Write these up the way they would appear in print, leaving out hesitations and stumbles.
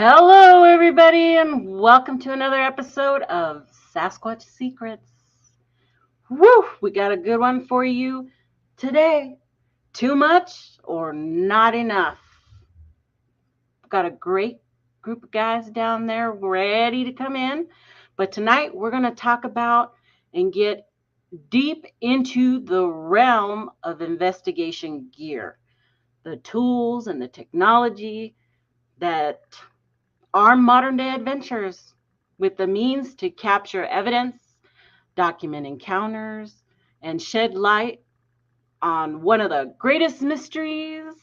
Hello, everybody, and welcome to another episode of Sasquatch Secrets. Woo! We got a good one for you today. Too much or not enough? We've got a great group of guys down there ready to come in. But tonight we're going to talk about and get deep into the realm of investigation gear, the tools and the technology that are modern day adventures with the means to capture evidence, document encounters, and shed light on one of the greatest mysteries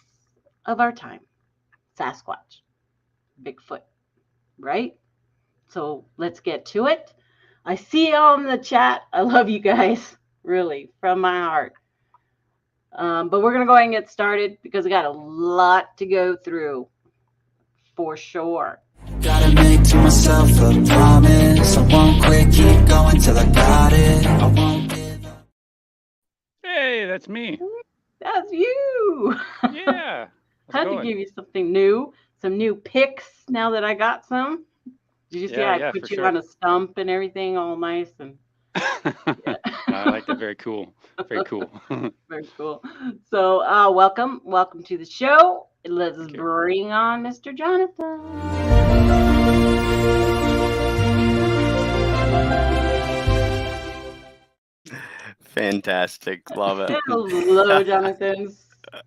of our time, Sasquatch, Bigfoot, right? So let's get to it. I see y'all in the chat. I love you guys, really, from my heart. But we're going to go ahead and get started because we got a lot to go through for sure. Gotta make to myself a promise. I won't quit, keep going till I got it. I won't give up. Hey, that's me. That's you. Yeah. Had to give you something new, some new pics now that I got some. Did you see I put you on a stump and everything all nice and I like that. Very cool. Very cool. Very cool. So welcome to the show. Let's bring on Mr. Jonathan. Fantastic. Love it. Hello, Jonathan.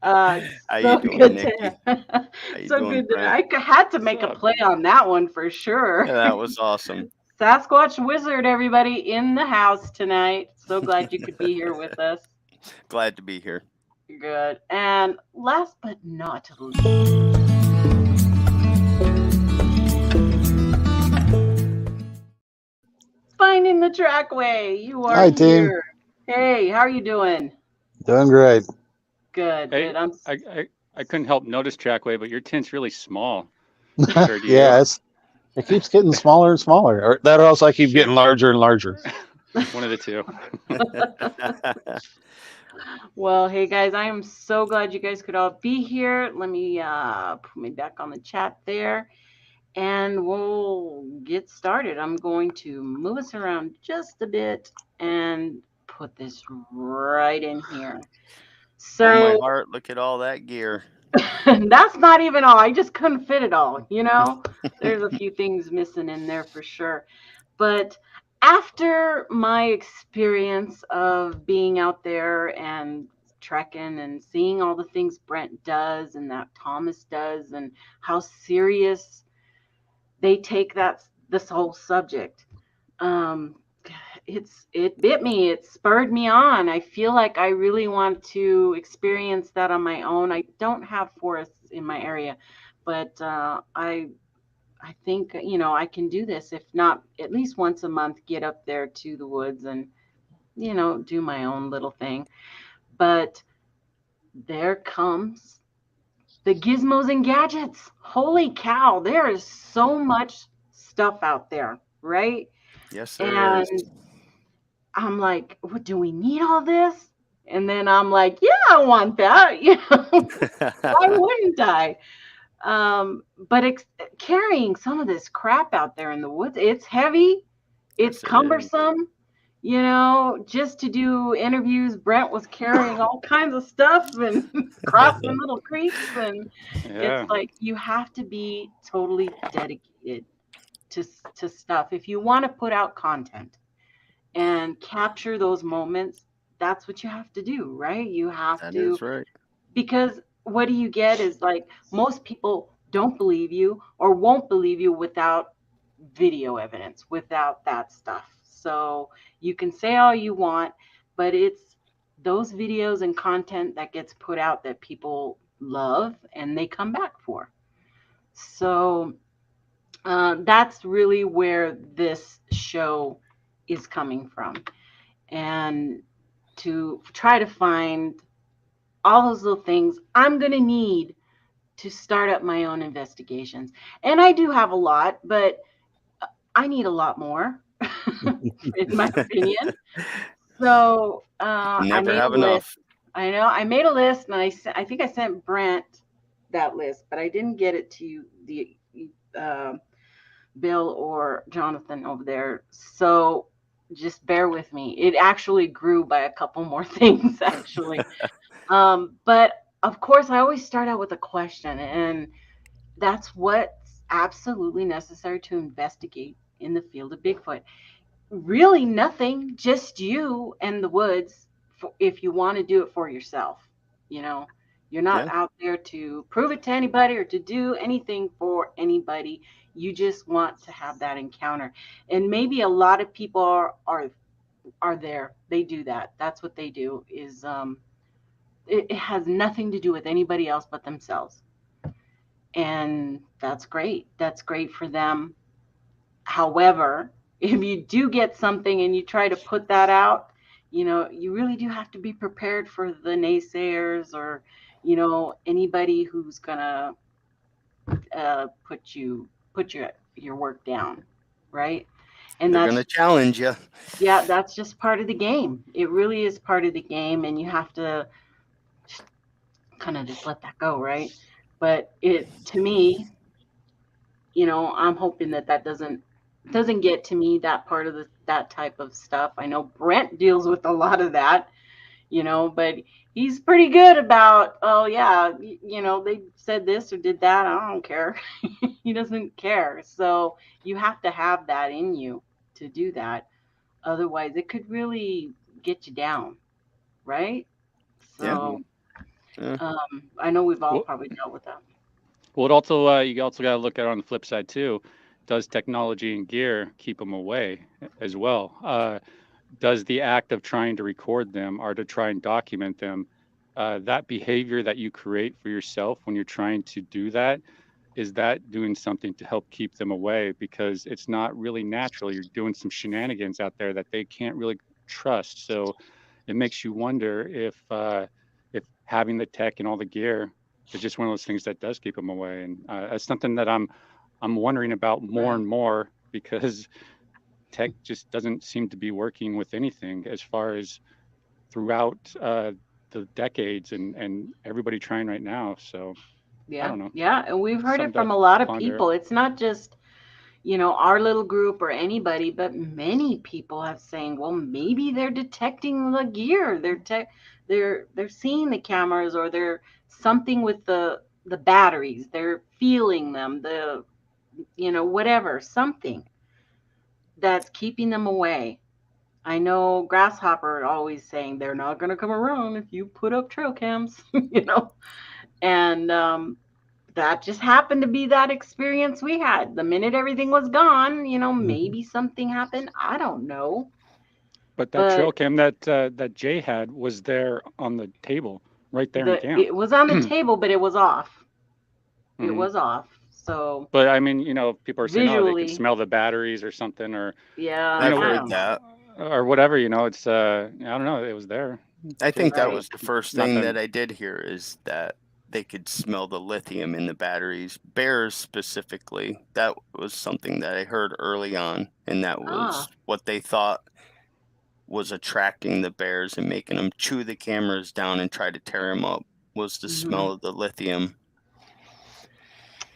How you doing, Nikki? So good. I had to make a play on that one for sure. Yeah, that was awesome. Sasquatch Wizard, everybody in the house tonight. So glad you could be here with us. Glad to be here. Good. And last but not least, finding the Trackway. You are Hi, here. team. Hey, how are you doing? Doing great. Good. Hey, good. I couldn't help notice, Trackway, but your tint's really small. Yeah, it keeps getting smaller and smaller. Or that, or else I keep getting larger and larger. One of the two. Well, hey guys, I am so glad you guys could all be here. Let me put me back on the chat there, and we'll get started. I'm going to move us around just a bit and put this right in here. So, oh my heart, look at all that gear. That's not even all. I just couldn't fit it all, you know? There's a few things missing in there for sure. But after my experience of being out there and trekking and seeing all the things Brent does and that Thomas does and how serious they take this whole subject, it bit me. It spurred me on. I feel like I really want to experience that on my own. I don't have forests in my area, but I think, I can do this, if not at least once a month, get up there to the woods and, do my own little thing. But there comes the gizmos and gadgets. Holy cow, there is so much stuff out there, right? Yes, there is. I'm like, what, do we need all this? And then I'm like, yeah, I want that. Why wouldn't I? But carrying some of this crap out there in the woods, it's heavy, it's cumbersome. Just to do interviews, Brent was carrying all kinds of stuff and crossing little creeks, and it's like you have to be totally dedicated to stuff if you want to put out content and capture those moments. That's what you have to do, right? You have to. That is right. Because what do you get is, like, most people don't believe you or won't believe you without video evidence, without that stuff. So you can say all you want, but it's those videos and content that gets put out that people love and they come back for. So that's really where this show is coming from, and to try to find all those little things I'm going to need to start up my own investigations. And I do have a lot, but I need a lot more, in my opinion. So never have enough. I know. I made a list, and I think I sent Brent that list, but I didn't get it to you Bill or Jonathan over there. So just bear with me. It actually grew by a couple more things, actually. But of course, I always start out with a question, and that's what's absolutely necessary to investigate in the field of Bigfoot. Really nothing, just you and the woods, if you want to do it for yourself. You know, you're not out there to prove it to anybody or to do anything for anybody. You just want to have that encounter. And maybe a lot of people are there. They do that. That's what they do is it has nothing to do with anybody else but themselves. And that's great. That's great for them. However, if you do get something and you try to put that out, you know, you really do have to be prepared for the naysayers or, you know, anybody who's gonna put your work down, right? And They're that's gonna challenge you. Yeah, that's just part of the game. It really is part of the game, and you have to kind of just let that go, right? But to me, you know, I'm hoping that doesn't get to me, that part of that type of stuff. I know Brent deals with a lot of that, you know, but he's pretty good about, oh yeah, you know, they said this or did that. I don't care. He doesn't care. So you have to have that in you to do that. Otherwise, it could really get you down, right? So I know we've all probably dealt with that. Well, it also you also got to look at it on the flip side too. Does technology and gear keep them away as well? Does the act of trying to record them or to try and document them, that behavior that you create for yourself when you're trying to do that, is that doing something to help keep them away? Because it's not really natural. You're doing some shenanigans out there that they can't really trust. So it makes you wonder if having the tech and all the gear is just one of those things that does keep them away. And that's something that I'm wondering about more and more, because tech just doesn't seem to be working with anything as far as throughout the decades and everybody trying right now. So yeah, I don't know. Yeah, and we've heard it from a lot of people. It's not just, you know, our little group or anybody, but many people have saying, well, maybe they're detecting the gear. They're seeing the cameras, or they're something with the batteries. They're feeling them, you know, whatever, something that's keeping them away. I know Grasshopper always saying they're not going to come around if you put up trail cams, you know, and that just happened to be that experience we had. The minute everything was gone, you know, maybe something happened. I don't know. But that trail cam that Jay had was there on the table, right there in camp. It was on the table, but it was off. It was off. So, but I mean, you know, people are saying, oh, they can smell the batteries or something, or I've heard that, or whatever. You know, it's I don't know. It was there. I think that was the first thing that I did hear, is that they could smell the lithium in the batteries. Bears specifically, that was something that I heard early on, and that was what they thought was attracting the bears and making them chew the cameras down and try to tear them up, was the smell of the lithium.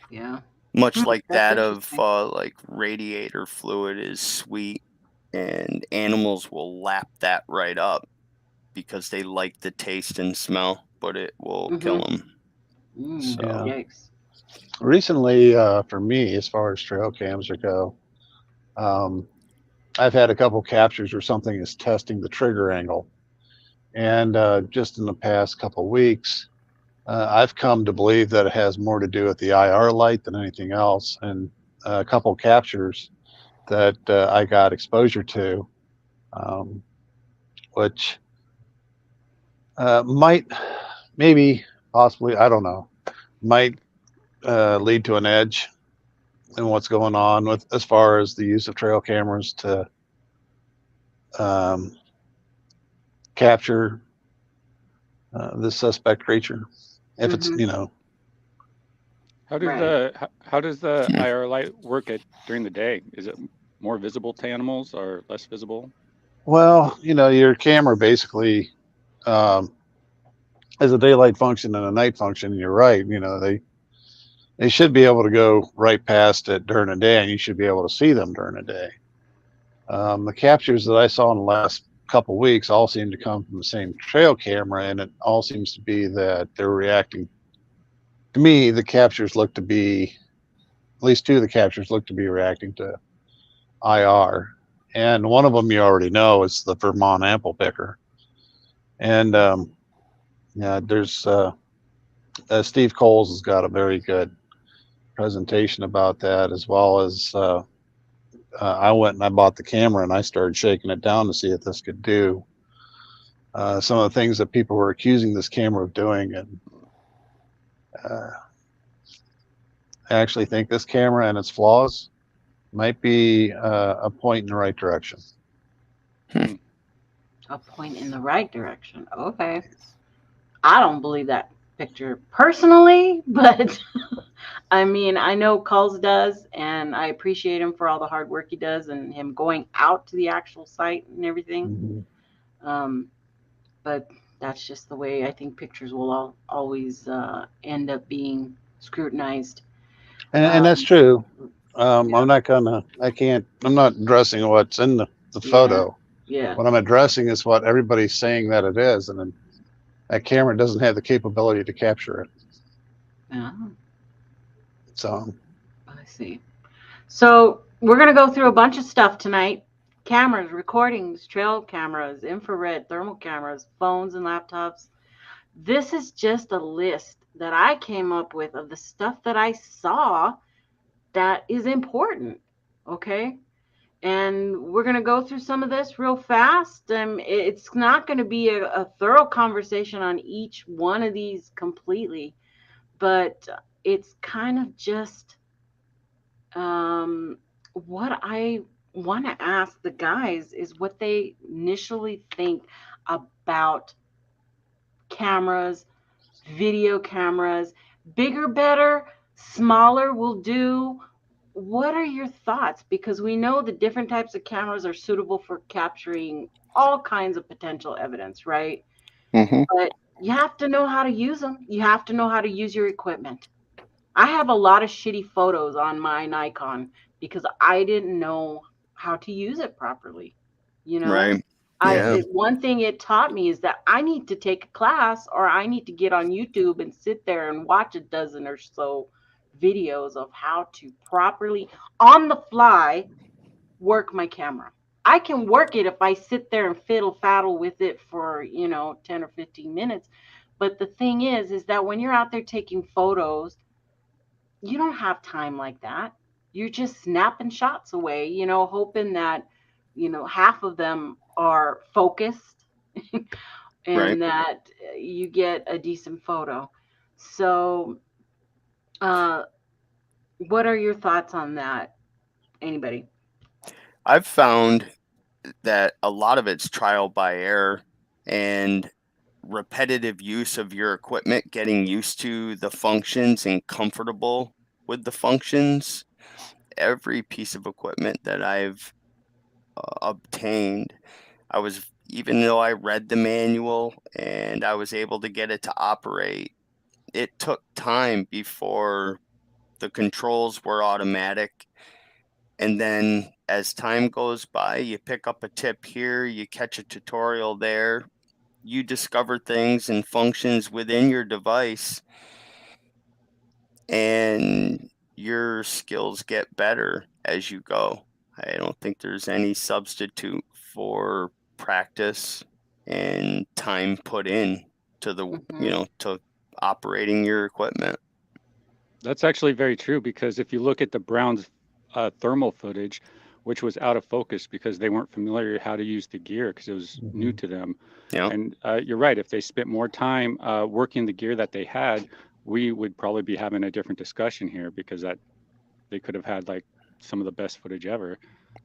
Yeah. Much like that of like radiator fluid is sweet, and animals will lap that right up because they like the taste and smell, but it will kill them. Yikes. Recently, for me, as far as trail cams go, I've had a couple captures where something is testing the trigger angle. And just in the past couple weeks, I've come to believe that it has more to do with the IR light than anything else. And a couple captures that I got exposure to, which might, maybe, possibly, I don't know, might lead to an edge in what's going on with as far as the use of trail cameras to capture this suspect creature. If it's, you know. How does the IR light work during the day? Is it more visible to animals or less visible? Well, you know, your camera basically has a daylight function and a night function. You're right. You know, they should be able to go right past it during the day, and you should be able to see them during the day. The captures that I saw in the last couple weeks all seem to come from the same trail camera, and it all seems to be that they're reacting. To me, the captures look to be, at least two of the captures look to be reacting to IR. And one of them you already know is the Vermont ample picker. And yeah, there's Steve Coles has got a very good presentation about that, as well as I went and I bought the camera and I started shaking it down to see if this could do some of the things that people were accusing this camera of doing. And I actually think this camera and its flaws might be a point in the right direction. A point in the right direction. Okay. I don't believe that picture personally, but I mean, I know Coles does, and I appreciate him for all the hard work he does and him going out to the actual site and everything. Mm-hmm. But that's just the way I think pictures will always end up being scrutinized. And that's true. I'm not addressing what's in the photo. Yeah. What I'm addressing is what everybody's saying that it is, and then that camera doesn't have the capability to capture it. So I see. So we're going to go through a bunch of stuff tonight. Cameras, recordings, trail cameras, infrared, thermal cameras, phones and laptops. This is just a list that I came up with of the stuff that I saw that is important. Okay. And we're going to go through some of this real fast. It's not going to be a thorough conversation on each one of these completely, but it's kind of just what I want to ask the guys is what they initially think about cameras, video cameras. Bigger, better, smaller will do. What are your thoughts? Because we know the different types of cameras are suitable for capturing all kinds of potential evidence, right? Mm-hmm. But you have to know how to use them. You have to know how to use your equipment. I have a lot of shitty photos on my Nikon because I didn't know how to use it properly. You know, Right. Yeah. One thing it taught me is that I need to take a class, or I need to get on YouTube and sit there and watch a dozen or so videos of how to properly, on the fly, work my camera. I can work it if I sit there and fiddle faddle with it for, 10 or 15 minutes. But the thing is that when you're out there taking photos, you don't have time like that. You're just snapping shots away, hoping that, half of them are focused and Right. that you get a decent photo. So, what are your thoughts on that? Anybody? I've found that a lot of it's trial by error and repetitive use of your equipment, getting used to the functions and comfortable with the functions. Every piece of equipment that I've obtained, even though I read the manual and I was able to get it to operate, it took time before the controls were automatic. And then as time goes by, you pick up a tip here, you catch a tutorial there, you discover things and functions within your device, and your skills get better as you go. I don't think there's any substitute for practice and time put in to to operating your equipment. That's actually very true, because if you look at the Browns thermal footage, which was out of focus because they weren't familiar how to use the gear because it was new to them. Yeah. And you're right. If they spent more time working the gear that they had, we would probably be having a different discussion here, because that they could have had like some of the best footage ever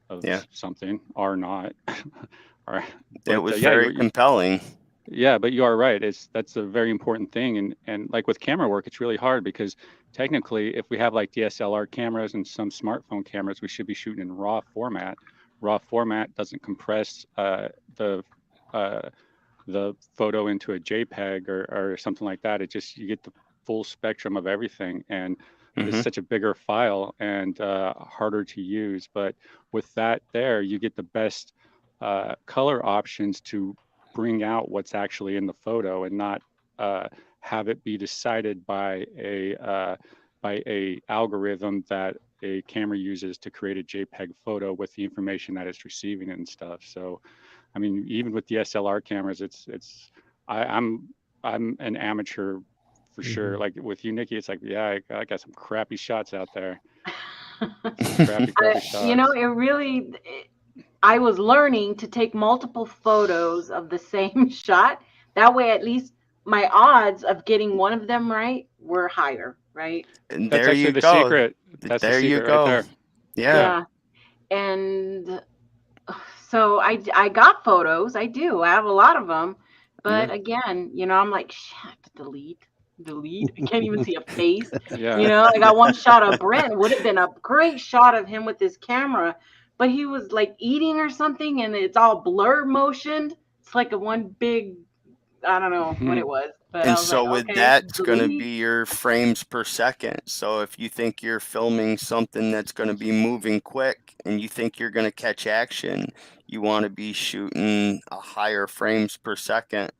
of something, or not. It was very compelling. Yeah, but you are right. That's a very important thing. And like with camera work, it's really hard because technically, if we have like DSLR cameras and some smartphone cameras, we should be shooting in RAW format. RAW format doesn't compress the photo into a JPEG or something like that. You get the full spectrum of everything. And is such a bigger file and harder to use. But with that there, you get the best color options to bring out what's actually in the photo and not have it be decided by a algorithm that a camera uses to create a JPEG photo with the information that it's receiving and stuff. So, I mean, even with the SLR cameras, I'm an amateur for sure. Like with you, Nikki, it's like, yeah, I got some crappy shots out there. Crappy shots. You know, I was learning to take multiple photos of the same shot. That way, at least my odds of getting one of them right were higher, right? And That's there actually you the go. secret. That's there the secret you go. right there. Yeah. And so I got photos. I do. I have a lot of them. But again, you know, I'm like, shit, delete. I can't even see a face. Yeah. You know, I got one shot of Brent. Would have been a great shot of him with his camera, but he was like eating or something, and it's all blur motioned. It's like a one big, I don't know what it was. But And I was so like, with okay, that, it's going to delete. be your frames per second. So if you think you're filming something that's going to be moving quick and you think you're going to catch action, you want to be shooting a higher frames per second.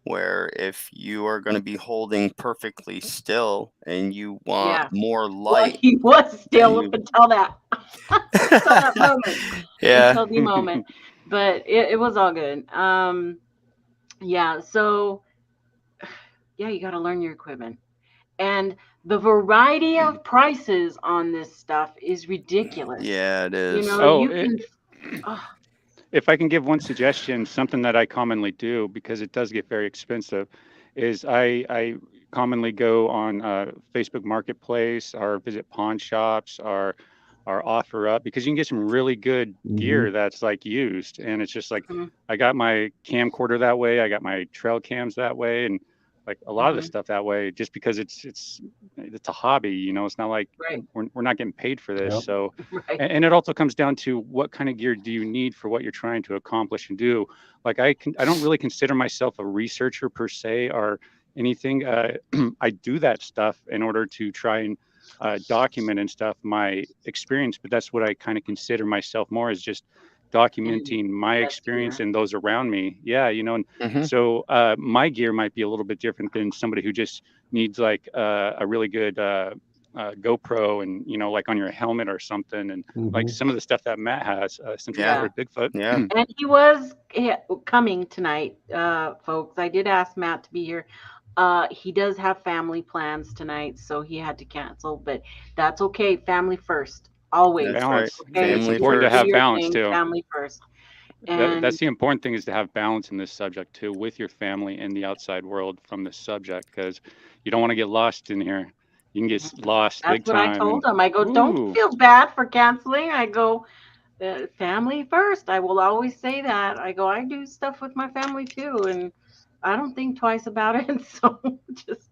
Where if you are going to be holding perfectly still and you want more Well, light, he was still up until that, until that moment. Until the moment. But it was all good. Yeah, so you got to learn your equipment. And the variety of prices on this stuff is ridiculous. Yeah, it is. You know, if I can give one suggestion, something that I commonly do, because it does get very expensive, is I commonly go on Facebook Marketplace or visit pawn shops or offer up, because you can get some really good gear that's like used. And it's just like, I got my camcorder that way. I got my trail cams that way. And like a lot of the stuff that way, just because it's a hobby, you know, it's not like we're not getting paid for this. So, and it also comes down to what kind of gear do you need for what you're trying to accomplish and do. Like I don't really consider myself a researcher per se or anything. I do that stuff in order to try and document and stuff my experience, but that's what I kind of consider myself more, as just documenting my experience and those around me. Yeah, you know, and so my gear might be a little bit different than somebody who just needs like a really good GoPro and, you know, like on your helmet or something. And like some of the stuff that Matt has since we started Bigfoot. Yeah. And he was coming tonight, folks. I did ask Matt to be here. He does have family plans tonight, so he had to cancel, but that's okay. Family first. Always. Balance. Okay? It's important to have balance too. Family first. And that's the important thing, is to have balance in this subject too, with your family and the outside world from this subject, because you don't want to get lost in here. You can get lost big time. That's what I told him. I go, don't feel bad for canceling. I go, family first. I will always say that. I go, I do stuff with my family too, and I don't think twice about it. So just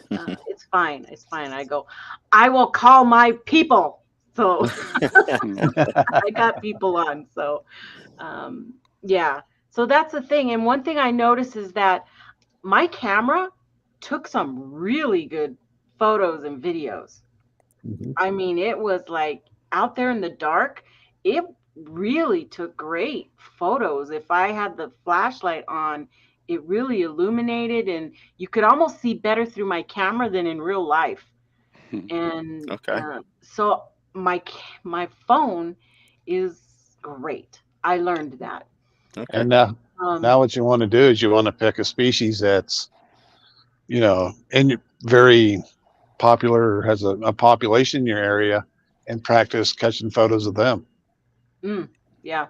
it's fine. It's fine. I go, I will call my people. So I got people on. So yeah. So that's the thing. And one thing I noticed is that my camera took some really good photos and videos. I mean, it was like out there in the dark. It really took great photos. If I had the flashlight on, it really illuminated, and you could almost see better through my camera than in real life. And so my phone is great. I learned that. And now what you want to do is you want to pick a species that's, you know, very popular, or has a population in your area, and practice catching photos of them. Yeah.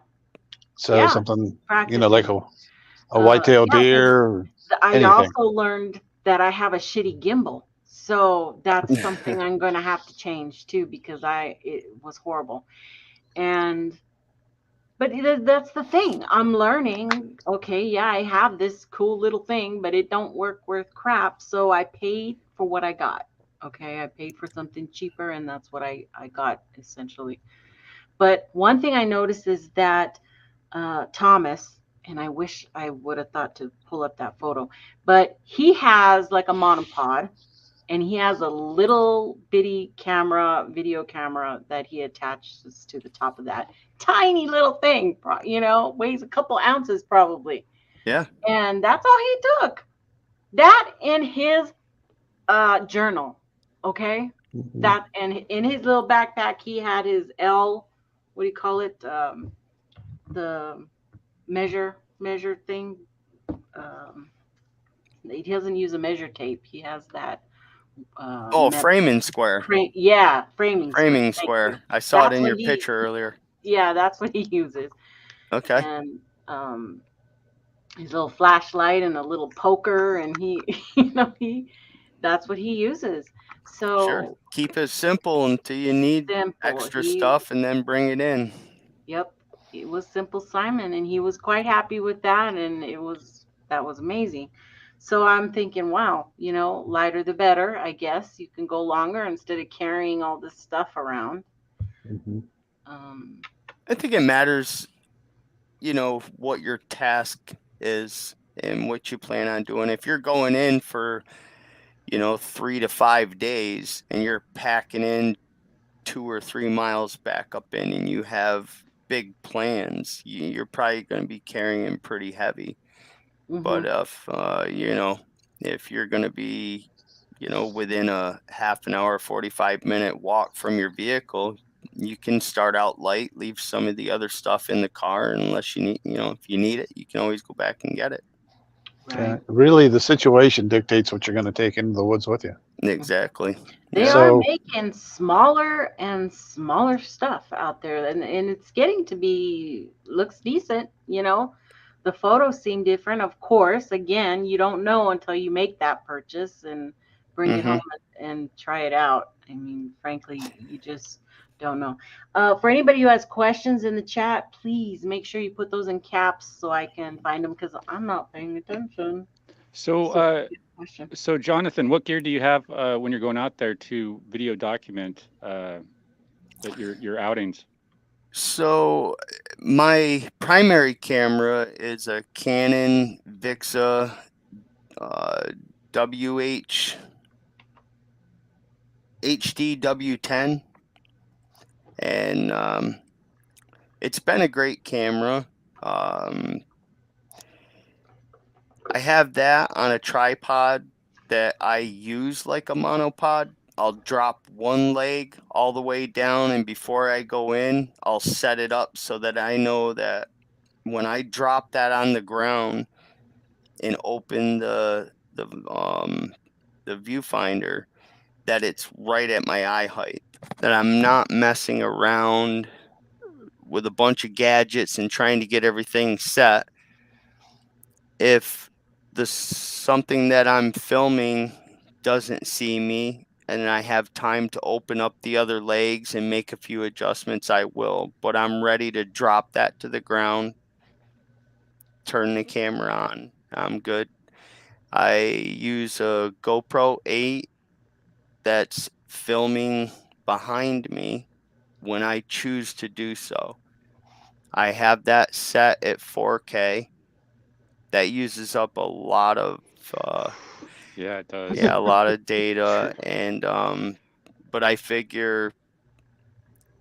So something, you know, like a white-tailed deer or I also learned that I have a shitty gimbal. So that's something I'm going to have to change too, because it was horrible. But that's the thing. I'm learning. Okay, yeah, I have this cool little thing, but it don't work worth crap. So I paid for what I got. Okay, I paid for something cheaper, and that's what I got essentially. But one thing I noticed is that Thomas, and I wish I would have thought to pull up that photo, but he has like a monopod, and he has a little bitty video camera that he attaches to the top of that tiny little thing, weighs a couple ounces probably. Yeah. And that's all he took. That in his journal, okay? Mhm. That, and in his little backpack, he had his what do you call it? The measure thing. He doesn't use a measure tape. He has that. Framing square. Framing square. I saw it in your He, picture earlier. Yeah, that's what he uses. Okay. And his little flashlight and a little poker, and that's what he uses. So sure, keep it simple until you need extra stuff, and then bring it in. Yep, it was Simple Simon, and he was quite happy with that, and that was amazing. So I'm thinking, wow, lighter the better. I guess you can go longer instead of carrying all this stuff around. Mhm. I think it matters, what your task is and what you plan on doing. If you're going in for, 3 to 5 days and you're packing in 2 or 3 miles back up in, and you have big plans, you're probably going to be carrying pretty heavy. Mm-hmm. But if you're going to be, within a half an hour, 45-minute walk from your vehicle, you can start out light, leave some of the other stuff in the car, unless you need, if you need it, you can always go back and get it. Right. Really, the situation dictates what you're going to take into the woods with you. Exactly. They are making smaller and smaller stuff out there, and it's getting to looks decent, The photos seem different, of course. Again, you don't know until you make that purchase and bring it home and try it out. I mean, frankly, you just don't know. For anybody who has questions in the chat, please make sure you put those in caps so I can find them, because I'm not paying attention. So Jonathan, what gear do you have when you're going out there to video document your outings? So my primary camera is a Canon Vixa WH HD W10, and it's been a great camera. I have that on a tripod that I use like a monopod. I'll drop one leg all the way down, and before I go in, I'll set it up so that I know that when I drop that on the ground and open the viewfinder, that it's right at my eye height, that I'm not messing around with a bunch of gadgets and trying to get everything set. If something that I'm filming doesn't see me and I have time to open up the other legs and make a few adjustments, I will. But I'm ready to drop that to the ground, turn the camera on. I'm good. I use a GoPro 8 that's filming behind me when I choose to do so. I have that set at 4K. That uses up a lot of yeah, it does. Yeah, a lot of data, and but I figure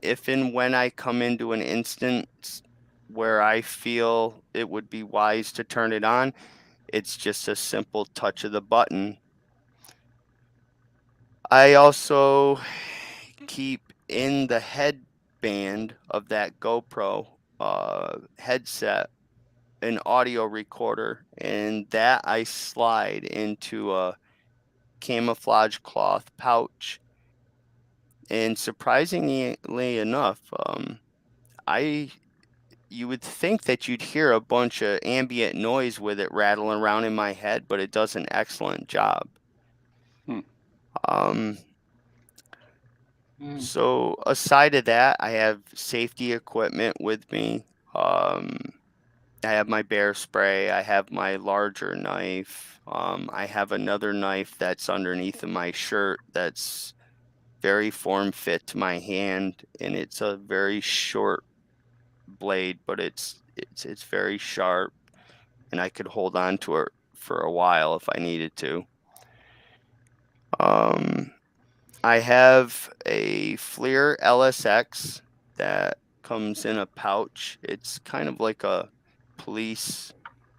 if and when I come into an instance where I feel it would be wise to turn it on, it's just a simple touch of the button. I also keep in the headband of that GoPro headset an audio recorder, and that I slide into a camouflage cloth pouch. And surprisingly enough, you would think that you'd hear a bunch of ambient noise with it rattling around in my head, but it does an excellent job. So aside of that, I have safety equipment with me. I have my bear spray. I have my larger knife. I have another knife that's underneath of my shirt that's very form fit to my hand, and it's a very short blade, but it's very sharp, and I could hold on to it for a while if I needed to. I have a FLIR LSX that comes in a pouch. It's kind of like a police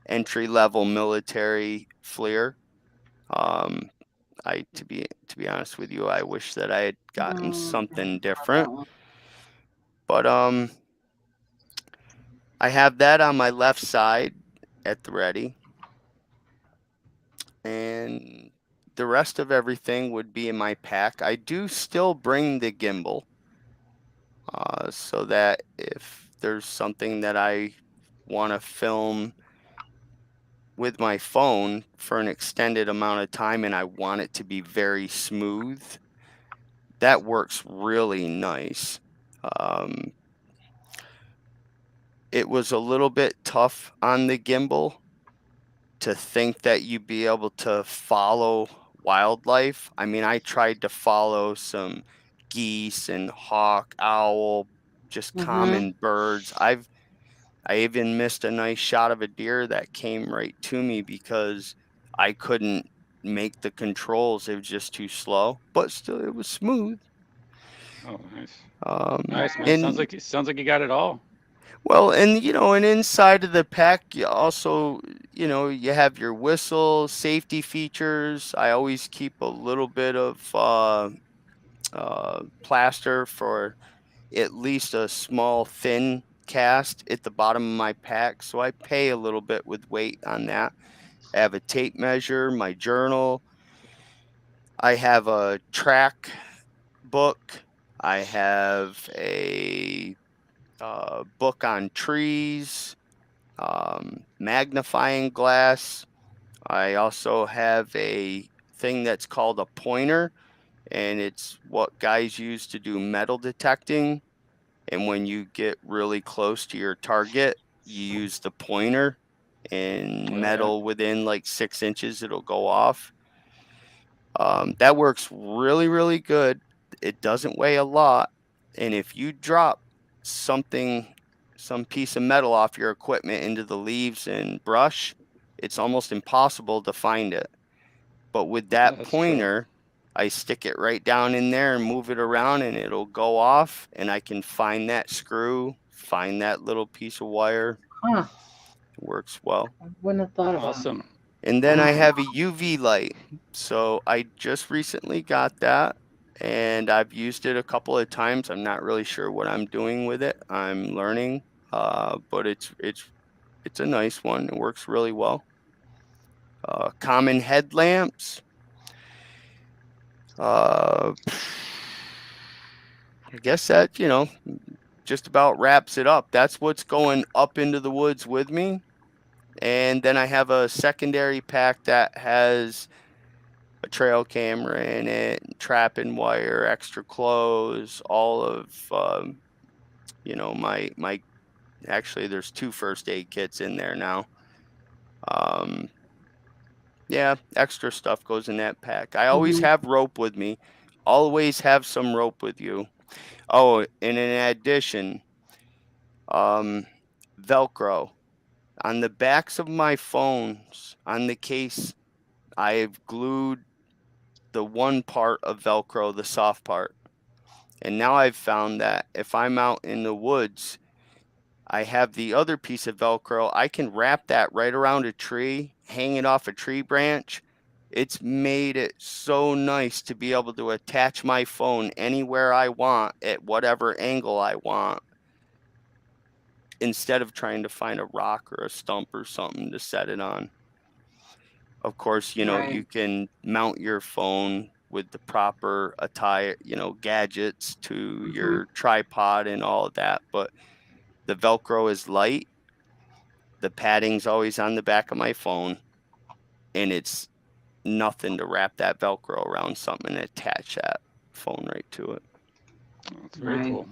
entry-level military FLIR. To be honest with you, I wish that I had gotten something different. But I have that on my left side at the ready. And the rest of everything would be in my pack. I do still bring the gimbal, so that if there's something that I want to film with my phone for an extended amount of time and I want it to be very smooth, that works really nice. It was a little bit tough on the gimbal to think that you'd be able to follow wildlife. I mean, I tried to follow some geese and hawk, owl, just common birds. I even missed a nice shot of a deer that came right to me because I couldn't make the controls. It was just too slow, but still it was smooth. Oh, nice. Nice, man. Sounds like you got it all. Well, and and inside of the pack, you also, you have your whistle, safety features. I always keep a little bit of plaster for at least a small thin cast at the bottom of my pack, so I pay a little bit with weight on that. I have a tape measure, my journal. I have a track book. I have a book on trees, magnifying glass. I also have a thing that's called a pointer, and it's what guys use to do metal detecting. And when you get really close to your target, you use the pointer, and metal within like 6 inches, it'll go off. That works really, really good. It doesn't weigh a lot. And if you drop some piece of metal off your equipment into the leaves and brush, it's almost impossible to find it. But with that pointer, I stick it right down in there and move it around, and it'll go off, and I can find that screw, find that little piece of wire. Huh. It works well. I wouldn't have thought of Awesome. And then I have a UV light. So I just recently got that, and I've used it a couple of times. I'm not really sure what I'm doing with it. I'm learning, but it's a nice one. It works really well. Common headlamps. I guess that, just about wraps it up. That's what's going up into the woods with me. And then I have a secondary pack that has a trail camera in it, trapping wire, extra clothes, all of, my actually there's 2 first aid kits in there now. Yeah, extra stuff goes in that pack. I always have rope with me. Always have some rope with you. Oh, and in addition, Velcro. On the backs of my phones, on the case, I've glued the one part of Velcro, the soft part. And now I've found that if I'm out in the woods, I have the other piece of Velcro. I can wrap that right around a tree, hang it off a tree branch. It's made it so nice to be able to attach my phone anywhere I want at whatever angle I want, instead of trying to find a rock or a stump or something to set it on. Of course, you can mount your phone with the proper attire, gadgets to your tripod and all of that, but the Velcro is light. The padding's always on the back of my phone, and it's nothing to wrap that Velcro around something and attach that phone right to it. That's very cool.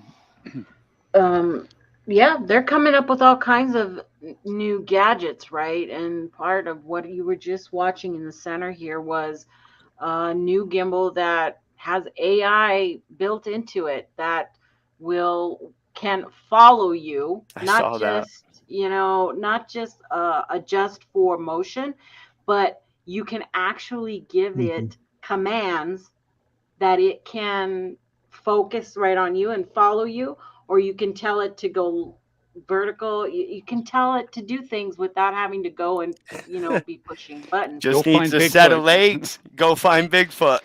Yeah, they're coming up with all kinds of new gadgets, right? And part of what you were just watching in the center here was a new gimbal that has AI built into it that can follow you, not just adjust for motion, but you can actually give it commands that it can focus right on you and follow you, or you can tell it to go vertical. You can tell it to do things without having to go and, you know, be pushing buttons. Just Go needs find a set of Bigfoot. legs. Go find Bigfoot.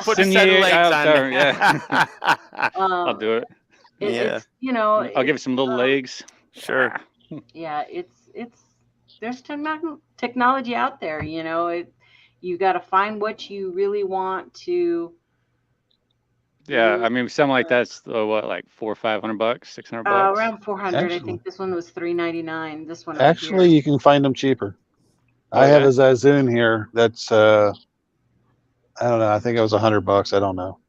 Put a Send set of you legs out on there, there. yeah. I'll do it. Yeah. It's, you know, I'll give it some little legs. Sure. Yeah, it's there's technology out there, you know. You got to find what you really want to. Yeah, I mean, something like that's what, like $400 or $500, $600. Around 400. I Actually- think this one was $399. This one. Actually, here. you can find them cheaper. Oh, I have yeah? a Zazzoon here that's I don't know. I think it was $100. I don't know.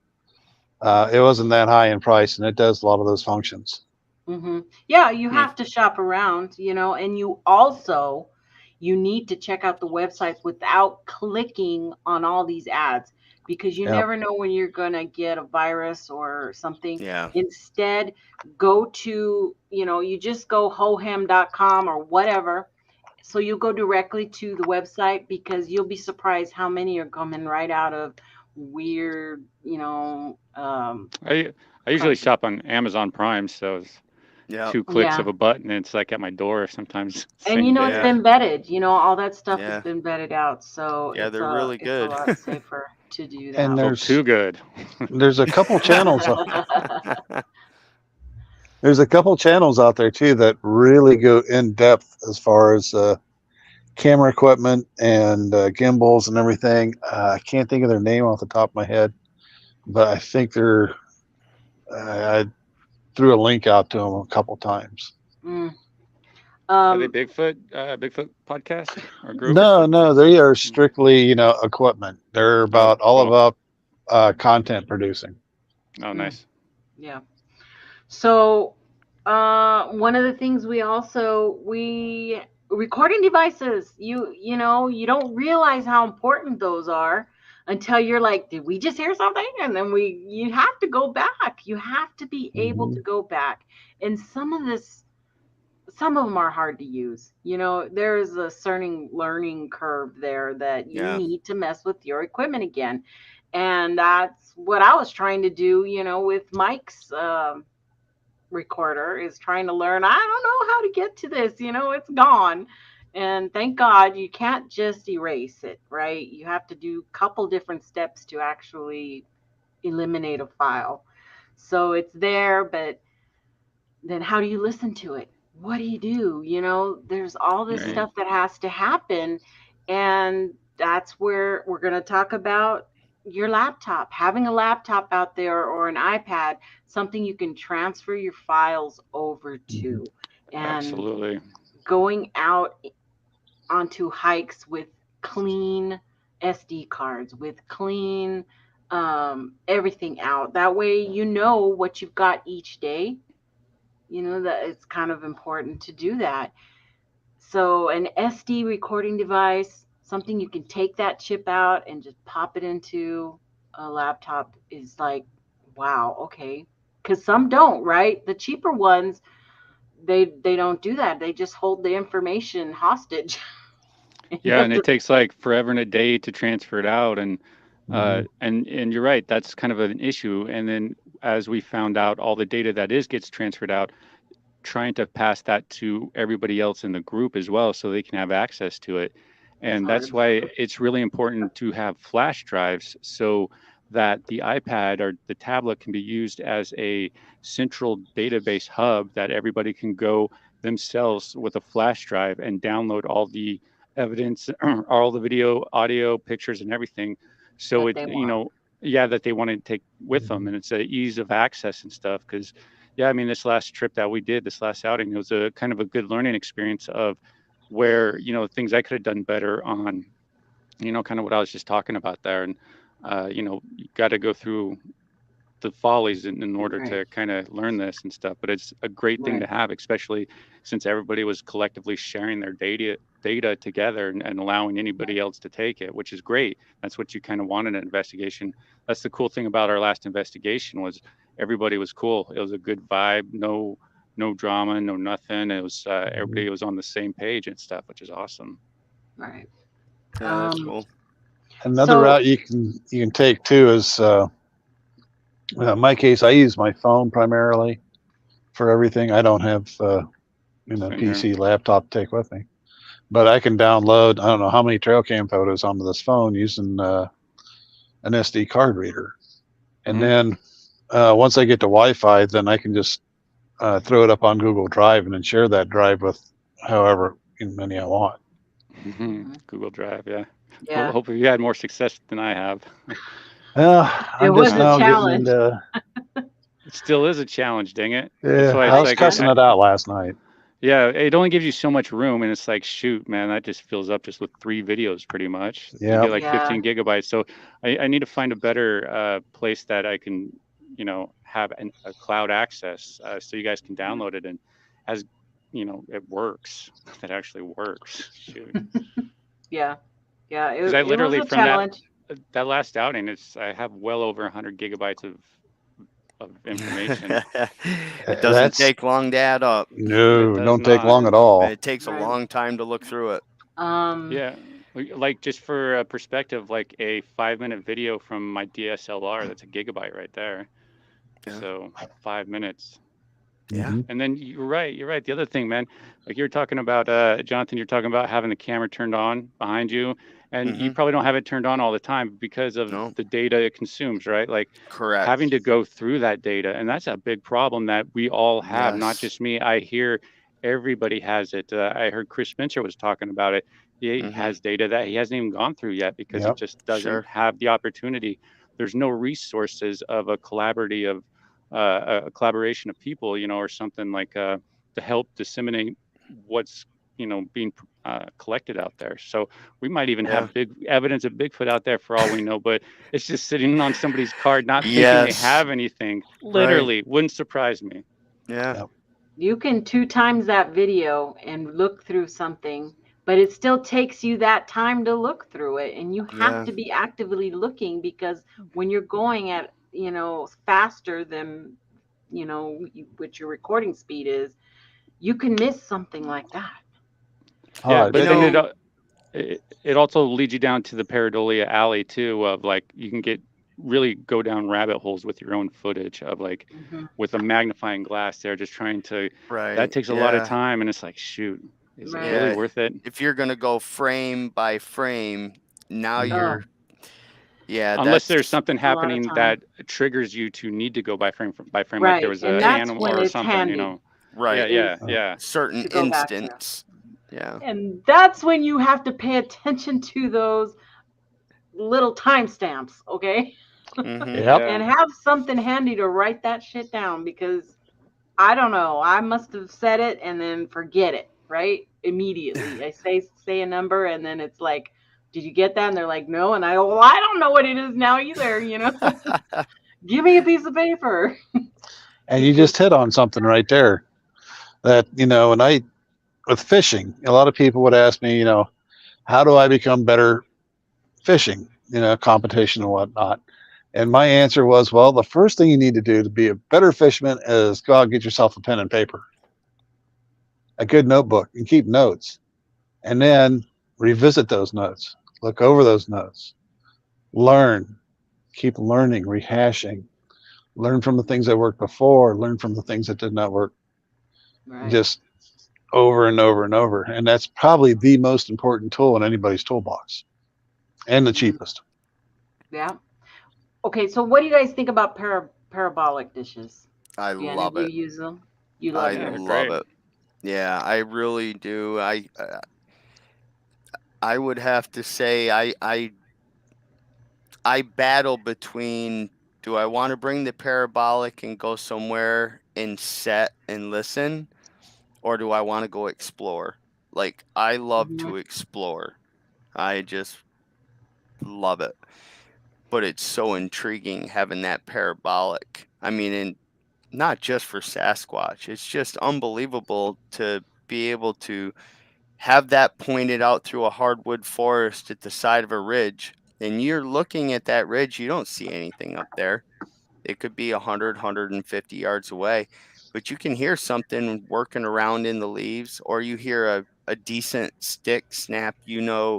It wasn't that high in price, and it does a lot of those functions. Mm-hmm. Yeah, you have to shop around, you know, and you need to check out the websites without clicking on all these ads, because you Yep. never know when you're going to get a virus or something. Yeah. Instead, go to, you know, you just go hohem.com or whatever. So you'll go directly to the website, because you'll be surprised how many are coming right out of weird, you know. I usually shop on Amazon Prime, so it's Yeah. 2 clicks Yeah. of a button, and it's like at my door sometimes. And you know, same it's day. been vetted. You know, all that stuff Yeah. has been vetted out. So Yeah, it's they're really it's good. a lot safer to do that. And So there's too good. there's a couple channels. There's a couple channels out there too that really go in depth as far as camera equipment and gimbals and everything. I can't think of their name off the top of my head, but I think they're. I threw a link out to them a couple times. Mm. Are they Bigfoot podcast or group? No, they are strictly, you know, equipment. They're about all cool. about content producing. Oh, nice. Yeah. So one of the things we recording devices, you know, you don't realize how important those are until you're like, did we just hear something? And then you have to go back. You have to be able to go back. And some of them are hard to use. You know, there's a certain learning curve there that you need to mess with your equipment again. And that's what I was trying to do, you know, with Mike's recorder, is trying to learn. I don't know how to get to this, you know, it's gone. And thank God you can't just erase it, right? You have to do a couple different steps to actually eliminate a file. So it's there, but then how do you listen to it? What do you do? You know, there's all this stuff that has to happen. And that's where we're going to talk about your laptop, having a laptop out there or an iPad, something you can transfer your files over to. And Absolutely. Going out onto hikes with clean SD cards, with clean everything out. That way you know what you've got each day. You know, that it's kind of important to do that. So an SD recording device, something you can take that chip out and just pop it into a laptop, is like, wow, okay. Because some don't, right? The cheaper ones, they don't do that. They just hold the information hostage. Yeah, and it takes like forever and a day to transfer it out, and you're right, that's kind of an issue. And then as we found out, all the data that gets transferred out, trying to pass that to everybody else in the group as well, so they can have access to it. And that's why it's really important to have flash drives, so that the iPad or the tablet can be used as a central database hub that everybody can go themselves with a flash drive and download all the evidence, all the video, audio, pictures, and everything. So that they want to take with them, and it's a ease of access and stuff. Because this last trip that we did, this last outing, it was a kind of a good learning experience of where, things I could have done better on, kind of what I was just talking about there. And, you got to go through the follies in order to kind of learn this and stuff. But it's a great thing to have, especially since everybody was collectively sharing their data together and allowing anybody else to take it, which is great. That's what you kind of want in an investigation. That's the cool thing about our last investigation, was everybody was cool. It was a good vibe, no drama, no nothing. It was everybody was on the same page and stuff, which is awesome. Right. Yeah, that's cool. Another route you can take too is, in my case, I use my phone primarily for everything. I don't have PC, laptop to take with me, but I can download, I don't know how many trail cam photos onto this phone using an SD card reader. And then once I get to Wi-Fi, then I can just throw it up on Google Drive and then share that drive with however many I want. Google Drive, yeah. Well, hopefully you had more success than I have. I'm just now getting into. It still is a challenge, dang it. Yeah, I was cussing it out last night. Yeah, it only gives you so much room, and it's like, shoot, man, that just fills up just with 3 videos pretty much. Yeah. You get like 15 gigabytes. So I need to find a better place that I can, have a cloud access so you guys can download it, and as it works. That actually works. Shoot. Yeah. It was a challenge. That last outing, I have well over 100 gigabytes of information. It doesn't take long to add up. No, it don't take long at all. It takes a long time to look through it. Yeah, like just for perspective, like a 5-minute video from my DSLR, that's a gigabyte right there. Yeah. So 5 minutes. Yeah. And then you're right. The other thing, man, like you're talking about, Jonathan, you're talking about having the camera turned on behind you, and you probably don't have it turned on all the time because of the data it consumes, right? Like correct. Having to go through that data. And that's a big problem that we all have, not just me. I hear everybody has it. I heard Chris Spencer was talking about it. He has data that he hasn't even gone through yet because he just doesn't have the opportunity. There's no resources of a collaboration of people, or something like to help disseminate what's being collected out there. So we might even have big evidence of Bigfoot out there for all we know, but it's just sitting on somebody's card, not thinking they have anything. Literally, wouldn't surprise me. Yeah. You can 2 times that video and look through something, but it still takes you that time to look through it, and you have to be actively looking, because when you're going at faster than what your recording speed is, you can miss something like that. Yeah, but then it also leads you down to the pareidolia alley too, of like you can really go down rabbit holes with your own footage of like with a magnifying glass there, just trying to that takes a lot of time, and it's like, shoot, is it really worth it? If you're gonna go frame by frame, now you're unless there's something happening that triggers you to need to go by frame by frame, like there was an animal or something, Yeah. Certain instance. Yeah. And that's when you have to pay attention to those little timestamps, okay? And have something handy to write that shit down, because I don't know, I must have said it and then forget it, right? Immediately. I say a number and then it's like, did you get that? And they're like, no. And I go, well, I don't know what it is now either, Give me a piece of paper. And you just hit on something right there that, and with fishing, a lot of people would ask me, how do I become better fishing, competition and whatnot. And my answer was, well, the first thing you need to do to be a better fisherman is go out and get yourself a pen and paper, a good notebook, and keep notes. And then revisit those notes, look over those notes, learn, keep learning, rehashing, learn from the things that worked before, learn from the things that did not work. Just over and over and over. And that's probably the most important tool in anybody's toolbox, and the cheapest. Yeah. Okay, so what do you guys think about parabolic dishes? I love it. You use them? You love it? I love it. Yeah, I really do. I would have to say I battle between, do I want to bring the parabolic and go somewhere and set and listen, or do I want to go explore? Like, I love to explore. I just love it. But it's so intriguing having that parabolic. I mean, and not just for Sasquatch. It's just unbelievable to be able to have that pointed out through a hardwood forest at the side of a ridge. And you're looking at that ridge, you don't see anything up there. It could be 100, 150 yards away. But you can hear something working around in the leaves, or you hear a decent stick snap,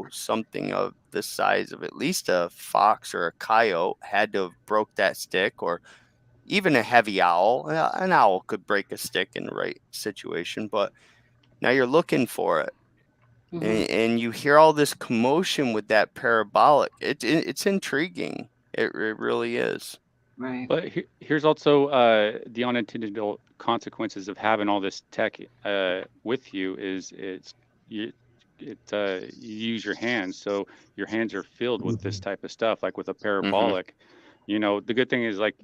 something of the size of at least a fox or a coyote had to have broke that stick, or even a heavy owl. An owl could break a stick in the right situation, but now you're looking for it. And you hear all this commotion with that parabolic. It's intriguing. It really is. Right. But here's also the unintended consequences of having all this tech with you is you use your hands. So your hands are filled with this type of stuff, like with a parabolic. You know, the good thing is, like,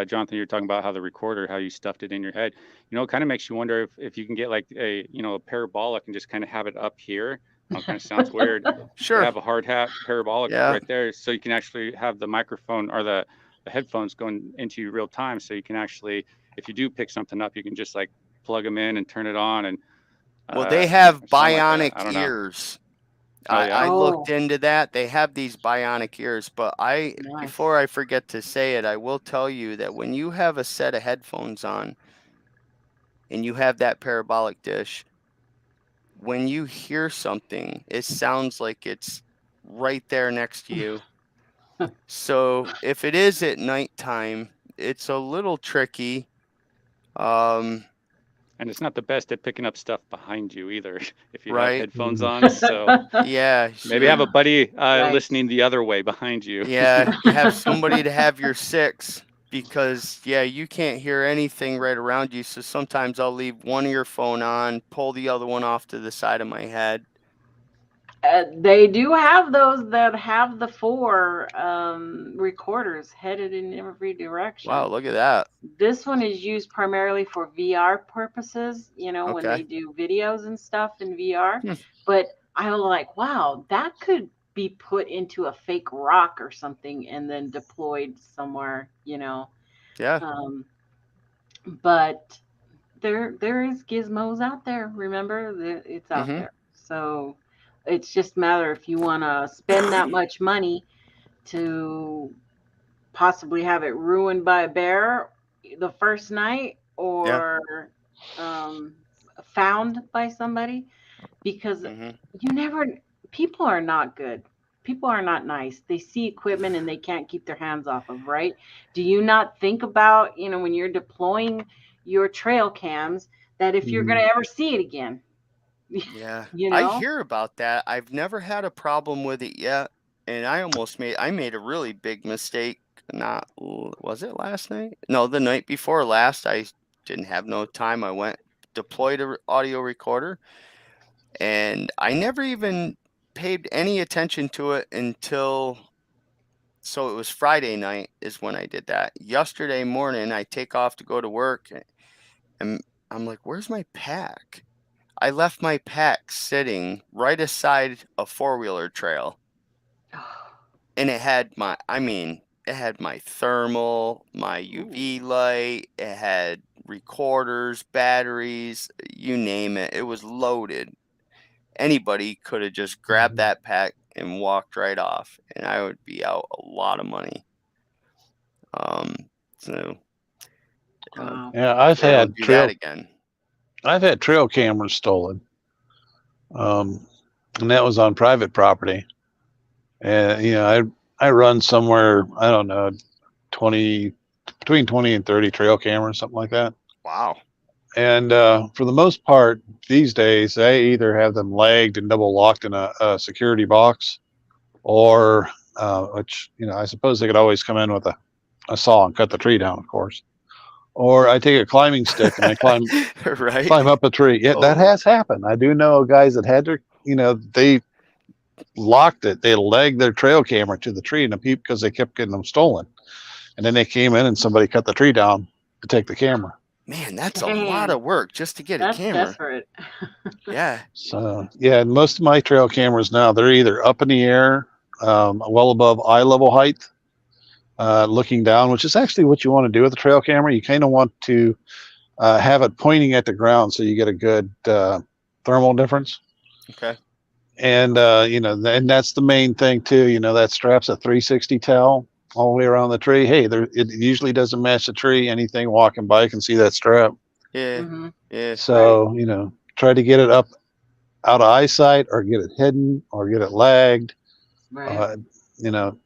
Jonathan, you're talking about how the recorder, how you stuffed it in your head. You know, it kind of makes you wonder if you can get like a parabolic and just kind of have it up here. It kind of sounds weird. Sure. Have a hard hat parabolic right there, so you can actually have the microphone or the headphones going into you real time. So you can actually, if you do pick something up, you can just like plug them in and turn it on. And well, they have bionic like ears. I looked into that. They have these bionic ears, but before I forget to say it, I will tell you that when you have a set of headphones on and you have that parabolic dish, when you hear something, it sounds like it's right there next to you. So if it is at nighttime, it's a little tricky. And it's not the best at picking up stuff behind you either, if you Right. have headphones on. So yeah, maybe have a buddy listening the other way behind you. Yeah, have somebody to have your six, because you can't hear anything right around you. So sometimes I'll leave one earphone on, pull the other one off to the side of my head. They do have those that have the 4 recorders headed in every direction. Wow, look at that. This one is used primarily for VR purposes, you know, when they do videos and stuff in VR. But I was like, wow, that could be put into a fake rock or something and then deployed somewhere, you know. Yeah. But there is gizmos out there. Remember, it's out there. So it's just a matter if you want to spend that much money to possibly have it ruined by a bear the first night, or found by somebody, because people are not good. People are not nice. They see equipment and they can't keep their hands off of, right? Do you not think about, you know, when you're deploying your trail cams, that if you're going to ever see it again? Yeah. You know? I hear about that. I've never had a problem with it yet. And I made a really big mistake. Was it last night? No, the night before last. I didn't have no time. I went, deployed an audio recorder, and I never even paid any attention to it until, so it was Friday night is when I did that. Yesterday morning, I take off to go to work, and I'm like, where's my pack? I left my pack sitting right aside a 4-wheeler trail. And it had my thermal, my UV light, it had recorders, batteries, you name it. It was loaded. Anybody could have just grabbed that pack and walked right off, and I would be out a lot of money. I've had trail again. cameras stolen, and that was on private property. And you know, I run somewhere, I don't know, between 20 and 30 trail cameras, something like that. Wow. And for the most part, these days, I either have them lagged and double locked in a security box, or which, you know, I suppose they could always come in with a saw and cut the tree down, of course. Or I take a climbing stick and I climb up a tree. Yeah, that has happened. I do know guys that had their, you know, they locked it. They legged their trail camera to the tree because they kept getting them stolen. And then they came in and somebody cut the tree down to take the camera. Man, that's a lot of work just to get a camera. Desperate. Yeah. So yeah, most of my trail cameras now, they're either up in the air, well above eye level height, looking down, which is actually what you want to do with the trail camera. You kind of want to have it pointing at the ground so you get a good thermal difference. Okay. And you know, and that's the main thing too. You know, that strap's a 360 towel all the way around the tree. Hey, it usually doesn't match the tree. Anything walking by can see that strap. Yeah. Yeah. So you know, try to get it up out of eyesight, or get it hidden, or get it lagged. Right. You know,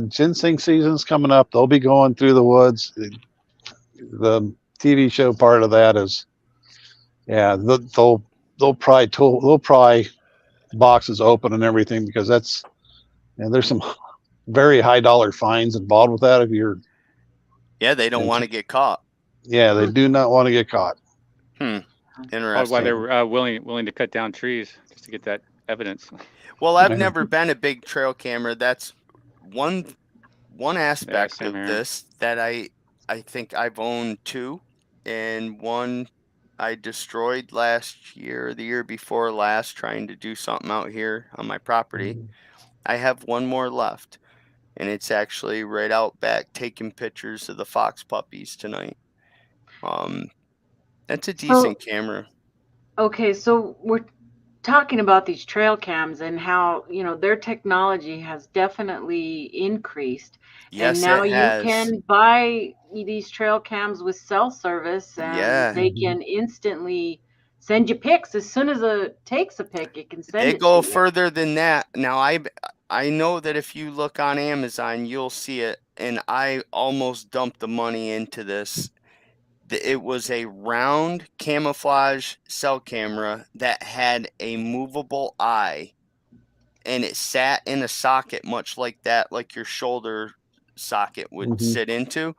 ginseng season's coming up. They'll be going through the woods. The TV show part of that is, yeah, they'll pry boxes open and everything, because that's, there's some very high dollar fines involved with that if you're. Yeah, they don't want to get caught. Yeah, they do not want to get caught. Interesting. Why they're willing to cut down trees just to get that evidence. Well, I've never been a big trail camera. That's one aspect of here. this that I think I've owned two, and one I destroyed last year, the year before last, trying to do something out here on my property. I have one more left, and it's actually right out back taking pictures of the fox puppies tonight. That's a decent camera. Okay, so we're talking about these trail cams and how, their technology has definitely increased. Yes, and now it has. you can buy these trail cams with cell service, and they can instantly send you pics. As soon as it takes a pic, it can send it They go to you. further than that. Now, I know that if you look on Amazon, you'll see it, and I almost dumped the money into this. It was a round camouflage cell camera that had a movable eye, and it sat in a socket much like that, like your shoulder socket would sit into.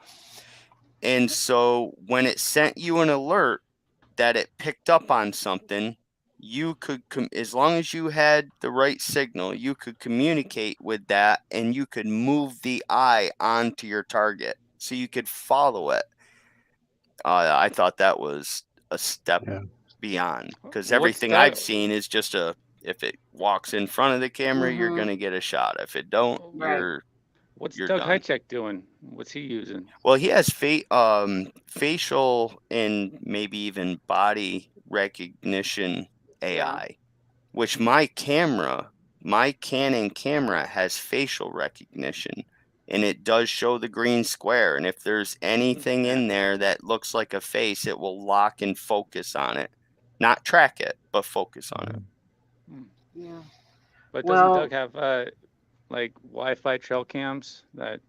And so when it sent you an alert that it picked up on something, you could, as long as you had the right signal, you could communicate with that, and you could move the eye onto your target so you could follow it. I thought that was a step beyond, because everything I've seen is just if it walks in front of the camera, you're going to get a shot. If it don't, What's you're Doug done. Hychek doing? What's he using? Well, he has facial and maybe even body recognition AI, which my Canon camera has facial recognition, and it does show the green square. And if there's anything in there that looks like a face, it will lock and focus on it. Not track it, but focus on it. Yeah. But doesn't Doug have like Wi-Fi trail cams that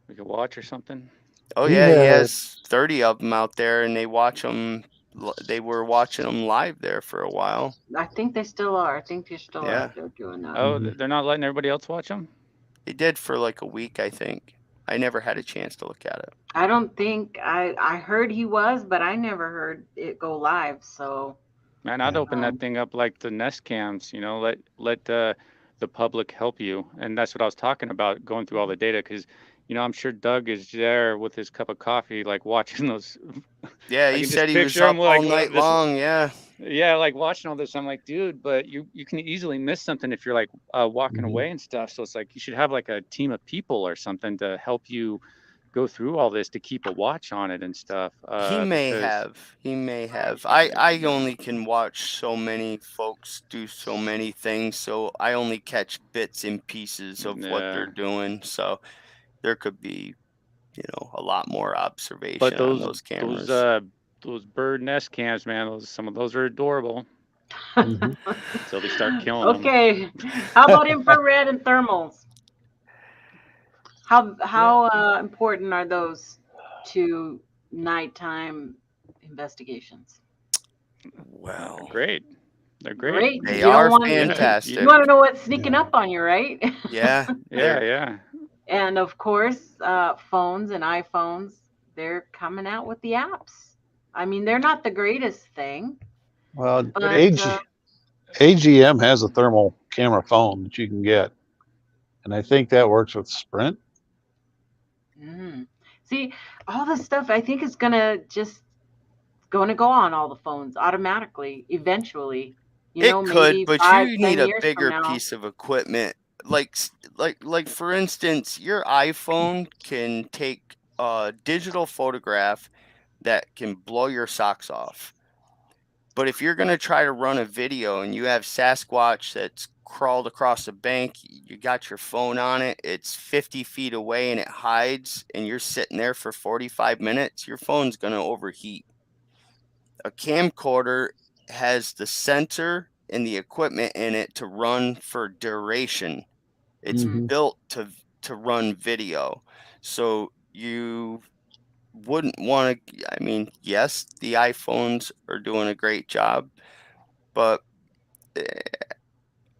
we could watch or something? Oh yeah, he has 30 of them out there, and they watch them. They were watching them live there for a while. I think they still are. I think they're still out there doing that. Oh, they're not letting everybody else watch them? They did for like a week, I think. I never had a chance to look at it. I don't think I heard he was, but I never heard it go live. So, man, I'd open that thing up like the Nest cams. Let the public help you, and that's what I was talking about, going through all the data, because I'm sure Doug is there with his cup of coffee, like watching those. Yeah, he said he was up all night long. Yeah, like watching all this. I'm like, dude, but you can easily miss something if you're like walking away and stuff. So it's like you should have like a team of people or something to help you go through all this, to keep a watch on it and stuff. He may have. I only can watch so many folks do so many things, so I only catch bits and pieces of what they're doing. So there could be, a lot more observation on those cameras. Those bird nest cams, man, some of those are adorable. Until they start killing them. Okay, how about infrared and thermals? How important are those to nighttime investigations? Well, they're great. They are fantastic. You want to know what's sneaking up on you, right? Yeah. And of course, phones and iPhones, they're coming out with the apps. I mean, they're not the greatest thing. Well, AGM has a thermal camera phone that you can get, and I think that works with Sprint. See, all this stuff, I think, is going to go on all the phones automatically eventually. It could, but you need a bigger piece of equipment. Like for instance, your iPhone can take a digital photograph that can blow your socks off. But if you're going to try to run a video and you have Sasquatch that's crawled across a bank, you got your phone on it, it's 50 feet away and it hides, and you're sitting there for 45 minutes, your phone's going to overheat. A camcorder has the sensor and the equipment in it to run for duration. It's built to run video. So you wouldn't want to, I mean, yes, the iPhones are doing a great job, but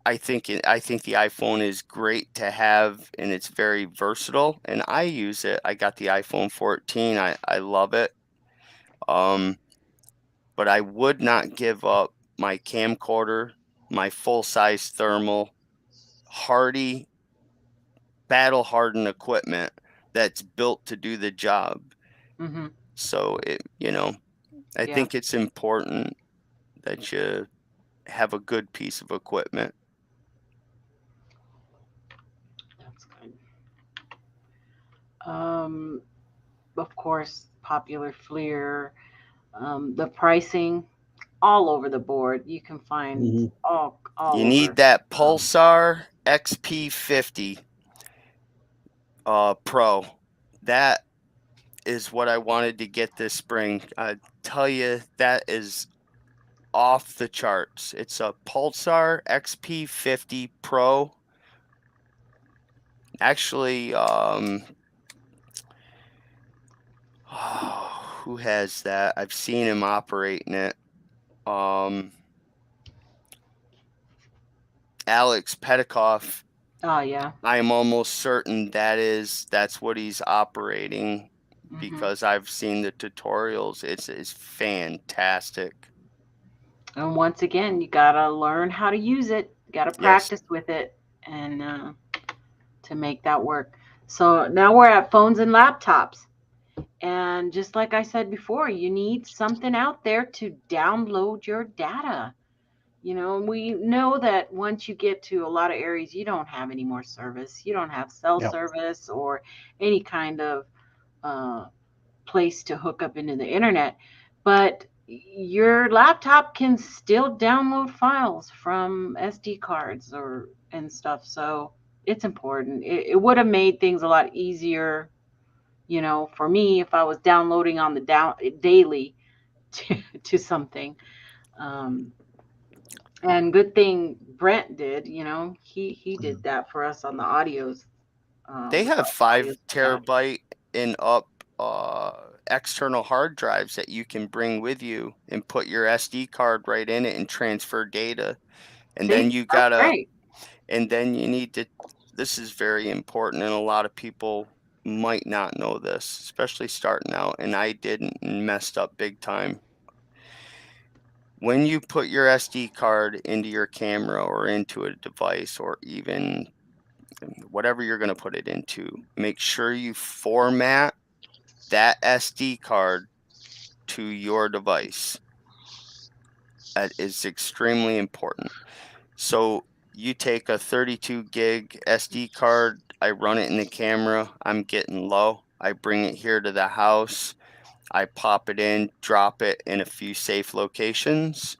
I think the iPhone is great to have, and it's very versatile, and I use it. I got the iPhone 14. I love it. But I would not give up my camcorder, my full-size thermal, hardy, battle-hardened equipment that's built to do the job. So I think it's important that you have a good piece of equipment. That's good. Of course, popular FLIR, the pricing all over the board. You can find all You over. need that Pulsar XP50 Pro. That is what I wanted to get this spring. I tell you, that is off the charts. It's a Pulsar XP50 Pro. Actually, who has that? I've seen him operating it. Alex Petikoff. Oh yeah. I'm almost certain that's what he's operating, because I've seen the tutorials. It's fantastic. And once again, you gotta learn how to use it. You gotta practice with it, and to make that work. So now we're at phones and laptops. And just like I said before, you need something out there to download your data. We know that once you get to a lot of areas, you don't have any more service. You don't have cell service or any kind of place to hook up into the internet. But your laptop can still download files from SD cards and stuff. So it's important. It would have made things a lot easier, for me, if I was downloading on the daily to something. And good thing Brent did, he did that for us on the audios. They have 5 terabyte and up external hard drives that you can bring with you and put your SD card right in it and transfer data. And then you need to, this is very important, and a lot of people might not know this, especially starting out, and I didn't, and messed up big time. When you put your SD card into your camera or into a device, or even whatever you're going to put it into, make sure you format that SD card to your device. That is extremely important. So you take a 32 gig SD card, I run it in the camera, I'm getting low, I bring it here to the house, I pop it in, drop it in a few safe locations.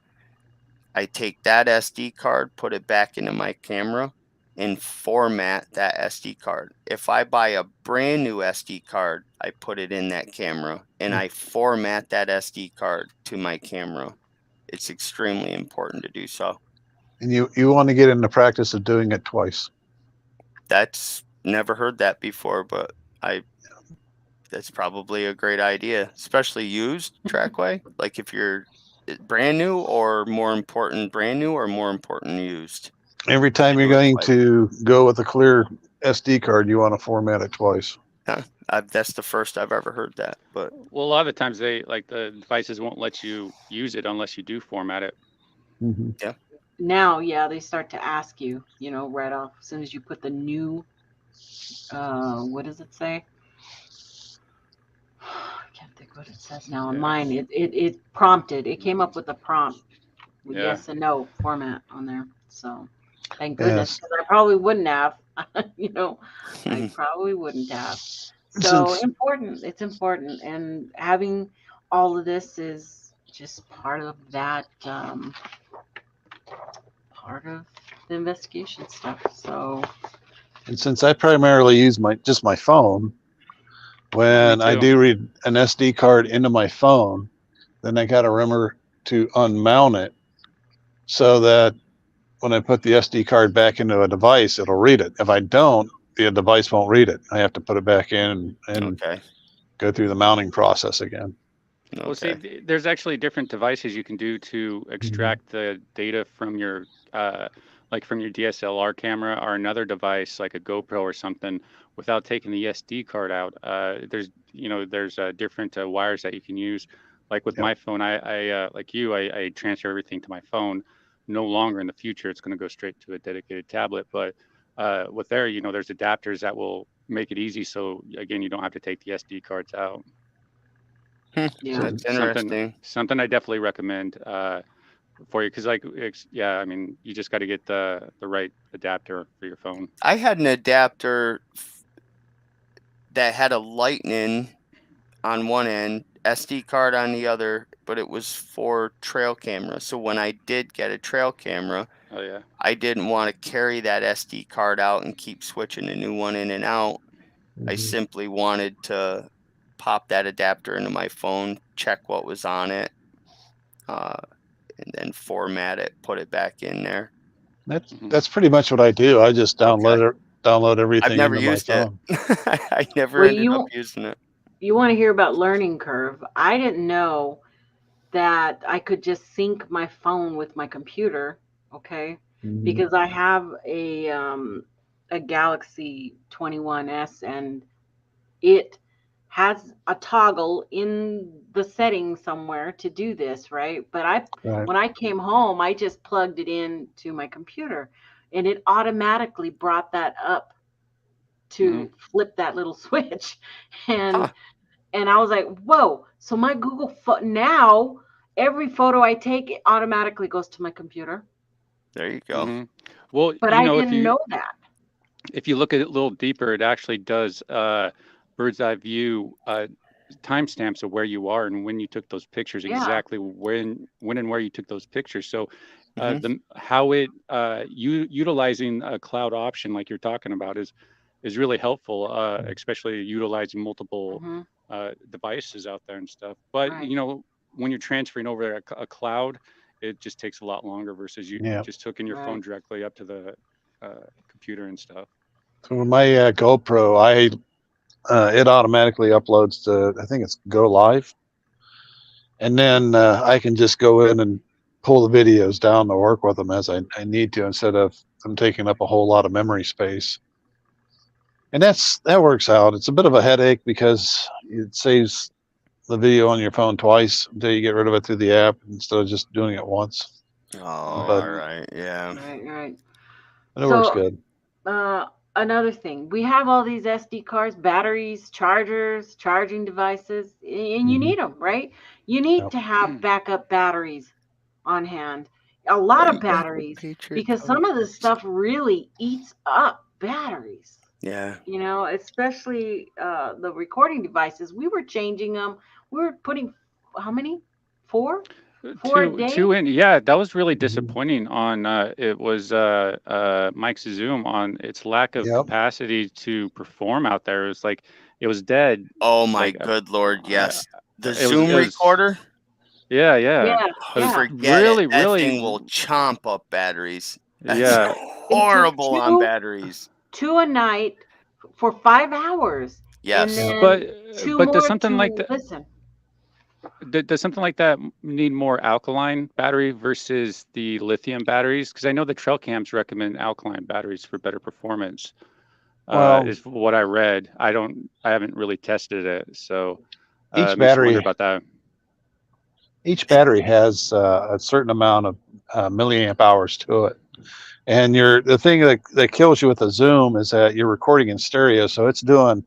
I take that SD card, put it back into my camera, and format that SD card. If I buy a brand new SD card, I put it in that camera, and I format that SD card to my camera. It's extremely important to do so. And you want to get in the practice of doing it twice. That's never heard that before, but that's probably a great idea, especially used Trackway. Like if you're brand new, or more important used. Every time you're going to go with a clear SD card, you want to format it twice. Huh. That's the first I've ever heard that. But well, a lot of the times the devices won't let you use it unless you do format it. Yeah. Now, they start to ask you, right off as soon as you put the new. What does it say? I can't think what it says now on mine. It prompted. It came up with a prompt with yes and no format on there. So thank goodness, because I probably wouldn't have. I probably wouldn't have. So important. It's important, and having all of this is just part of that. Part of the investigation stuff. So. And since I primarily use just my phone, when I do read an SD card into my phone, then I got to remember to unmount it so that when I put the SD card back into a device, it'll read it. If I don't, the device won't read it. I have to put it back in and go through the mounting process again. Okay. Well, see, there's actually different devices you can do to extract the data from your, like from your DSLR camera or another device like a GoPro or something without taking the SD card out. There's different wires that you can use. Like with my phone, I like you, I transfer everything to my phone. No longer in the future, it's going to go straight to a dedicated tablet. But with there's adapters that will make it easy. So again, you don't have to take the SD cards out. Yeah, That's interesting. Something I definitely recommend for you, because I mean, you just got to get the right adapter for your phone. I had an adapter that had a lightning on one end, SD card on the other, but it was for trail camera. So when I did get a trail camera, I didn't want to carry that SD card out and keep switching a new one in and out. I simply wanted to pop that adapter into my phone, check what was on it, and then format it, put it back in there. That's pretty much what I do. I just download everything. I've never into used my phone. it. I never ended up using it. You want to hear about learning curve? I didn't know that I could just sync my phone with my computer, okay? Because I have a Galaxy 21s, and it has a toggle in the settings somewhere to do this, right? But when I came home, I just plugged it in to my computer, and it automatically brought that up to flip that little switch. And I was like, whoa. So my Google now, every photo I take, it automatically goes to my computer. There you go. Well, but I didn't know that. If you look at it a little deeper, it actually does bird's eye view timestamps of where you are and when you took those pictures, exactly when and where you took those pictures. So utilizing a cloud option like you're talking about is really helpful, especially utilizing multiple devices out there and stuff. But when you're transferring over a cloud, it just takes a lot longer versus you just hooking your phone directly up to the computer and stuff. So with my GoPro, it automatically uploads to, I think it's Go Live, and then I can just go in and pull the videos down to work with them as I need to, instead of them taking up a whole lot of memory space. And that works out. It's a bit of a headache because it saves the video on your phone twice until you get rid of it through the app instead of just doing it once. All right. Yeah. Right. But it works good. Another thing, we have all these SD cards, batteries, chargers, charging devices, and you need them, right? You need to have backup batteries on hand, a lot of batteries, because some of this stuff really eats up batteries. Yeah. Especially the recording devices. We were changing them. We were putting, how many? Four a day? Two in. Yeah, that was really disappointing on it was Mike's Zoom on its lack of capacity to perform out there. It was like it was dead. Oh my good Lord, yes. The Zoom recorder? Yeah. Forget it. That thing will chomp up batteries. That's horrible on batteries. 2 a night for 5 hours. Yes. But does something like that does something like that need more alkaline battery versus the lithium batteries? Because I know the trail cams recommend alkaline batteries for better performance. Is what I read. I haven't really tested it, so each battery about that. Each battery has a certain amount of milliamp hours to it. And the thing that kills you with a Zoom is that you're recording in stereo, so it's doing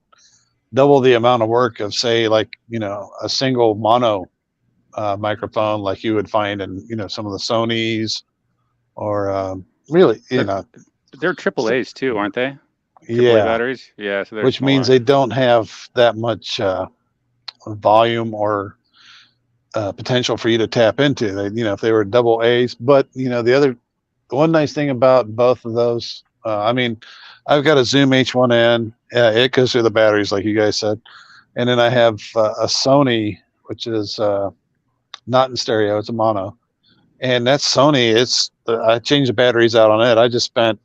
double the amount of work of, say, like, a single mono microphone like you would find in, some of the Sonys, or really, They're AAAs too, aren't they? AAA batteries. Yeah, so which means they don't have that much volume or potential for you to tap into. If they were double A's, but the one nice thing about both of those, I've got a Zoom H1N. It goes through the batteries, like you guys said. And then I have a Sony, which is not in stereo, it's a mono. And that's Sony. I changed the batteries out on it. I just spent,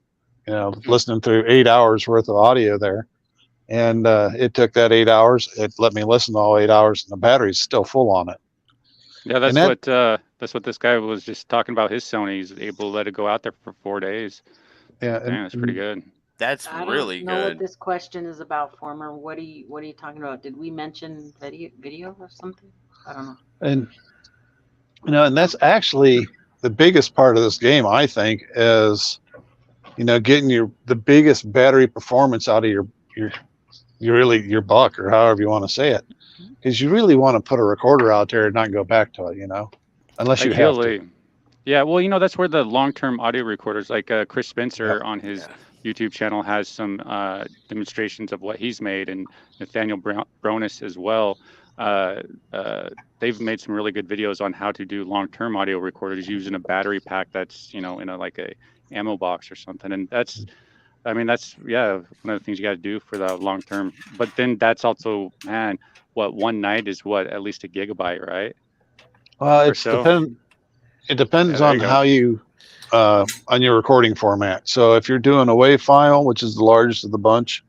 listening through 8 hours worth of audio there. And it took that 8 hours. It let me listen to all 8 hours, and the battery's still full on it. Yeah, that's what this guy was just talking about. His Sony, he's able to let it go out there for 4 days. Yeah, Man, that's pretty good. That's really I don't know what good. this question is about, Former. What are you talking about? Did we mention video or something? I don't know. And and that's actually the biggest part of this game, I think, is getting the biggest battery performance out of your buck, or however you want to say it, because you really want to put a recorder out there and not go back to it, unless you have to. Yeah, well, that's where the long-term audio recorders, like Chris Spencer on his YouTube channel has some demonstrations of what he's made, and Nathaniel Bronis as well. They've made some really good videos on how to do long-term audio recorders using a battery pack that's, in like a ammo box or something. And that's one of the things you got to do for the long-term. But then that's also, man, one night is at least a gigabyte, right? Well, it depends on how you on your recording format. So if you're doing a WAV file, which is the largest of the bunch,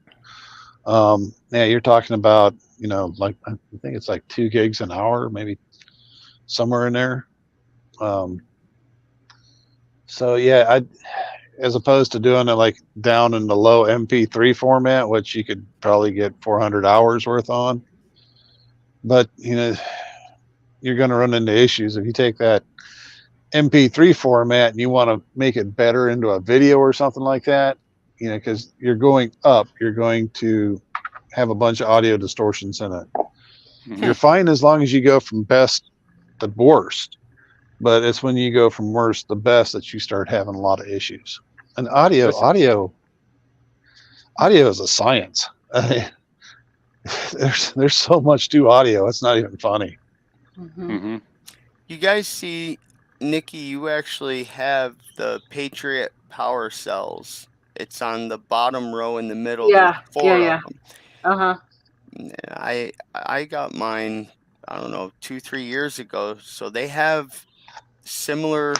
you're talking about, like, I think it's like 2 gigs an hour, maybe somewhere in there. As opposed to doing it like down in the low MP3 format, which you could probably get 400 hours worth on. But, you're going to run into issues if you take that MP3 format and you want to make it better into a video or something like that, because you're going to have a bunch of audio distortions in it. Mm-hmm. You're fine as long as you go from best to worst, but it's when you go from worst to best that you start having a lot of issues. And audio is a science. There's so much to audio. It's not even funny. Mm-hmm. Mm-hmm. You guys see, Nikki, you actually have the Patriot power cells. It's on the bottom row in the middle. Yeah, There's 4 of them. Uh-huh. I got mine, I don't know, 2-3 years ago. So they have similar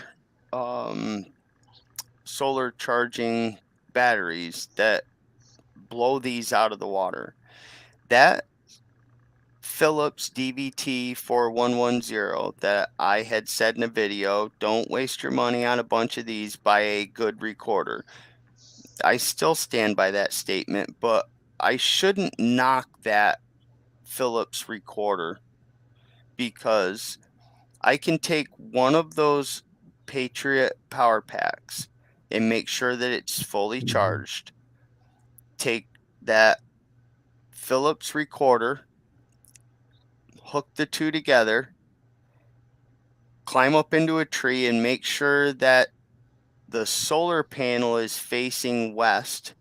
solar charging batteries that blow these out of the water. That Philips DVT 4110 that I had said in a video, don't waste your money on a bunch of these, buy a good recorder. I still stand by that statement, but I shouldn't knock that Philips recorder, because I can take one of those Patriot power packs and make sure that it's fully charged. Take that Philips recorder, hook the two together, climb up into a tree and make sure that the solar panel is facing west,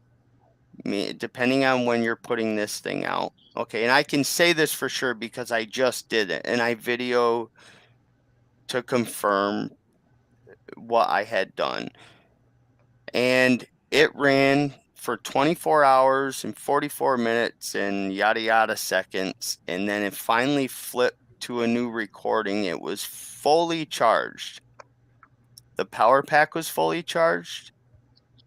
depending on when you're putting this thing out. Okay, and I can say this for sure because I just did it, and I video to confirm what I had done. And it ran for 24 hours and 44 minutes and yada yada seconds, and then it finally flipped to a new recording. It was fully charged. The power pack was fully charged,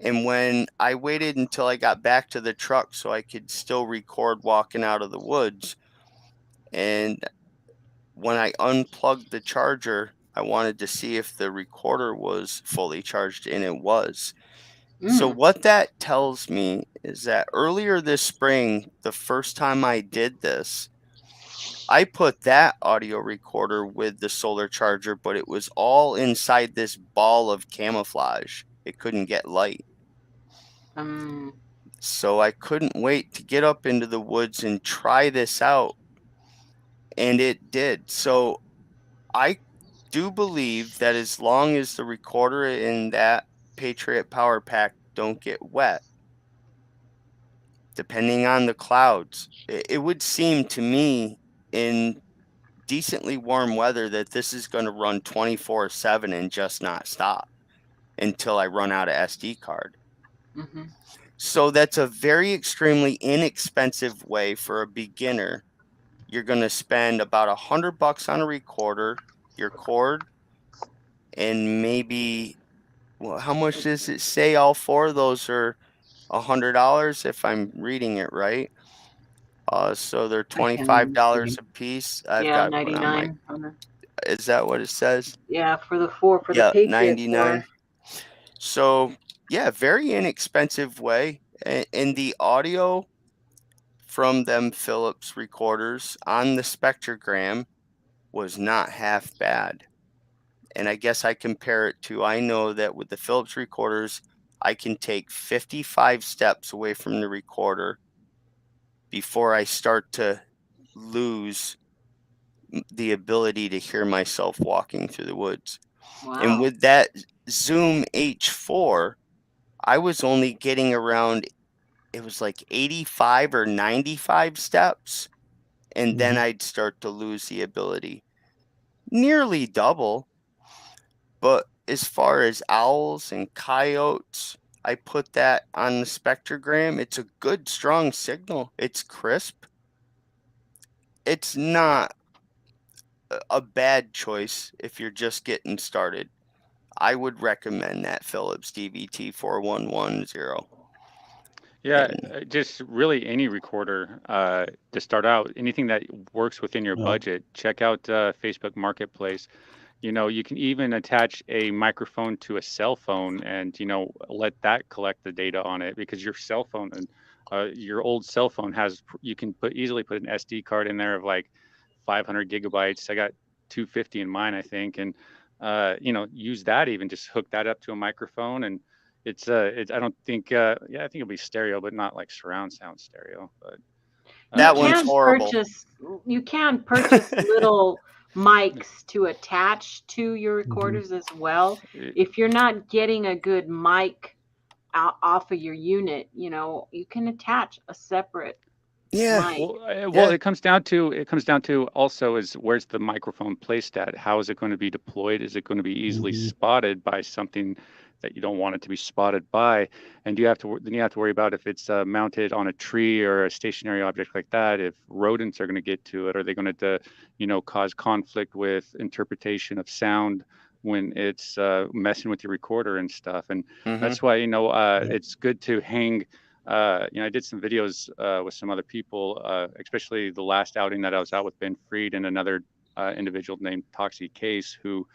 and when I waited until I got back to the truck so I could still record walking out of the woods, and when I unplugged the charger, I wanted to see if the recorder was fully charged, and it was. So what that tells me is that earlier this spring, the first time I did this, I put that audio recorder with the solar charger, but it was all inside this ball of camouflage. It couldn't get light. So I couldn't wait to get up into the woods and try this out. And it did. So I do believe that as long as the recorder in that Patriot power pack don't get wet, depending on the clouds, it would seem to me in decently warm weather that this is going to run 24/7 and just not stop until I run out of SD card. Mm-hmm. So that's a very extremely inexpensive way for a beginner. You're going to spend about $100 on a recorder, your cord, and maybe, well, how much does it say? All four of those are $100 if I'm reading it right. So they're $25 a piece. I've Yeah, got one on my. 99. Is that what it says? Yeah, for the four, for the Yeah, Patriot 99. 4. So yeah, very inexpensive way. And the audio from them Philips recorders on the spectrogram was not half bad. And I guess I compare it to, I know that with the Philips recorders, I can take 55 steps away from the recorder before I start to lose the ability to hear myself walking through the woods. Wow. And with that Zoom H4, I was only getting around, it was like 85 or 95 steps. And then I'd start to lose the ability. Nearly double. But as far as owls and coyotes, I put that on the spectrogram. It's a good, strong signal. It's crisp. It's not a bad choice if you're just getting started. I would recommend that Philips DVT 4110. Yeah, just really any recorder to start out. Anything that works within your budget. Check out Facebook Marketplace. You know, you can even attach a microphone to a cell phone and, you know, let that collect the data on it, because your cell phone and your old cell phone has, you can easily put an SD card in there of like 500 gigabytes. I got 250 in mine, I think. And, you know, use that, even just hook that up to a microphone. And I don't think, yeah, I think it'll be stereo, but not like surround sound stereo. But that one's horrible. You can purchase little mics to attach to your recorders as well. If you're not getting a good mic off of your unit, you know, you can attach a separate mic. Well, it comes down to also is, where's the microphone placed at? How is it going to be deployed? Is it going to be easily spotted by something that you don't want it to be spotted by? And then you have to worry about if it's mounted on a tree or a stationary object like that. If rodents are going to get to it, are they going to, you know, cause conflict with interpretation of sound when it's messing with your recorder and stuff? And that's why, you know, it's good to hang. You know, I did some videos with some other people, especially the last outing that I was out with Ben Freed and another individual named Toxic Case, who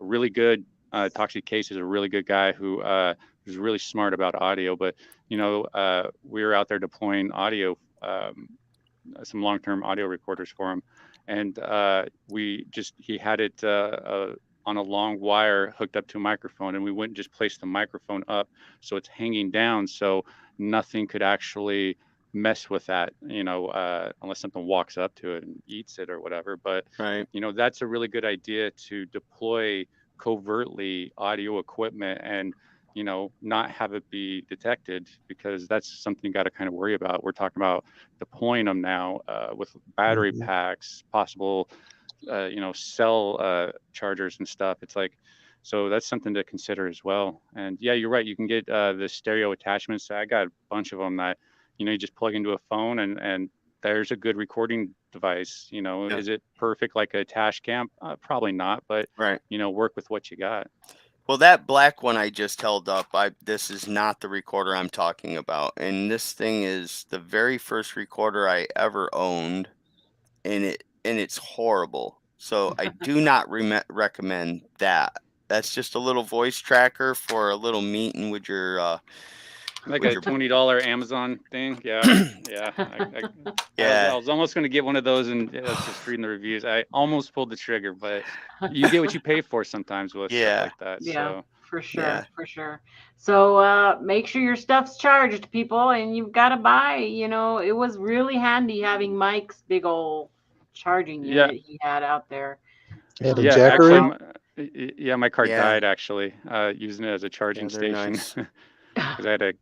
are really good. Toxic Case is a really good guy who is really smart about audio. But, you know, we were out there deploying audio, some long-term audio recorders for him. And he had it on a long wire hooked up to a microphone, and we wouldn't just place the microphone up so it's hanging down, so nothing could actually mess with that, you know, unless something walks up to it and eats it or whatever. But you know, that's a really good idea to deploy covertly audio equipment and, you know, not have it be detected, because that's something you got to kind of worry about. We're talking about deploying them now with battery packs, possible you know, cell chargers and stuff. It's like, so that's something to consider as well. And yeah, you're right. You can get the stereo attachments. I got a bunch of them that, you know, you just plug into a phone and there's a good recording device. You know, is it perfect like a Tash Cam? Probably not, but you know, work with what you got. Well, that black one I just held up, this is not the recorder I'm talking about. And this thing is the very first recorder I ever owned, and it's horrible. So I do not recommend that. That's just a little voice tracker for a little meeting with your like a $20 Amazon thing. Yeah. Yeah. I was almost going to get one of those, and I was just reading the reviews. I almost pulled the trigger, but you get what you pay for sometimes with stuff like that. Yeah, so. for sure. For sure. So make sure your stuff's charged, people, and you've got to buy, you know, it was really handy having Mike's big old charging unit he had out there. My car died actually using it as a charging station. Because I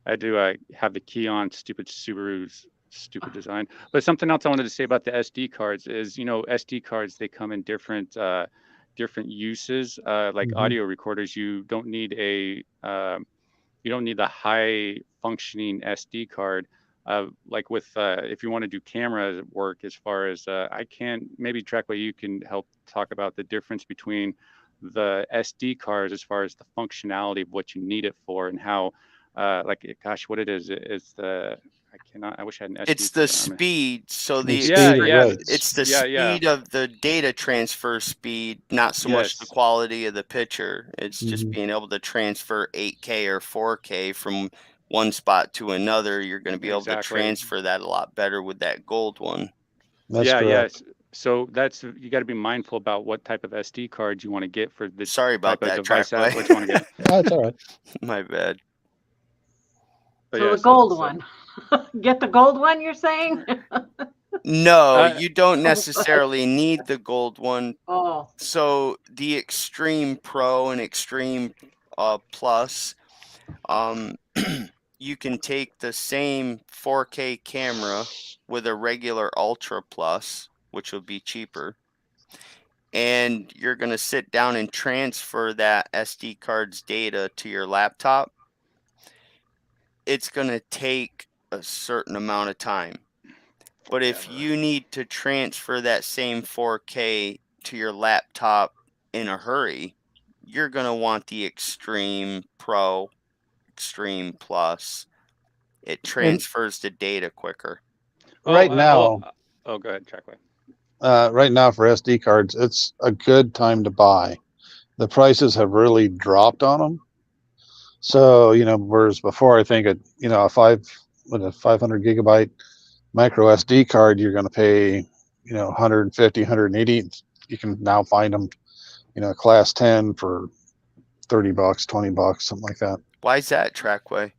had to have the key on. Stupid Subaru's stupid design. But something else I wanted to say about the SD cards is, you know, SD cards, they come in different uses. Like audio recorders, you don't need the high functioning SD card. Like with if you want to do camera work, as far as maybe Trackway, you can help talk about the difference between the SD cards as far as the functionality of what you need it for and how, what it is. It's the, I wish I had an SD It's card. the speed. So the it's the speed of the data transfer speed, not so much the quality of the picture. It's just being able to transfer 8K or 4K from one spot to another. You're going to be able to transfer that a lot better with that gold one. That's correct. So you got to be mindful about what type of SD card you want to get for this type of device. Trackway. What you want to get. That's all right. My bad. But so the gold one. Get the gold one, you're saying? No, you don't necessarily need the gold one. Oh. So the Extreme Pro and Extreme Plus, you can take the same 4K camera with a regular Ultra Plus, which will be cheaper, and you're going to sit down and transfer that SD card's data to your laptop. It's going to take a certain amount of time. But if you need to transfer that same 4K to your laptop in a hurry, you're going to want the Extreme Pro, Extreme Plus. It transfers the data quicker. Right now. Go ahead, Trackway. Right now for SD cards, it's a good time to buy. The prices have really dropped on them. So, whereas before, I think a 500 gigabyte micro SD card, you're going to pay, 150, 180. You can now find them, class 10 for $30, $20, something like that. Why is that, Trackway?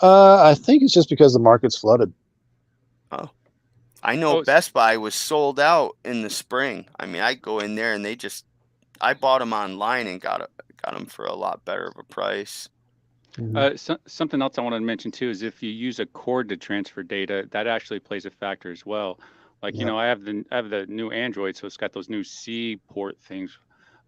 I think it's just because the market's flooded. Oh, I know Best Buy was sold out in the spring. I mean, I go in there and I bought them online and got them for a lot better of a price. Something else I wanted to mention too is if you use a cord to transfer data, that actually plays a factor as well. Like I have the new Android, so it's got those new C port things.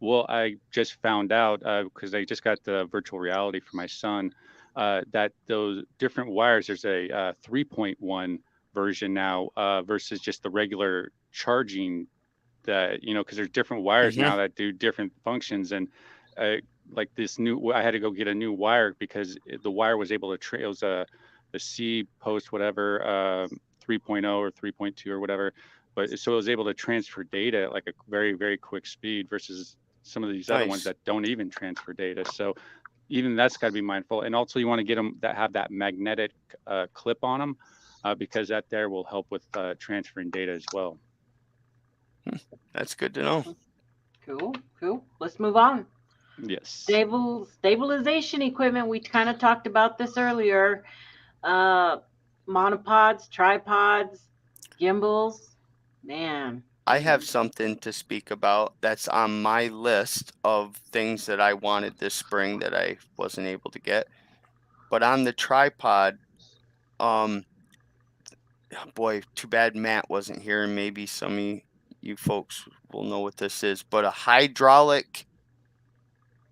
Well, I just found out because I just got the virtual reality for my son that those different wires. There's a 3.1 version now versus just the regular charging. That because there's different wires now that do different functions and. Like this new, I had to go get a new wire because the wire was able to it was the C post whatever 3.0 or 3.2 or whatever, but so it was able to transfer data at like a very, very quick speed versus some of these other ones that don't even transfer data. So even that's got to be mindful. And also you want to get them that have that magnetic clip on them because that there will help with transferring data as well. That's good to know. Cool. Let's move on. Yes. Stabilization equipment. We kind of talked about this earlier. Monopods, tripods, gimbals. Man. I have something to speak about that's on my list of things that I wanted this spring that I wasn't able to get. But on the tripod, boy, too bad Matt wasn't here, and maybe some of you folks will know what this is. But a hydraulic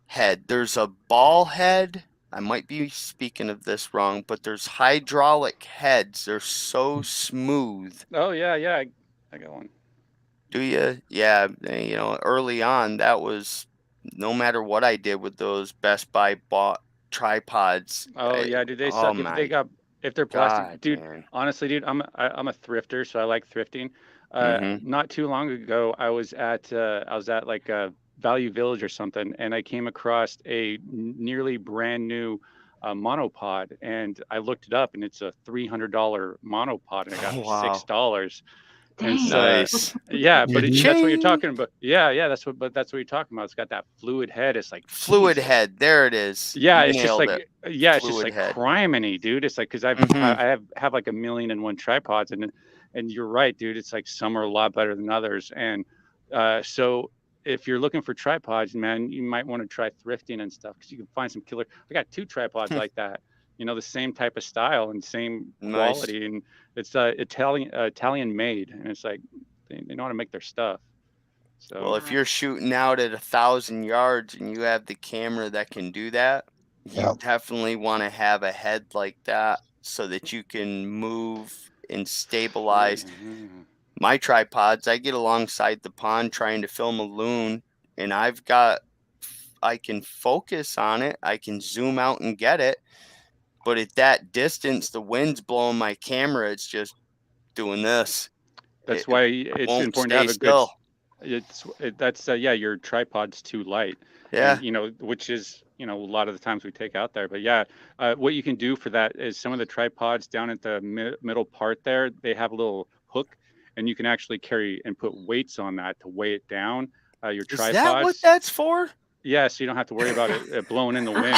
head. There's a ball head. I might be speaking of this wrong, but there's hydraulic heads. They're so smooth. Oh yeah, I got one. Do you? Yeah, early on that was no matter what I did with those Best Buy bought tripods. Oh yeah, dude, they suck if they're plastic. Dude, man. Honestly, dude, I'm a thrifter, so I like thrifting. Not too long ago, I was at like Value Village or something, and I came across a nearly brand new monopod, and I looked it up, and it's a $300 monopod, and I got $6. And so, nice. Yeah, but that's what you're talking about. Yeah, that's what you're talking about. It's got that fluid head. It's like fluid head. There it is. Yeah, it's just like it's just like criminy, dude. It's like because I have like 1,000,001 tripods, and you're right, dude. It's like some are a lot better than others, and so if you're looking for tripods, man, you might want to try thrifting and stuff because you can find some killer. I got 2 tripods like that. The same type of style and same quality, and it's Italian made, and it's like they know how to make their stuff. So well, if you're shooting out at 1,000 yards and you have the camera that can do that, you definitely want to have a head like that so that you can move and stabilize. My tripods, I get alongside the pond trying to film a loon, and I've got I can focus on it. I can zoom out and get it. But at that distance, the wind's blowing my camera. It's just doing this. That's why it's important to have a good. Yeah, your tripod's too light. Yeah. And which is a lot of the times we take out there. But yeah, what you can do for that is some of the tripods down at the middle part there, they have a little hook, and you can actually carry and put weights on that to weigh it down. Your tripods. Is that what that's for? Yeah, so you don't have to worry about it blowing in the wind.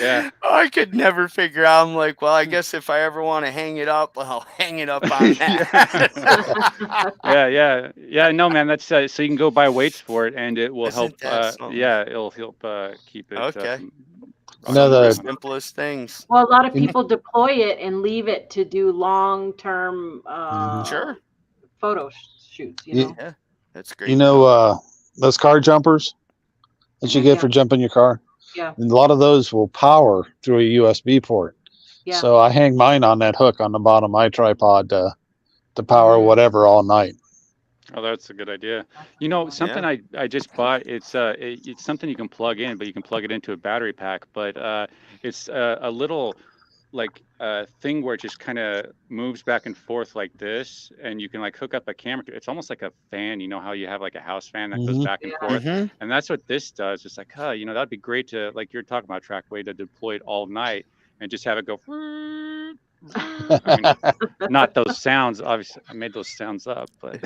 Yeah. I could never figure out. I'm like, well, I guess if I ever want to hang it up, I'll hang it up on that. Yeah. No, man, that's so you can go buy weights for it, and it will help. It'll help keep it. Okay. Another simplest things. Well, a lot of people deploy it and leave it to do long-term photo shoots. Yeah, that's great. Those car jumpers that you get for jumping your car. Yeah. And a lot of those will power through a USB port. Yeah. So I hang mine on that hook on the bottom of my tripod to power whatever all night. Oh, that's a good idea. Something I just bought. It's something you can plug in, but you can plug it into a battery pack. But it's a little thing where it just kind of moves back and forth like this, and you can hook up a camera to it. It's almost like a fan. You know how you have a house fan that goes back and forth, and that's what this does. It's that'd be great to you're talking about Trackway to deploy it all night and just have it go. Not those sounds. Obviously, I made those sounds up, but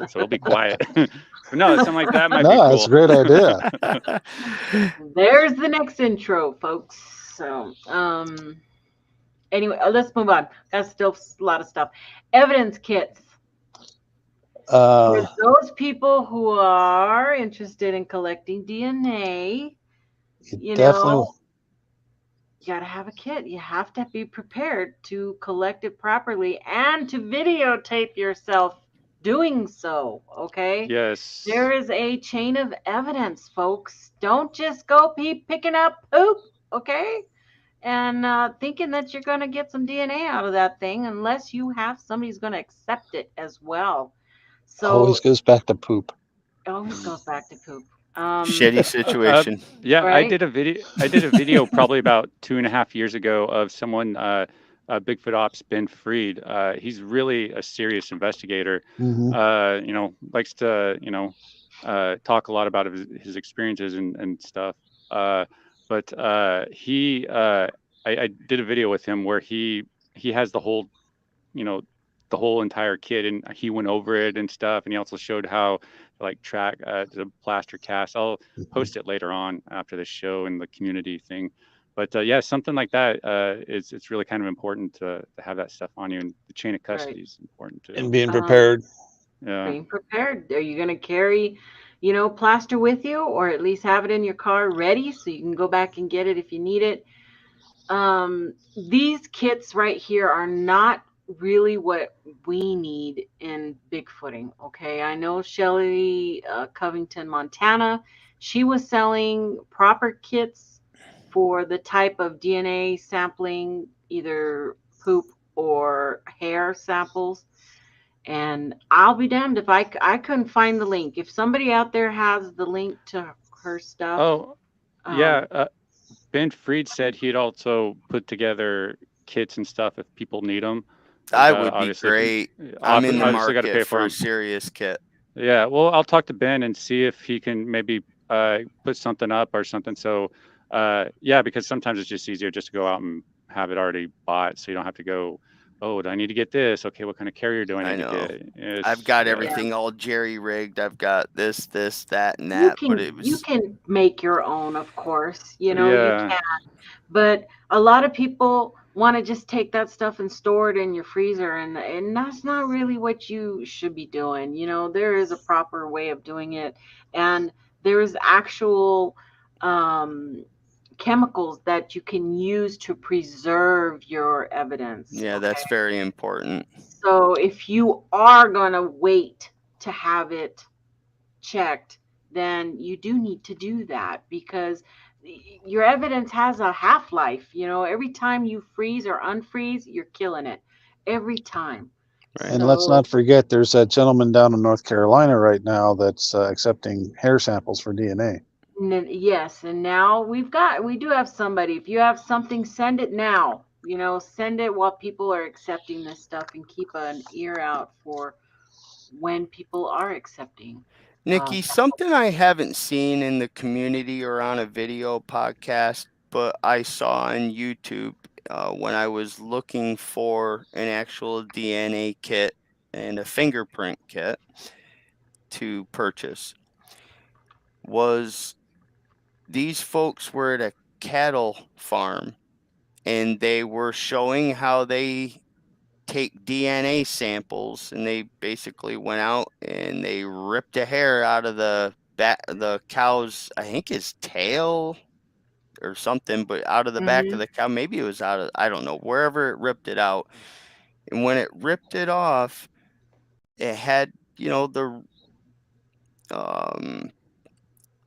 so it'll be quiet. But no, something like that might be cool. That's a great idea. There's the next intro, folks. So, anyway, let's move on. That's still a lot of stuff. Evidence kits. For those people who are interested in collecting DNA, you got to have a kit. You have to be prepared to collect it properly and to videotape yourself doing so. Okay? Yes. There is a chain of evidence, folks. Don't just go picking up poop, okay? And thinking that you're going to get some DNA out of that thing unless you have somebody who's going to accept it as well. So always goes back to poop. Always goes back to poop. Shitty situation. Right? I did a video probably about 2.5 years ago of someone, Bigfoot Ops Ben Freed. He's really a serious investigator. Likes to talk a lot about his experiences and stuff. But I did a video with him where he has the whole, the whole entire kit, and he went over it and stuff. And he also showed how track the plaster cast. I'll post it later on after the show in the community thing. But something like that it's really kind of important to have that stuff on you, and the chain of custody is important too. And being prepared. Being prepared. Are you going to carry, plaster with you, or at least have it in your car ready so you can go back and get it if you need it? These kits right here are not really what we need in Bigfooting. Okay, I know Shelly Covington, Montana, she was selling proper kits for the type of DNA sampling, either poop or hair samples. And I'll be damned if I couldn't find the link. If somebody out there has the link to her stuff. Ben Freed said he'd also put together kits and stuff if people need them. That would be great. I'm in the market for a serious kit. Yeah, well, I'll talk to Ben and see if he can maybe put something up or something. So, because sometimes it's just easier just to go out and have it already bought, so you don't have to go, oh, do I need to get this? Okay, what kind of carrier do I need to get? I've got everything all jerry-rigged. I've got this, that, and that. You can make your own, of course. You can. But a lot of people want to just take that stuff and store it in your freezer, and that's not really what you should be doing. There is a proper way of doing it, and there is actual chemicals that you can use to preserve your evidence. Yeah, that's very important. So if you are going to wait to have it checked, then you do need to do that, because your evidence has a half-life. Every time you freeze or unfreeze, you're killing it every time. Right. And let's not forget, there's that gentleman down in North Carolina right now that's accepting hair samples for DNA. Yes, and now we do have somebody. If you have something, send it now. Send it while people are accepting this stuff, and keep an ear out for when people are accepting. Nikki, something I haven't seen in the community or on a video podcast, but I saw on YouTube when I was looking for an actual DNA kit and a fingerprint kit to purchase, was these folks were at a cattle farm and they were showing how they take DNA samples, and they basically went out and they ripped a hair out of the cow's, I think his tail or something, but out of the back of the cow. Maybe it was out of, I don't know, wherever it ripped it out. And when it ripped it off, it had, the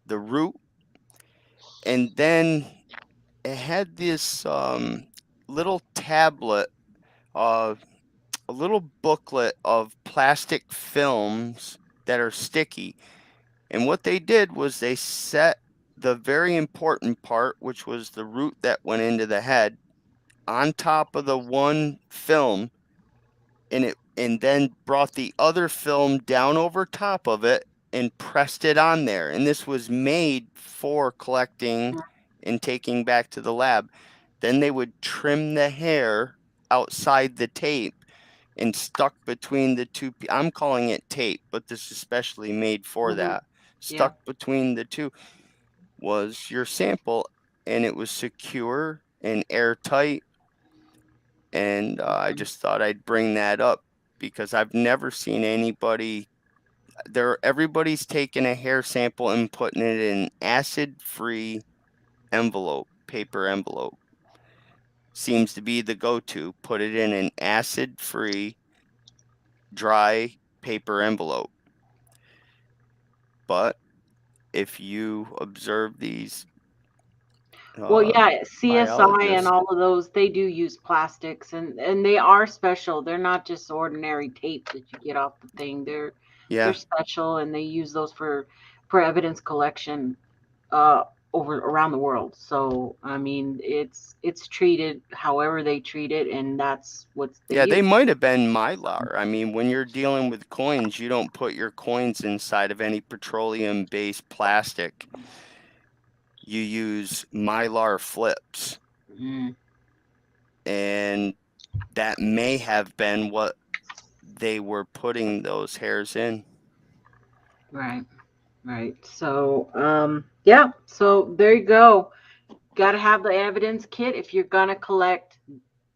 root, and then it had this little tablet, a little booklet of plastic films that are sticky. And what they did was they set the very important part, which was the root that went into the head, on top of the one film, and then brought the other film down over top of it and pressed it on there. And this was made for collecting and taking back to the lab. Then they would trim the hair outside the tape and stuck between the two. I'm calling it tape, but this is specially made for that. Stuck between the two was your sample, and it was secure and airtight. And I just thought I'd bring that up because I've never seen anybody everybody's taking a hair sample and putting it in acid-free envelope, paper envelope. Seems to be the go-to. Put it in an acid-free, dry paper envelope. But if you observe these, CSI and all of those, they do use plastics, and they are special. They're not just ordinary tape that you get off the thing. They're special, and they use those for evidence collection around the world. So I mean, it's treated however they treat it, and that's what they might have been Mylar. I mean, when you're dealing with coins, you don't put your coins inside of any petroleum-based plastic. You use Mylar flips. And that may have been what they were putting those hairs in. Right. So, so there you go. Got to have the evidence kit if you're going to collect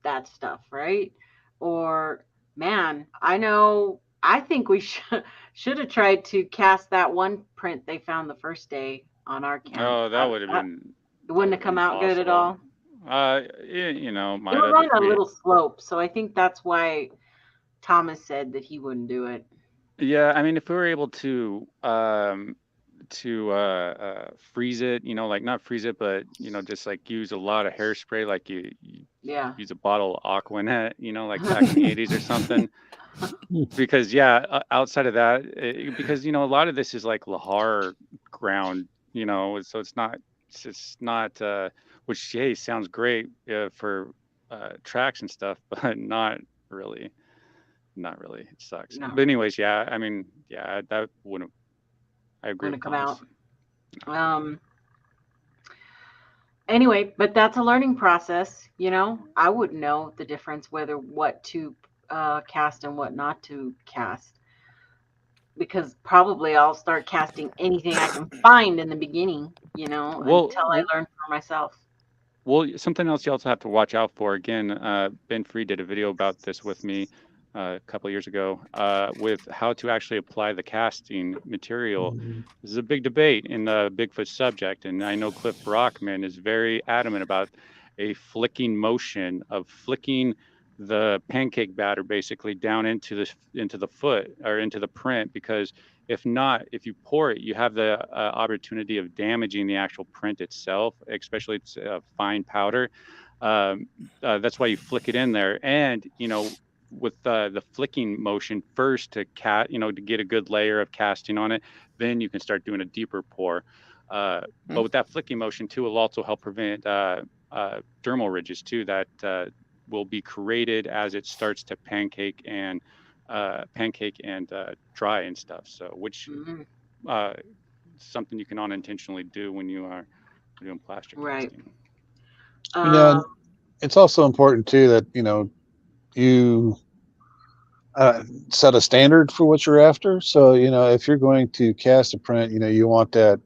that stuff, right? Or, man, I think we should have tried to cast that one print they found the first day on our camp. Oh, that would have been. It wouldn't have come out good at all. Might it was on a little slope, so I think that's why Thomas said that he wouldn't do it. Yeah, I mean, if we were able to freeze it, like not freeze it, but just like use a lot of hairspray, like you use a bottle of Aquanet, like back in the 80s or something. Because outside of that, because a lot of this is like lahar ground, so it's not which sounds great for tracks and stuff, but not really. It sucks. No. But anyways, I mean, that wouldn't. I agree. Wouldn't come out. Anyway, but that's a learning process. I wouldn't know the difference what to cast and what not to cast, because probably I'll start casting anything I can find in the beginning. Until I learn for myself. Well, something else you also have to watch out for. Again, Ben Free did a video about this with me a couple of years ago, with how to actually apply the casting material. This is a big debate in the Bigfoot subject, and I know Cliff Brockman is very adamant about a flicking motion of flicking the pancake batter basically down into the foot or into the print, because if not, if you pour it, you have the opportunity of damaging the actual print itself, especially it's fine powder. That's why you flick it in there, and with the flicking motion first to get a good layer of casting on it, then you can start doing a deeper pour. But with that flicking motion too, it'll also help prevent dermal ridges too that will be created as it starts to pancake and dry and stuff. So which something you can unintentionally do when you are doing plaster casting. It's also important too that you set a standard for what you're after. So if you're going to cast a print, you want that.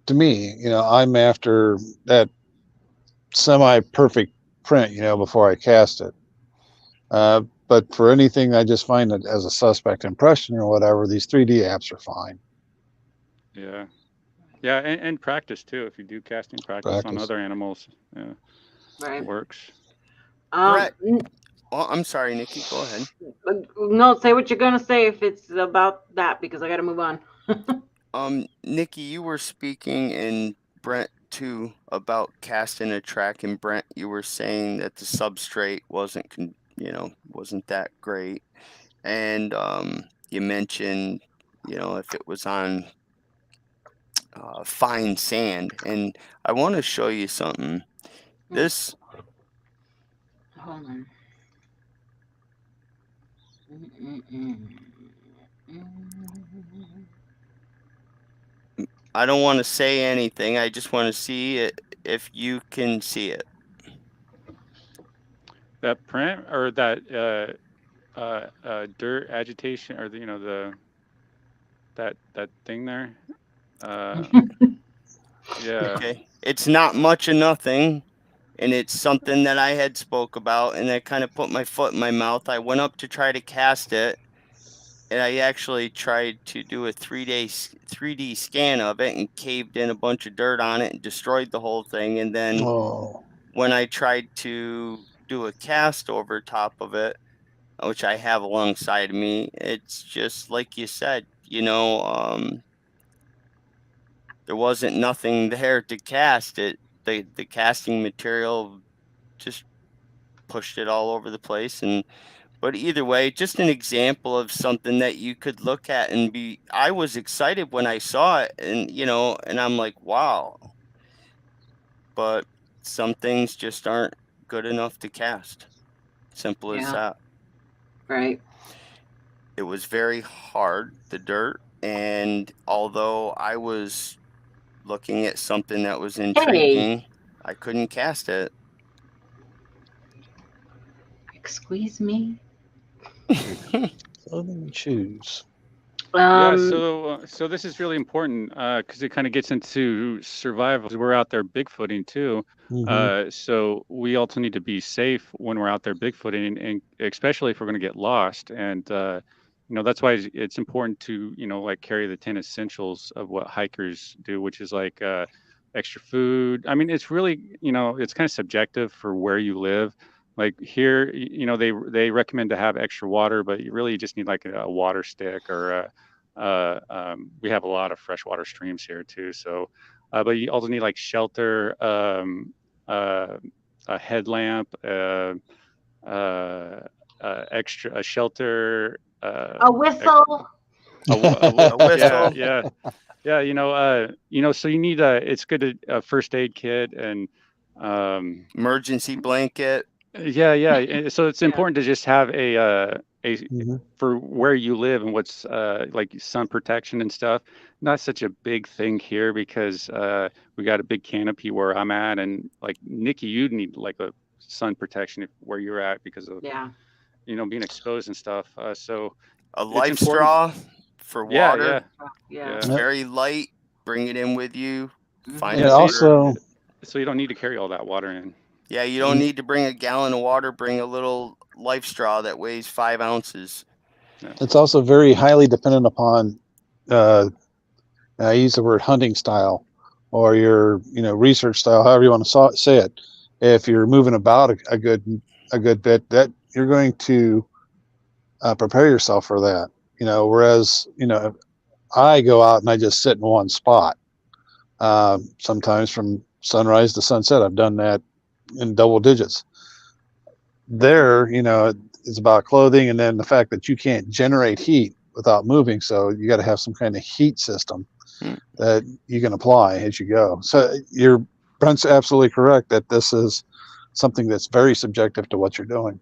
To me, I'm after that semi-perfect print, before I cast it. But for anything, I just find that as a suspect impression or whatever, these 3D apps are fine. Yeah. Yeah, and practice too. If you do casting practice on other animals, it works. Brett, I'm sorry, Nikki, go ahead. No, say what you're gonna say if it's about that, because I gotta move on. Nikki, you were speaking, and Brent too, about casting a track, and Brent, you were saying that the substrate wasn't that great, and you mentioned if it was on fine sand, and I want to show you something. This. Hold on. I don't want to say anything. I just want to see it, if you can see it. That print or that dirt agitation, or that thing there. Yeah. Okay. It's not much of nothing, and it's something that I had spoke about, and I kind of put my foot in my mouth. I went up to try to cast it, and I actually tried to do a 3D scan of it and caved in a bunch of dirt on it and destroyed the whole thing. And then when I tried to do a cast over top of it, which I have alongside me, it's just like you said, there wasn't nothing there to cast it. The casting material just pushed it all over the place. But either way, just an example of something that you could look at and I was excited when I saw it, and and I'm like, wow. But some things just aren't good enough to cast. Simple as that. Right. It was very hard, the dirt, and although I was looking at something that was intriguing, I couldn't cast it. Squeeze me. Choose. Yeah, so this is really important because it kind of gets into survival. We're out there bigfooting too, so we also need to be safe when we're out there bigfooting, and especially if we're going to get lost. And that's why it's important to like carry the 10 essentials of what hikers do, which is like extra food. I mean, it's really it's kind of subjective for where you live. Like here, they recommend to have extra water, but you really just need like a water stick, or we have a lot of freshwater streams here too. So, but you also need like shelter, a headlamp, extra a shelter, a whistle. A whistle. Yeah. So you need it's good a first aid kit and emergency blanket. Yeah. So it's important to just have a for where you live and what's like sun protection and stuff. Not such a big thing here because we got a big canopy where I'm at, and like Nikki, you'd need like a sun protection where you're at because of being exposed and stuff. So a life straw for water. Yeah. It's very light. Bring it in with you. Find it also. So you don't need to carry all that water in. Yeah, you don't need to bring a gallon of water. Bring a little life straw that weighs 5 ounces. It's also very highly dependent upon, I use the word hunting style, or your research style, however you want to say it. If you're moving about a good bit, that you're going to prepare yourself for that. Whereas I go out and I just sit in one spot. Sometimes from sunrise to sunset, I've done that in double digits. There, it's about clothing, and then the fact that you can't generate heat without moving, so you got to have some kind of heat system. that you can apply as you go. So Brent's absolutely correct that this is something that's very subjective to what you're doing.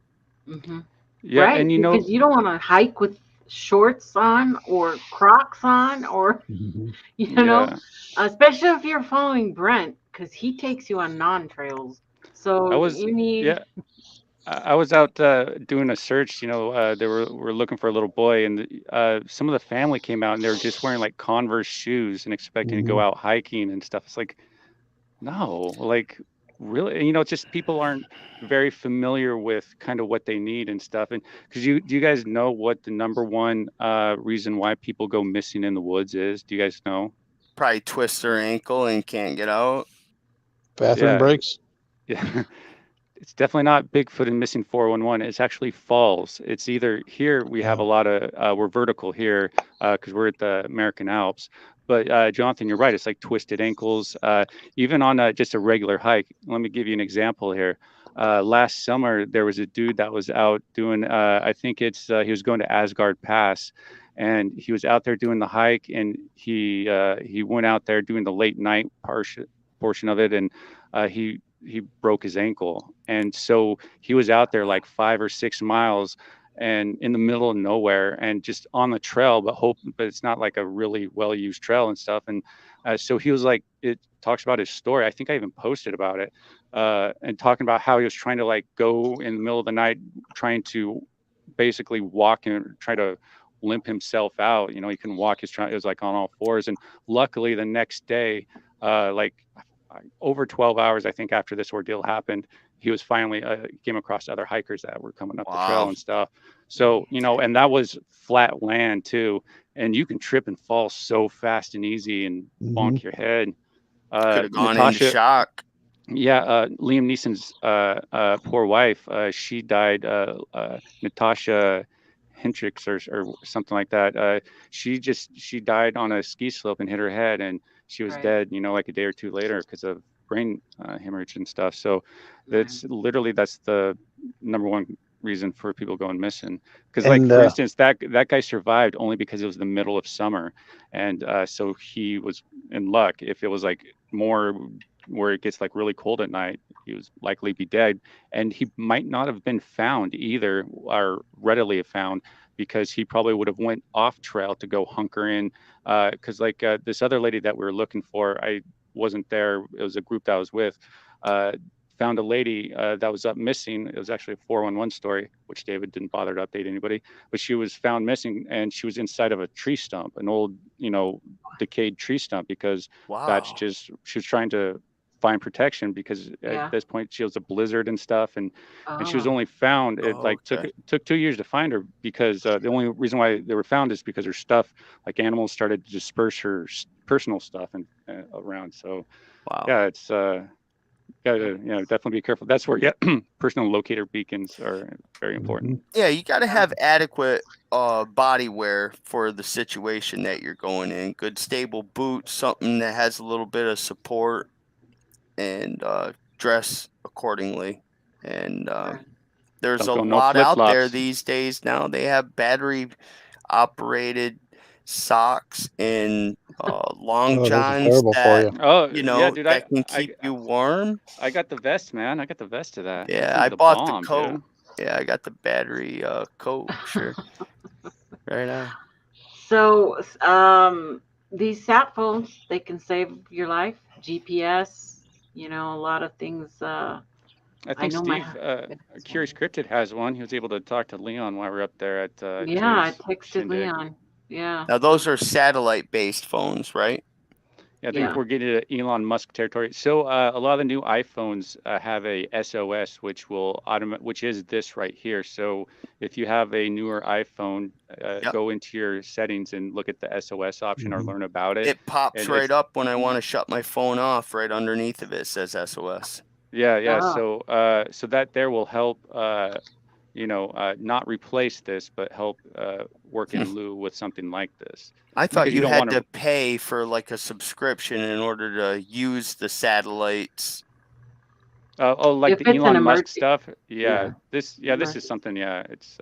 Mm-hmm. Yeah, right, and because you don't want to hike with shorts on or Crocs on, or you know, especially if you're following Brent, because he takes you on non-trails. So you need. I was out doing a search. We're looking for a little boy, and some of the family came out, and they were just wearing like Converse shoes and expecting to go out hiking and stuff. It's like, no, like really, it's just people aren't very familiar with kind of what they need and stuff. And because do you guys know what the number one reason why people go missing in the woods is? Do you guys know? Probably twist their ankle and can't get out. Bathroom breaks. Yeah. It's definitely not Bigfoot and missing 411. It's actually falls. It's either here we have a lot of we're vertical here because we're at the American Alps. But Jonathan, you're right. It's like twisted ankles. Even on just a regular hike. Let me give you an example here. Last summer there was a dude that was out doing. I think he was going to Asgard Pass, and he was out there doing the hike, and he went out there doing the late night portion of it, and he broke his ankle. And so he was out there like 5 or 6 miles and in the middle of nowhere and just on the trail, but it's not like a really well-used trail and stuff. And so he was like, it talks about his story. I think I even posted about it and talking about how he was trying to like go in the middle of the night, trying to basically walk and try to limp himself out. He couldn't walk. It was like on all fours. And luckily the next day, like over 12 hours, I think, after this ordeal happened, he was finally came across other hikers that were coming up the trail and stuff. So, and that was flat land too. And you can trip and fall so fast and easy and bonk your head. Could have gone into shock. Yeah. Liam Neeson's poor wife, she died, Natasha Hendricks or something like that. She died on a ski slope and hit her head, and she was dead, like a day or two later because of brain hemorrhage and stuff. So that's the number one reason for people going missing. Because for instance, that guy survived only because it was the middle of summer. And so he was in luck. If it was like more where it gets like really cold at night, he was likely be dead. And he might not have been found either, or readily found, because he probably would have went off trail to go hunker in. Because this other lady that we were looking for, I wasn't there. It was a group that I was with. Found a lady that was up missing. It was actually a 411 story, which David didn't bother to update anybody. But she was found missing, and she was inside of a tree stump, an old, decayed tree stump, because she was trying to find protection because at this point she was a blizzard and stuff, and she was only found. It took 2 years to find her, because the only reason why they were found is because her stuff, like animals, started to disperse her personal stuff and around. So it's gotta definitely be careful. That's where personal locator beacons are very important. Yeah, you got to have adequate body wear for the situation that you're going in. Good stable boots, something that has a little bit of support, and dress accordingly. And there's a lot out there these days now. They have battery operated socks and long johns that can keep you warm. I got the vest, man. I got the vest to that. Yeah, I bought the coat. Dude. Yeah, I got the battery coat. Sure. Right now. So these sat phones, they can save your life. GPS, a lot of things. I think Steve, Curious Cryptid has one. He was able to talk to Leon while we were up there at I texted Leon. Yeah. Now those are satellite-based phones, right? Yeah, I think we're getting to Elon Musk territory. So a lot of the new iPhones have a SOS, which is this right here. So if you have a newer iPhone, go into your settings and look at the SOS option or learn about it. It pops right up when I want to shut my phone off. Right underneath of it says SOS. Yeah. So so that there will help. Not replace this, but help work in lieu with something like this. I thought you had to pay for like a subscription in order to use the satellites. Like the Elon Musk stuff. Yeah. This is something. Yeah, it's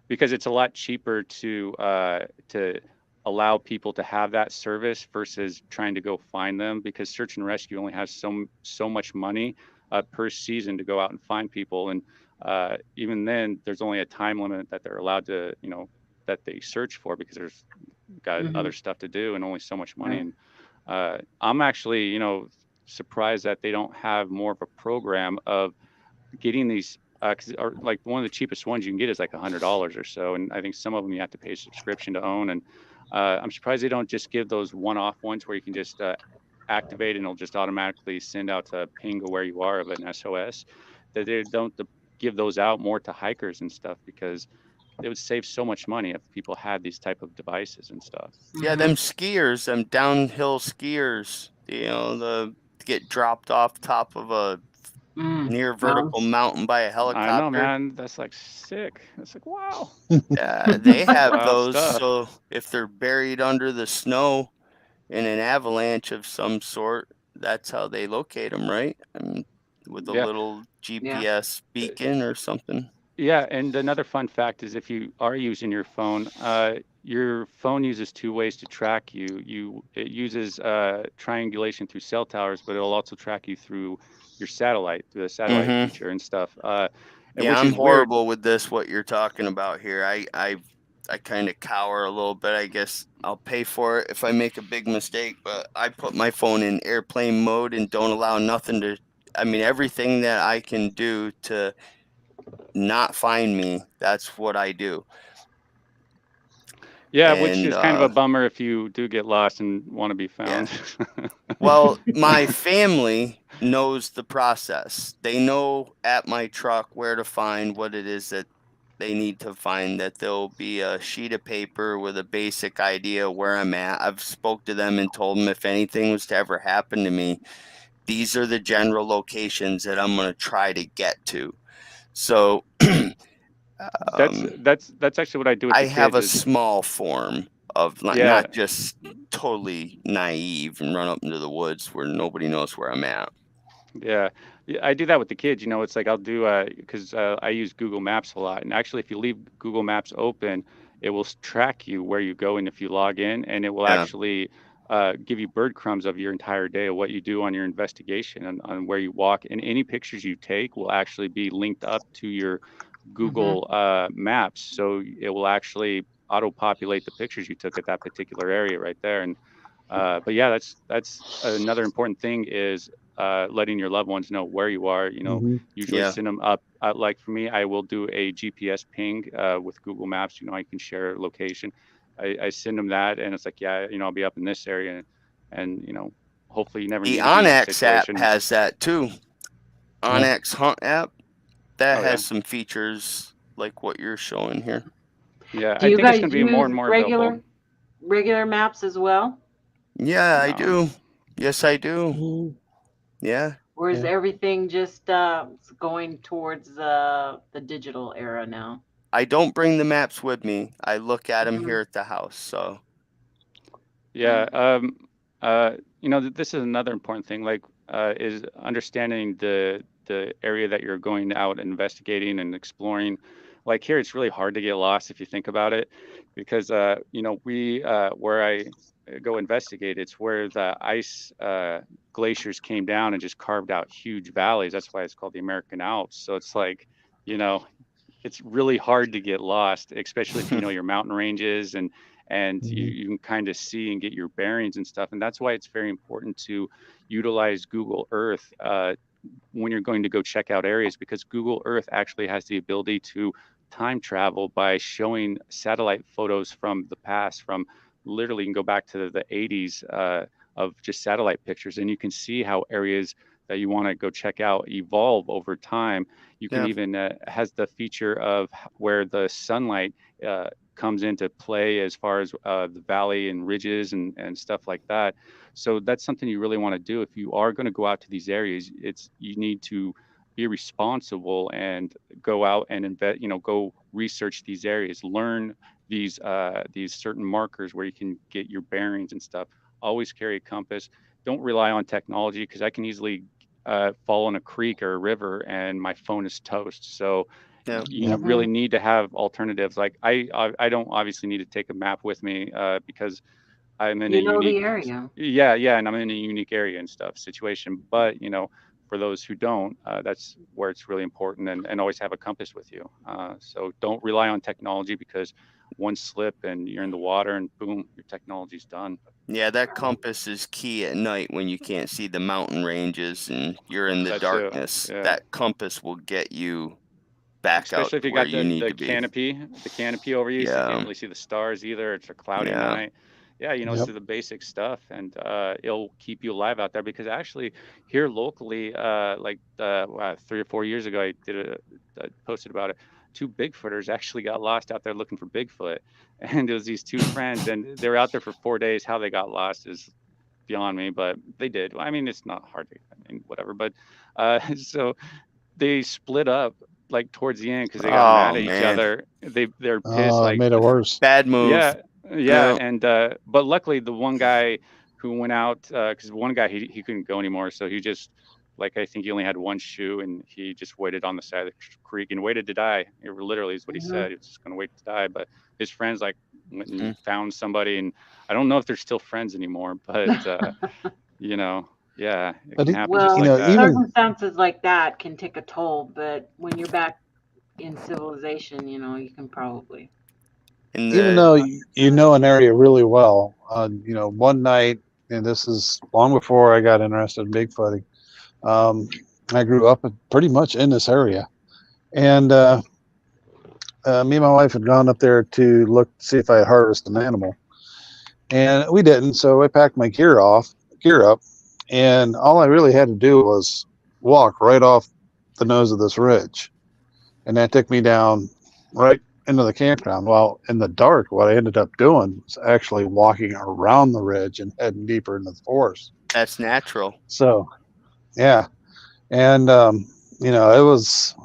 because it's a lot cheaper to allow people to have that service versus trying to go find them, because search and rescue only has so much money per season to go out and find people, and even then there's only a time limit that they're allowed to, that they search for, because there's got other stuff to do and only so much money. Right. And I'm actually surprised that they don't have more of a program of getting these, because like one of the cheapest ones you can get is like $100 or so, and I think some of them you have to pay a subscription to own. And I'm surprised they don't just give those one-off ones where you can just activate and it'll just automatically send out a ping of where you are of an SOS. That they don't give those out more to hikers and stuff, because it would save so much money if people had these type of devices and stuff. Yeah, them skiers, them downhill skiers, the get dropped off top of a near vertical mountain by a helicopter. I know, man. That's like sick. That's like, wow. Yeah, they have Wild those. stuff. So if they're buried under the snow in an avalanche of some sort, that's how they locate them, right? With a little GPS beacon or something. Yeah, and another fun fact is if you are using your phone uses two ways to track you. It uses triangulation through cell towers, but it'll also track you through your satellite, through the satellite feature and stuff. Yeah, I'm horrible with this, what you're talking about here. I kind of cower a little bit. I guess I'll pay for it if I make a big mistake, but I put my phone in airplane mode and don't allow nothing to, everything that I can do to not find me, that's what I do. Yeah, which is kind of a bummer if you do get lost and want to be found. Yeah. Well, my family knows the process. They know at my truck where to find what it is that they need to find, that there'll be a sheet of paper with a basic idea where I'm at. I've spoke to them and told them if anything was to ever happen to me, these are the general locations that I'm going to try to get to. So that's actually what I do with the kids. I have a small form of not just totally naive and run up into the woods where nobody knows where I'm at. Yeah, I do that with the kids. It's like I'll do because I use Google Maps a lot, and actually, if you leave Google Maps open, it will track you where you go, and if you log in, and it will actually give you breadcrumbs of your entire day, of what you do on your investigation and on where you walk, and any pictures you take will actually be linked up to your Google Maps, so it will actually auto-populate the pictures you took at that particular area right there. And but yeah, that's another important thing is letting your loved ones know where you are. Usually send them up. Like for me, I will do a GPS ping with Google Maps. I can share location. I send them that, and it's like, yeah, I'll be up in this area, and hopefully you never need to be in a Onyx app situation. has that too. Onyx Hunt app that has some features like what you're showing here. Yeah, I think it's going to be more and more regular maps as well? Yeah, I do. Yes, I do. Yeah. Or is everything just going towards the digital era now? I don't bring the maps with me. I look at them here at the house. So. Yeah. This is another important thing. Like, is understanding the area that you're going out investigating and exploring. Like here, it's really hard to get lost if you think about it, because we where I go investigate, it's where the ice glaciers came down and just carved out huge valleys. That's why it's called the American Alps. So it's like, it's really hard to get lost, especially if you know your mountain ranges and you can kind of see and get your bearings and stuff. And that's why it's very important to utilize Google Earth when you're going to go check out areas, because Google Earth actually has the ability to time travel by showing satellite photos from the past, from literally you can go back to the 80s of just satellite pictures, and you can see how areas that you want to go check out evolve over time. You can even has the feature of where the sunlight comes into play as far as the valley and ridges and stuff like that. So that's something you really want to do if you are going to go out to these areas. You need to be responsible and go out and go research these areas, learn these certain markers where you can get your bearings and stuff. Always carry a compass. Don't rely on technology, because I can easily fall in a creek or a river and my phone is toast. So you Mhm. really need to have alternatives. Like I don't obviously need to take a map with me because I'm in a You know the unique, area. yeah, and I'm in a unique area and stuff situation. But for those who don't, that's where it's really important, and always have a compass with you. So don't rely on technology, because one slip and you're in the water and boom, your technology's done. Yeah, that compass is key at night when you can't see the mountain ranges and you're in the That too, darkness. yeah. That compass will get you back out Especially if to you where got you need the to be. canopy over you, so you can't Yeah. really see the stars either. It's a cloudy Yeah. night. Yeah, Yep. so the basic stuff, and it'll keep you alive out there. Because actually, here locally, like 3 or 4 years ago, I posted about it. 2 Bigfooters actually got lost out there looking for Bigfoot, and it was these two friends, and they were out there for 4 days. How they got lost is beyond me, but they did. I mean, it's not hard to, whatever. But so they split up like towards the end because they got mad Oh, at each man. other. They're pissed, It like, made it worse. Bad move. yeah, Yeah. and but luckily the one guy who went out, because one guy he couldn't go anymore, so he just, like, I think he only had one shoe, and he just waited on the side of the creek and waited to die. It literally is what he said. He was just gonna wait to die. But his friends like went and found somebody, and I don't know if they're still friends anymore. But yeah, it But can it- happen Well, just like that. even circumstances like that can take a toll, but when you're back in civilization, you can probably. And even though you know an area really well, one night, and this is long before I got interested in Bigfooting, I grew up pretty much in this area, and me and my wife had gone up there to look see if I had harvested an animal, and we didn't. So I packed my gear up, and all I really had to do was walk right off the nose of this ridge, and that took me down right into the campground. Well, in the dark, what I ended up doing was actually walking around the ridge and heading deeper into the forest. that's natural. So, yeah, and I was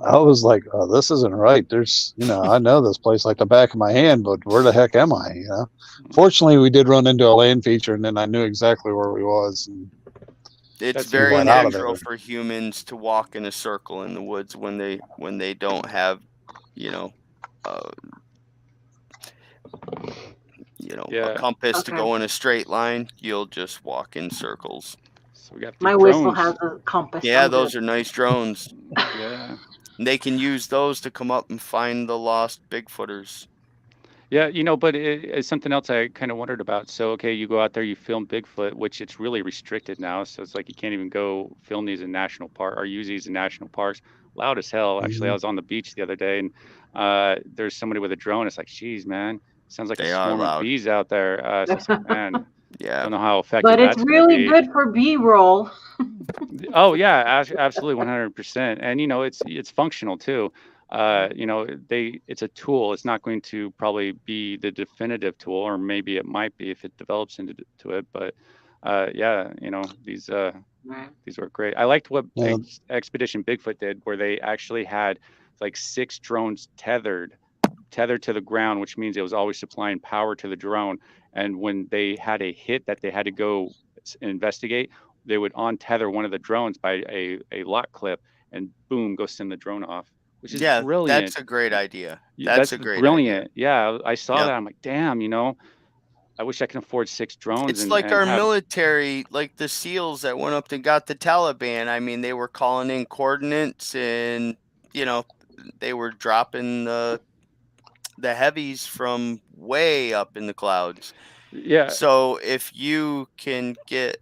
like, oh, this isn't right. There's, I know this place like the back of my hand, but where the heck am I? Fortunately, we did run into a land feature, and then I knew exactly where we was. And It's That's very went out of natural there. for humans to walk in a circle in the woods when they don't have, uh, Yeah. a compass to Okay. go in a straight line. You'll just walk in circles. So we got the My whistle drones. has a compass. Yeah, I'm those good. are nice drones. Yeah. They can use those to come up and find the lost Bigfooters. Yeah, but it's something else I kind of wondered about. So, okay, you go out there, you film Bigfoot, which it's really restricted now. So it's like you can't even go film these in national park or use these in national parks. Loud as hell. Actually, I was on the beach the other day, and there's somebody with a drone. It's like, geez, man, sounds like a They are swarm of loud. bees out there. So it's like, man, Yeah. don't know how effective But it's that's going to really be. good for B-roll. Oh yeah, absolutely, 100%. And it's functional too. It's a tool. It's not going to probably be the definitive tool, or maybe it might be if it develops into it. But yeah, these Right. these were great. I liked what Yeah. Expedition Bigfoot did, where they actually had like 6 drones tethered to the ground, which means it was always supplying power to the drone. And when they had a hit that they had to go investigate, they would untether one of the drones by a lock clip, and boom, go send the drone off, which is Yeah, brilliant. that's a great idea. That's That's a great brilliant. idea. Yeah, I saw Yep. that. I'm like, damn, I wish I can afford 6 drones It's and like our have. military, like the SEALs that went up and got the Taliban. I mean, they were calling in coordinates, and they were dropping the heavies from way up in the clouds. Yeah, So if you can get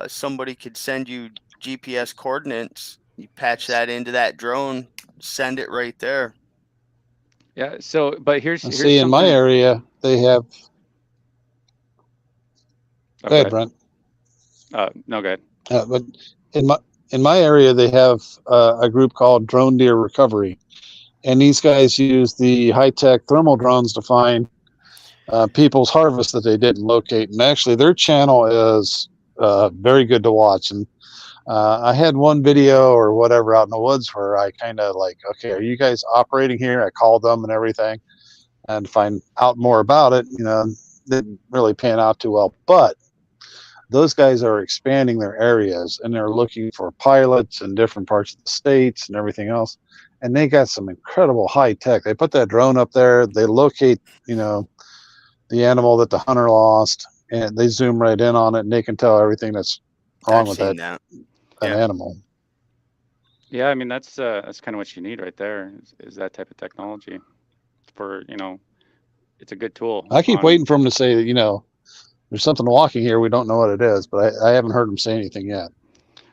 somebody could send you GPS coordinates, you patch that into that drone, send it right there. yeah. So, but here's see, in my something. area, they have. Go ahead, Brent. No, go ahead. But in my area, they have a group called Drone Deer Recovery, and these guys use the high-tech thermal drones to find people's harvest that they didn't locate. And actually, their channel is very good to watch. And I had one video or whatever out in the woods where I kind of like, okay, are you guys operating here? I called them and everything, and find out more about it. Didn't really pan out too well, but those guys are expanding their areas and they're looking for pilots in different parts of the states and everything else. And they got some incredible high tech. They put that drone up there. They locate, the animal that the hunter lost, and they zoom right in on it, and they can tell everything that's wrong with that animal. Yeah, I mean that's kind of what you need right there is that type of technology for it's a good tool. I keep waiting for him to say that there's something walking here, we don't know what it is, but I haven't heard him say anything yet.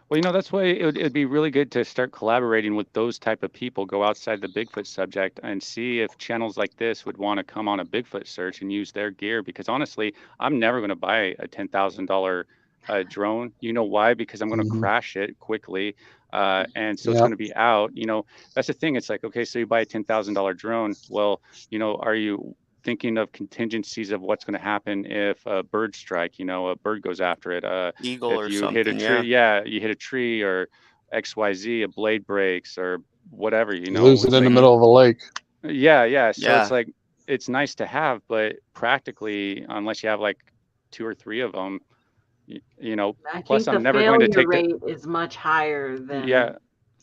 Well, that's why it'd be really good to start collaborating with those type of people, go outside the Bigfoot subject and see if channels like this would want to come on a Bigfoot search and use their gear. Because honestly, I'm never going to buy a $10,000 drone. You know why? Because I'm going to crash it quickly. And so it's going to be out. That's the thing. It's like, okay, so you buy a $10,000 drone. Well, are you thinking of contingencies of what's going to happen if a bird strike, a bird goes after it, eagle if or you something, hit a tree, you hit a tree or XYZ, a blade breaks or whatever, lose it in the middle of a lake. Yeah. So it's like, it's nice to have, but practically, unless you have like 2 or 3 of them, I plus think I'm the never going to take rate is much higher than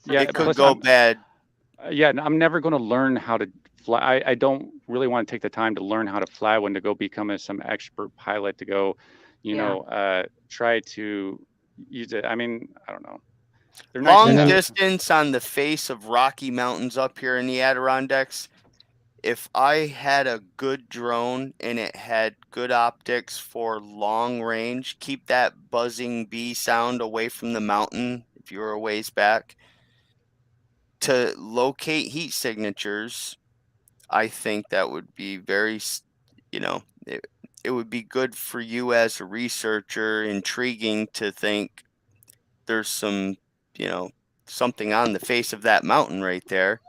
it could go bad. I'm never going to learn how to fly. I don't really want to take the time to learn how to fly when to go become some expert pilot to go, try to use it. I mean, I don't know. Long distance on the face of Rocky Mountains up here in the Adirondacks. If I had a good drone and it had good optics for long range, keep that buzzing bee sound away from the mountain if you were a ways back. To locate heat signatures, I think that would be very, it would be good for you as a researcher, intriguing to think there's some, something on the face of that mountain right there.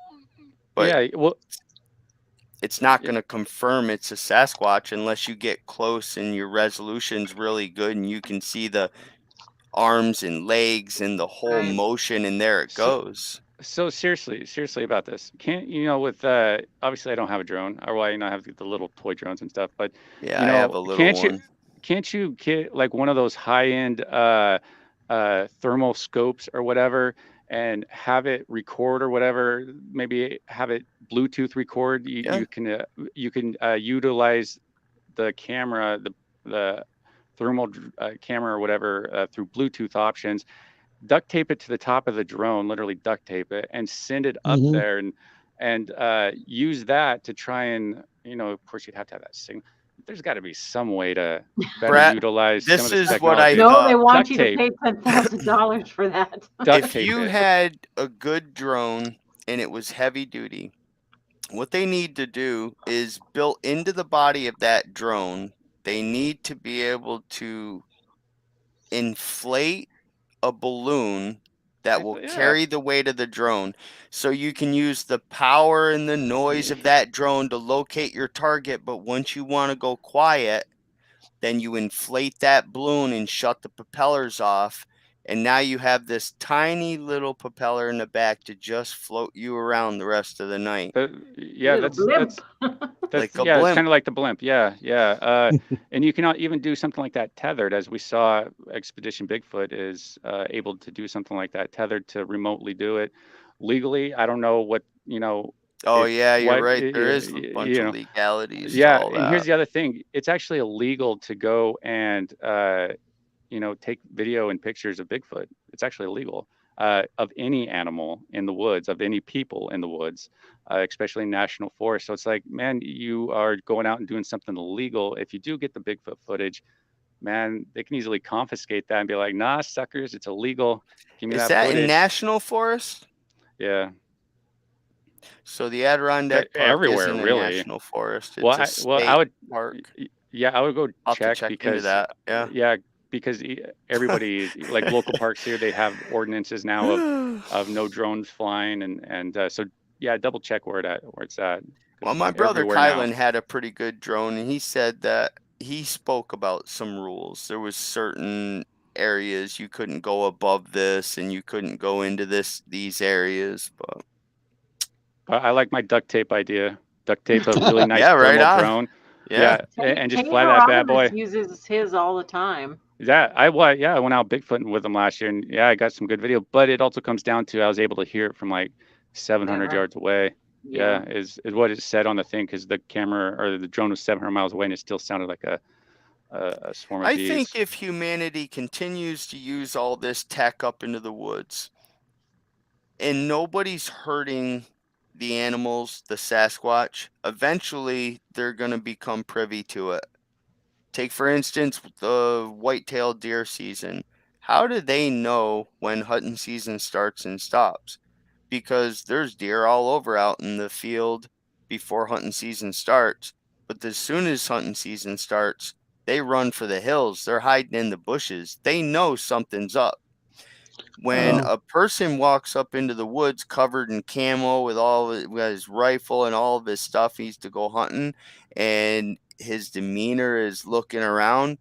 But it's not going to confirm it's a Sasquatch unless you get close and your resolution's really good and you can see the arms and legs and the whole motion, and there it goes. So seriously about this. Can't with obviously I don't have a drone, or I have the little toy drones and stuff, but I have a little one. Can't you get like one of those high-end thermal scopes or whatever and have it record or whatever, maybe have it Bluetooth record? You can utilize the camera, the thermal camera or whatever through Bluetooth options. Duct tape it to the top of the drone, literally duct tape it, and send it up there, and use that to try and of course you'd have to have that signal. There's got to be some way to better utilize some of this technology. No, they want you to pay $10,000 for that. If you had a good drone and it was heavy duty, what they need to do is built into the body of that drone, they need to be able to inflate a balloon that will carry the weight of the drone, so you can use the power and the noise of that drone to locate your target. But once you want to go quiet, then you inflate that balloon and shut the propellers off, and now you have this tiny little propeller in the back to just float you around the rest of the night. That's like a blimp. It's blimp. kind of like the blimp. And you can even do something like that tethered, as we saw Expedition Bigfoot is able to do something like that tethered to remotely do it legally. I don't know what you're right. There is a bunch of legalities. And here's the other thing: it's actually illegal to go and take video and pictures of Bigfoot. It's actually illegal of any animal in the woods, of any people in the woods, especially in national forest. So it's like, man, you are going out and doing something illegal. If you do get the Bigfoot footage, man, they can easily confiscate that and be like, nah, suckers, it's illegal. Give me that footage. Is that in national forest? Yeah. So the Adirondack Park everywhere, isn't really. A national forest. It's a state I would park. Yeah, I would go check because into that. Yeah, because everybody, like local parks here, they have ordinances now of no drones flying, and so double check where it's at. Well, my brother Kylan had a pretty good drone, and he said that he spoke about some rules. There was certain areas you couldn't go above this, and you couldn't go into these areas. But I like my duct tape idea. Duct tape a really nice thermal drone. Yeah, and just fly that bad boy. Uses his all the time. I went out Bigfooting with them last year, and I got some good video. But it also comes down to I was able to hear it from like 700 yards away. Yeah, is what it said on the thing, because the camera or the drone was 700 miles away, and it still sounded like a swarm of bees. I think if humanity continues to use all this tech up into the woods, and nobody's hurting the animals, the Sasquatch, eventually they're going to become privy to it. Take, for instance, the white-tailed deer season. How do they know when hunting season starts and stops? Because there's deer all over out in the field before hunting season starts. But as soon as hunting season starts, they run for the hills. They're hiding in the bushes. They know something's up. When a person walks up into the woods covered in camo with his rifle and all of his stuff, he's to go hunting, and his demeanor is looking around,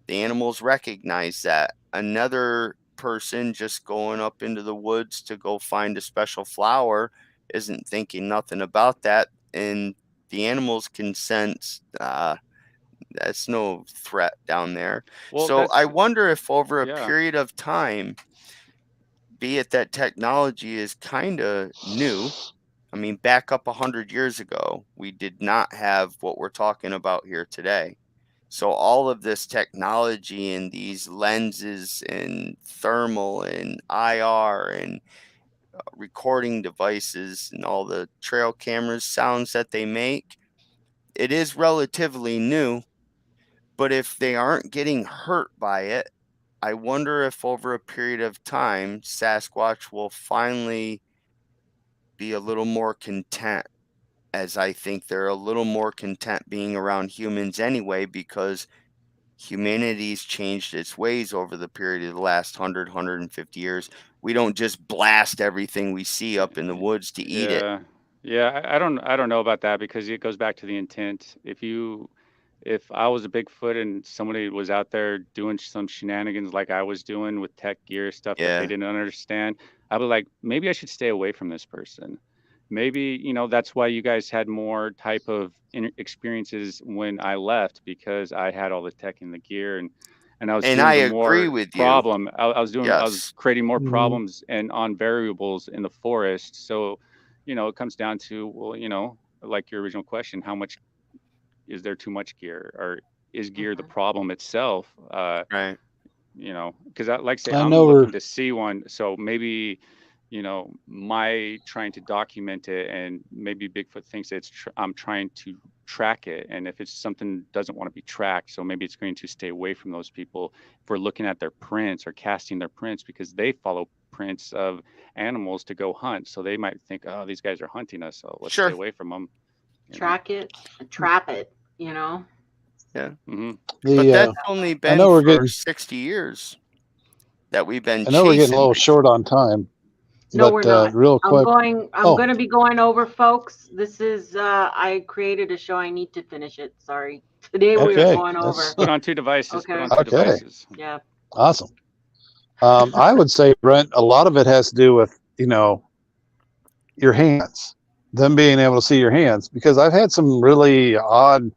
the animals recognize that. Another person just going up into the woods to go find a special flower isn't thinking nothing about that, and the animals can sense that's no threat down there. Well, so I wonder if over a period of time, be it that technology is kind of new. I mean, back up 100 years ago, we did not have what we're talking about here today. So all of this technology and these lenses and thermal and IR and recording devices and all the trail cameras sounds that they make, it is relatively new. But if they aren't getting hurt by it, I wonder if over a period of time, Sasquatch will finally be a little more content, as I think they're a little more content being around humans anyway, because humanity's changed its ways over the period of the last 100, 150 years. We don't just blast everything we see up in the woods to eat it. Yeah, I don't know about that, because it goes back to the intent. If I was a Bigfoot and somebody was out there doing some shenanigans like I was doing with tech gear stuff that they didn't understand, I'd be like, maybe I should stay away from this person. Maybe, that's why you guys had more type of experiences when I left, because I had all the tech and the gear, and I was doing agree with problem. You. I was creating more problems and on variables in the forest. So, it comes down to, well, like your original question, how much is there too much gear, or is gear the problem itself? Right. Because like I say, I'm looking to see one. So maybe, my trying to document it, and maybe Bigfoot thinks I'm trying to track it. And if it's something doesn't want to be tracked, so maybe it's going to stay away from those people if we're looking at their prints or casting their prints, because they follow prints of animals to go hunt. So they might think, oh, these guys are hunting us, so let's stay away from them. Track it, trap it, Yeah. Mm-hmm. But that's only been for 60 years that we've been chasing. I know we're getting a little short on time. No, we're not. Real quick. I'm going to be going over, folks. This is, I created a show. I need to finish it. Sorry. Today we are going over. Put on 2 devices. Okay. Put on 2 devices. Yeah. Awesome. I would say, Brent, a lot of it has to do with, your hands. Them being able to see your hands, because I've had some really odd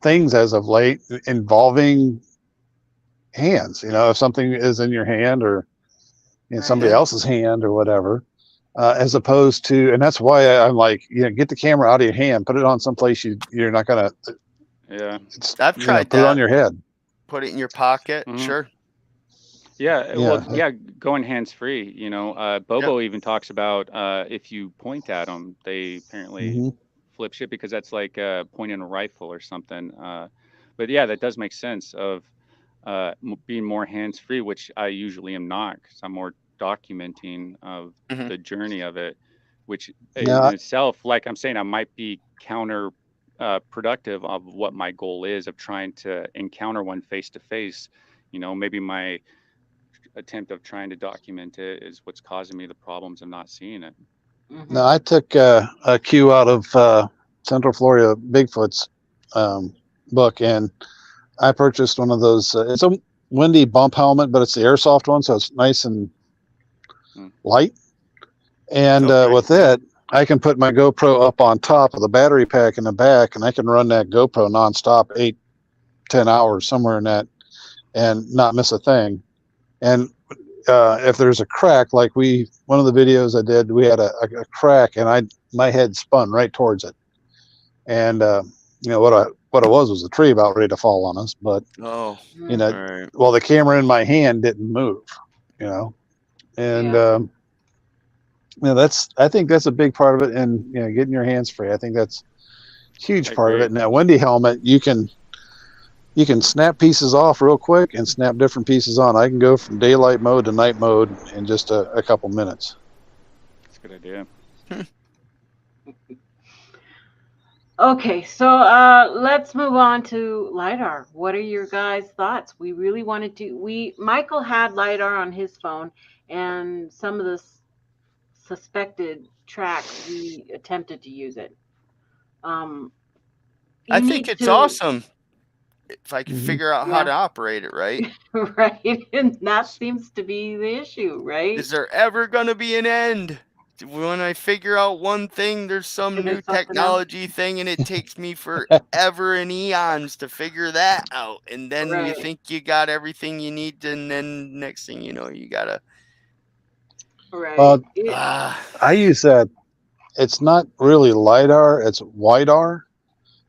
things as of late involving hands. If something is in your hand or in somebody else's hand or whatever, as opposed to, and that's why I'm like, get the camera out of your hand, put it on someplace you're not gonna. Yeah, I've tried put it on your head, put it in your pocket. Sure. Yeah, well, going hands-free, Bobo even talks about if you point at them, they apparently flip shit, because that's like pointing a rifle or something. But yeah, that does make sense of being more hands-free, which I usually am not, because I'm more documenting of the journey of it, which in itself, like I'm saying, I might be counter productive of what my goal is of trying to encounter one face-to-face. Maybe my attempt of trying to document it is what's causing me the problems of not seeing it. No, I took a cue out of Central Florida Bigfoot's book, and I purchased one of those. It's a windy bump helmet, but it's the airsoft one, so it's nice and light. And with it, I can put my GoPro up on top of the battery pack in the back, and I can run that GoPro nonstop 8-10 hours, somewhere in that. and not miss a thing. And if there's a crack, like one of the videos I did, we had a crack, and my head spun right towards it. And what it was a tree about ready to fall on us. But all right. well, the camera in my hand didn't move, and I think that's a big part of it. And getting your hands free, I think that's a huge part of it. And that Wendy helmet, you can snap pieces off real quick and snap different pieces on. I can go from daylight mode to night mode in just a couple minutes. That's a good idea. Okay, so let's move on to LiDAR. What are your guys' thoughts? We really wanted to. Michael had LiDAR on his phone, and some of the suspected tracks we attempted to use it. I think it's awesome if I can figure out how to operate it, right? Right, and that seems to be the issue, right? Is there ever going to be an end? When I figure out one thing, there's some new technology thing, and it takes me forever and eons to figure that out. And then you think you got everything you need, and then next thing you know, you gotta. Right. I use that. It's not really LiDAR; it's WiDAR,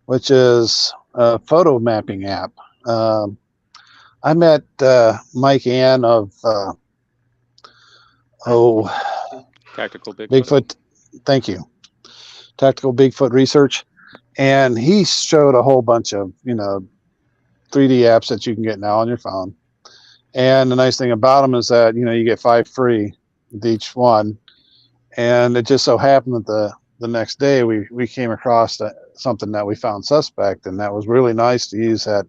which is a photo mapping app. I met Mike Ann of Tactical Bigfoot. Thank you. Tactical Bigfoot Research. And he showed a whole bunch of, 3D apps that you can get now on your phone. And the nice thing about them is that, you get 5 free with each one. And it just so happened that the next day we came across something that we found suspect. And that was really nice to use that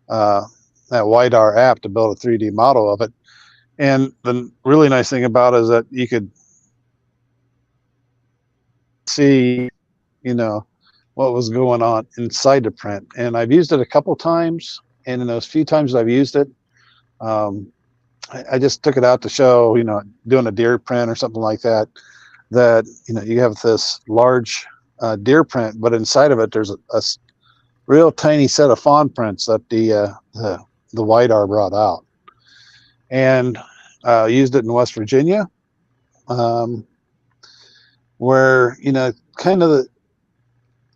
WiDAR app to build a 3D model of it. And the really nice thing about it is that you could see, what was going on inside the print. And I've used it a couple times, and in those few times I've used it, I just took it out to show, doing a deer print or something like that, you have this large deer print, but inside of it there's a real tiny set of fawn prints that the WiDAR brought out. And used it in West Virginia, where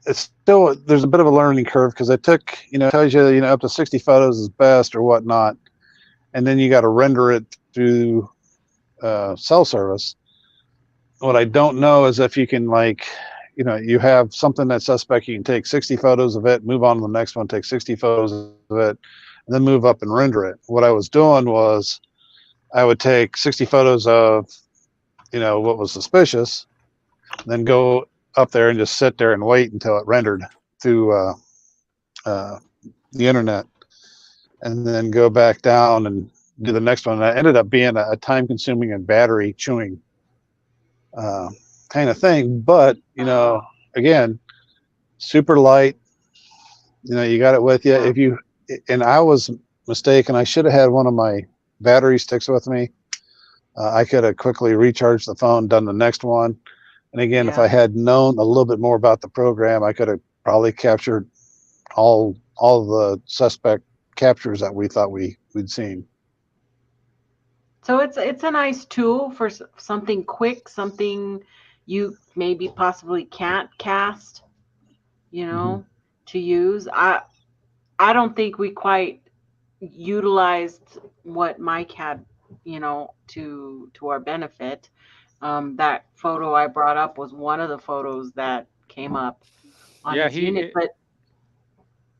it's still, there's a bit of a learning curve, because it took, tells you, up to 60 photos is best or whatnot, and then you got to render it through cell service. What I don't know is if you can, you have something that's suspect, you can take 60 photos of it, move on to the next one, take 60 photos of it, and then move up and render it. What I was doing was I would take 60 photos of, what was suspicious, then go up there and just sit there and wait until it rendered through the internet, and then go back down and do the next one. And that ended up being a time-consuming and battery-chewing kind of thing. But, again, super light. You got it with you. And I was mistaken. I should have had one of my battery sticks with me. I could have quickly recharged the phone, done the next one. And again, if I had known a little bit more about the program, I could have probably captured all the suspect captures that we thought we'd seen. So it's a nice tool for something quick, something you maybe possibly can't cast, to use. I don't think we quite utilized what Mike had, to our benefit. That photo I brought up was one of the photos that came up on his unit, but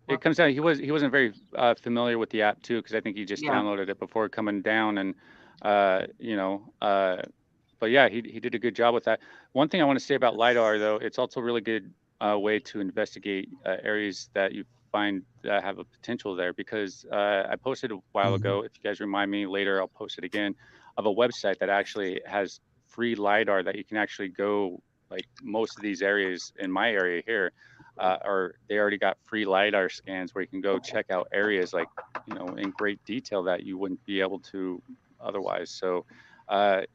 it comes down, he wasn't very familiar with the app too, because I think he just downloaded it before coming down, and but yeah, he did a good job with that. One thing I want to say about LiDAR, though, it's also a really good way to investigate areas that you find that have a potential there, because I posted a while ago, if you guys remind me later, I'll post it again, of a website that actually has free LiDAR that you can actually go, like most of these areas in my area here, or they already got free LiDAR scans where you can go check out areas like, in great detail that you wouldn't be able to otherwise. So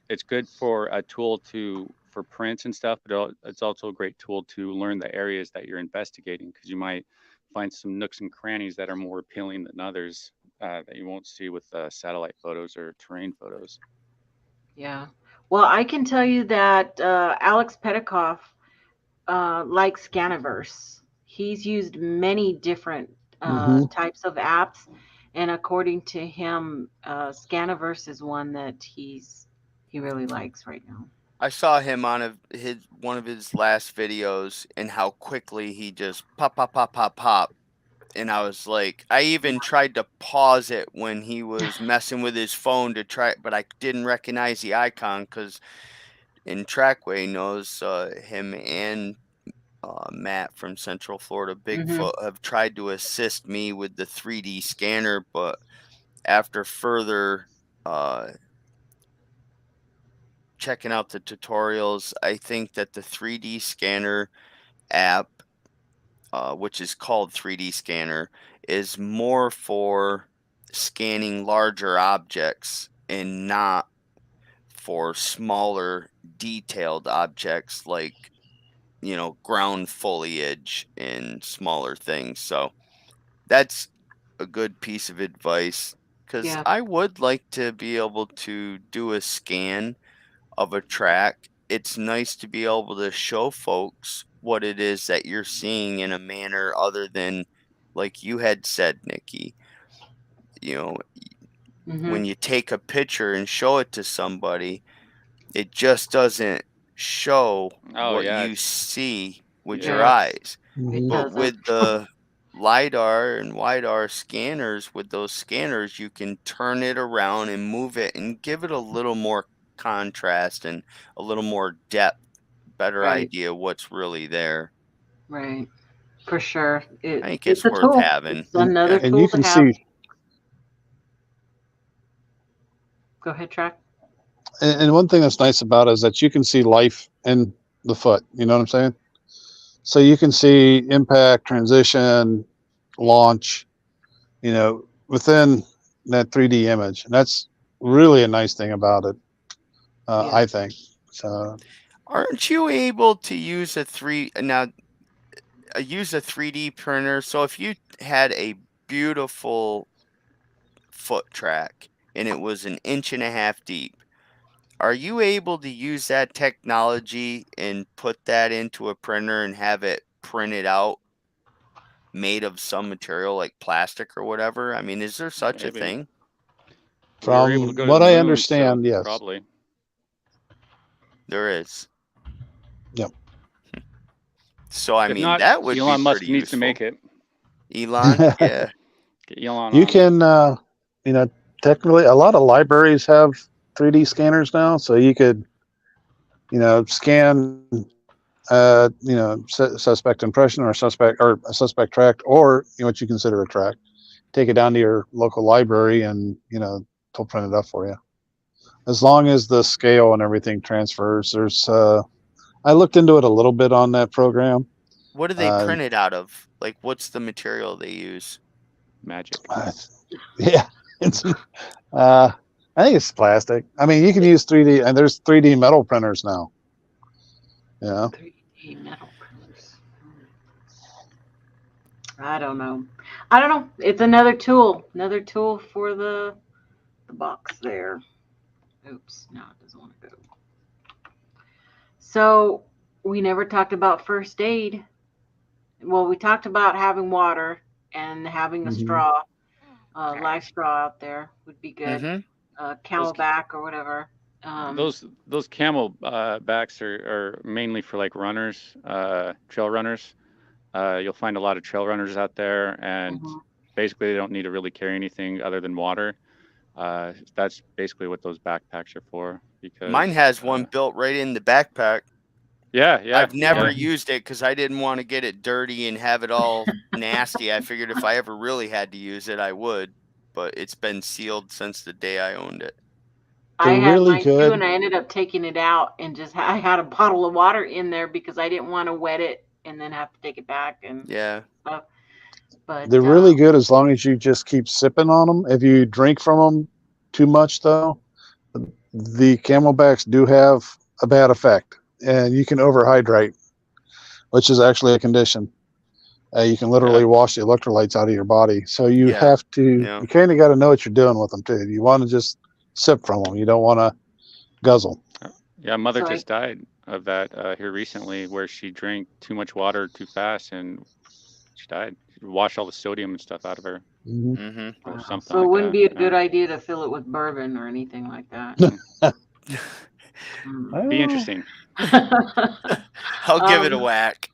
it's good for a tool for prints and stuff, but it's also a great tool to learn the areas that you're investigating, because you might find some nooks and crannies that are more appealing than others. that you won't see with satellite photos or terrain photos. Yeah. Well, I can tell you that Alex Petikoff likes Scaniverse. He's used many different types of apps, and according to him, Scaniverse is one that he really likes right now. I saw him on one of his last videos and how quickly he just pop. And I was like, I even tried to pause it when he was messing with his phone to try, but I didn't recognize the icon because in Trackway knows him and Matt from Central Florida Bigfoot have tried to assist me with the 3D scanner, but after further checking out the tutorials, I think that the 3D scanner app, which is called 3D scanner, is more for scanning larger objects and not for smaller detailed objects like, you know, ground foliage and smaller things. So that's a good piece of advice, because I would like to be able to do a scan of a track. It's nice to be able to show folks what it is that you're seeing in a manner other than, like you had said, Nikki, you know, when you take a picture and show it to somebody, it just doesn't show what you see with your eyes. But with the LiDAR and WiDAR scanners, with those scanners, you can turn it around and move it and give it a little more contrast and a little more depth, better idea what's really there. Right. For sure. I think it's worth having. It's another and tool you can to have. see. Go ahead, Track. And one thing that's nice about it is that you can see life in the foot. You know what I'm saying? So you can see impact, transition, launch, you know, within that 3D image. And that's really a nice thing about it, I think. So, aren't you able to use a 3D printer? So if you had a beautiful foot track and it was 1.5 inches deep, are you able to use that technology and put that into a printer and have it printed out, made of some material like plastic or whatever? I mean, is there such a thing? From what I understand, yes. Probably. There is. Yep. So, I mean, not, that would Elon be Musk pretty needs useful. to make it. Elon, yeah. Get Elon you on. can, you know, technically a lot of libraries have 3D scanners now, so you could, you know, scan, you know, suspect impression or a suspect tract, or you know, what you consider a tract. Take it down to your local library, and you know, they'll print it up for you. As long as the scale and everything transfers. There's, I looked into it a little bit on that program. What do they print it out of? Like, what's the material they use? Magic. Yeah, it's. I think it's plastic. I mean, you can use 3D, and there's 3D metal printers now. Yeah. 3D metal printers. I don't know. It's another tool for the box there. Oops, no, it doesn't want to go. So we never talked about first aid. Well, we talked about having water and having a straw, live straw out there would be good. Camelback or whatever. Those camel backs are mainly for like runners, trail runners. You'll find a lot of trail runners out there, and basically they don't need to really carry anything other than water. That's basically what those backpacks are for. Because mine has one built right in the backpack. Yeah. I've never used it because I didn't want to get it dirty and have it all nasty. I figured if I ever really had to use it, I would. But it's been sealed since the day I owned it. I had mine too, and I ended up taking it out and I had a bottle of water in there because I didn't want to wet it and then have to take it back and stuff. But they're really good as long as you just keep sipping on them. If you drink from them too much, though, the camelbacks do have a bad effect, and you can overhydrate, which is actually a condition. You can literally wash the electrolytes out of your body. So you have to, you kind of got to know what you're doing with them too. You want to just sip from them. You don't want to guzzle. Yeah, mother just died of that here recently, where she drank too much water too fast and she died. She washed all the sodium and stuff out of her. Or something so it like wouldn't that, be a good idea to fill it with bourbon or anything like that. Be interesting. I'll give it a whack.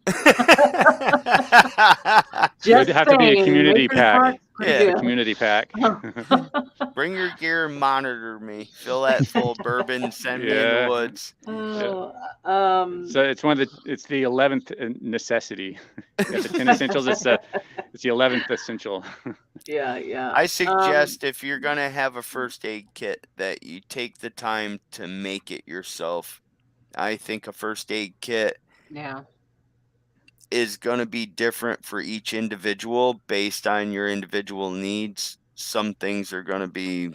It would have to be a community pack. Yeah, a community pack. Bring your gear and monitor me. Fill that full of bourbon. Send me in the woods. So it's it's the 11th necessity. The 10 essentials. It's the 11th essential. Yeah. I suggest if you're gonna have a first aid kit that you take the time to make it yourself. I think a first aid kit is going to be different for each individual based on your individual needs. Some things are going to be,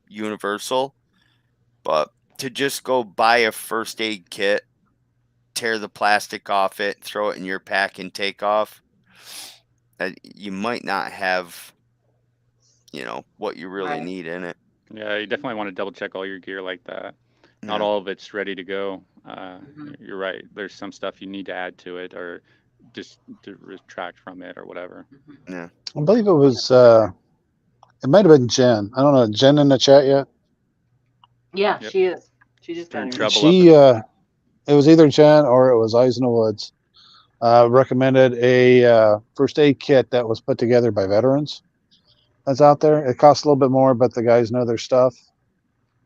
universal, but to just go buy a first aid kit, tear the plastic off it, throw it in your pack and take off, you might not have, what you really need in it. Yeah, you definitely want to double check all your gear like that. Not all of it's ready to go. You're right. There's some stuff you need to add to it or just to retract from it or whatever. I believe it was, it might have been Jen. I don't know. Jen in the chat yet? Yeah, she is. She just got here. It was either Jen or it was Eyes in the Woods. Recommended a first aid kit that was put together by veterans that's out there. It costs a little bit more, but the guys know their stuff.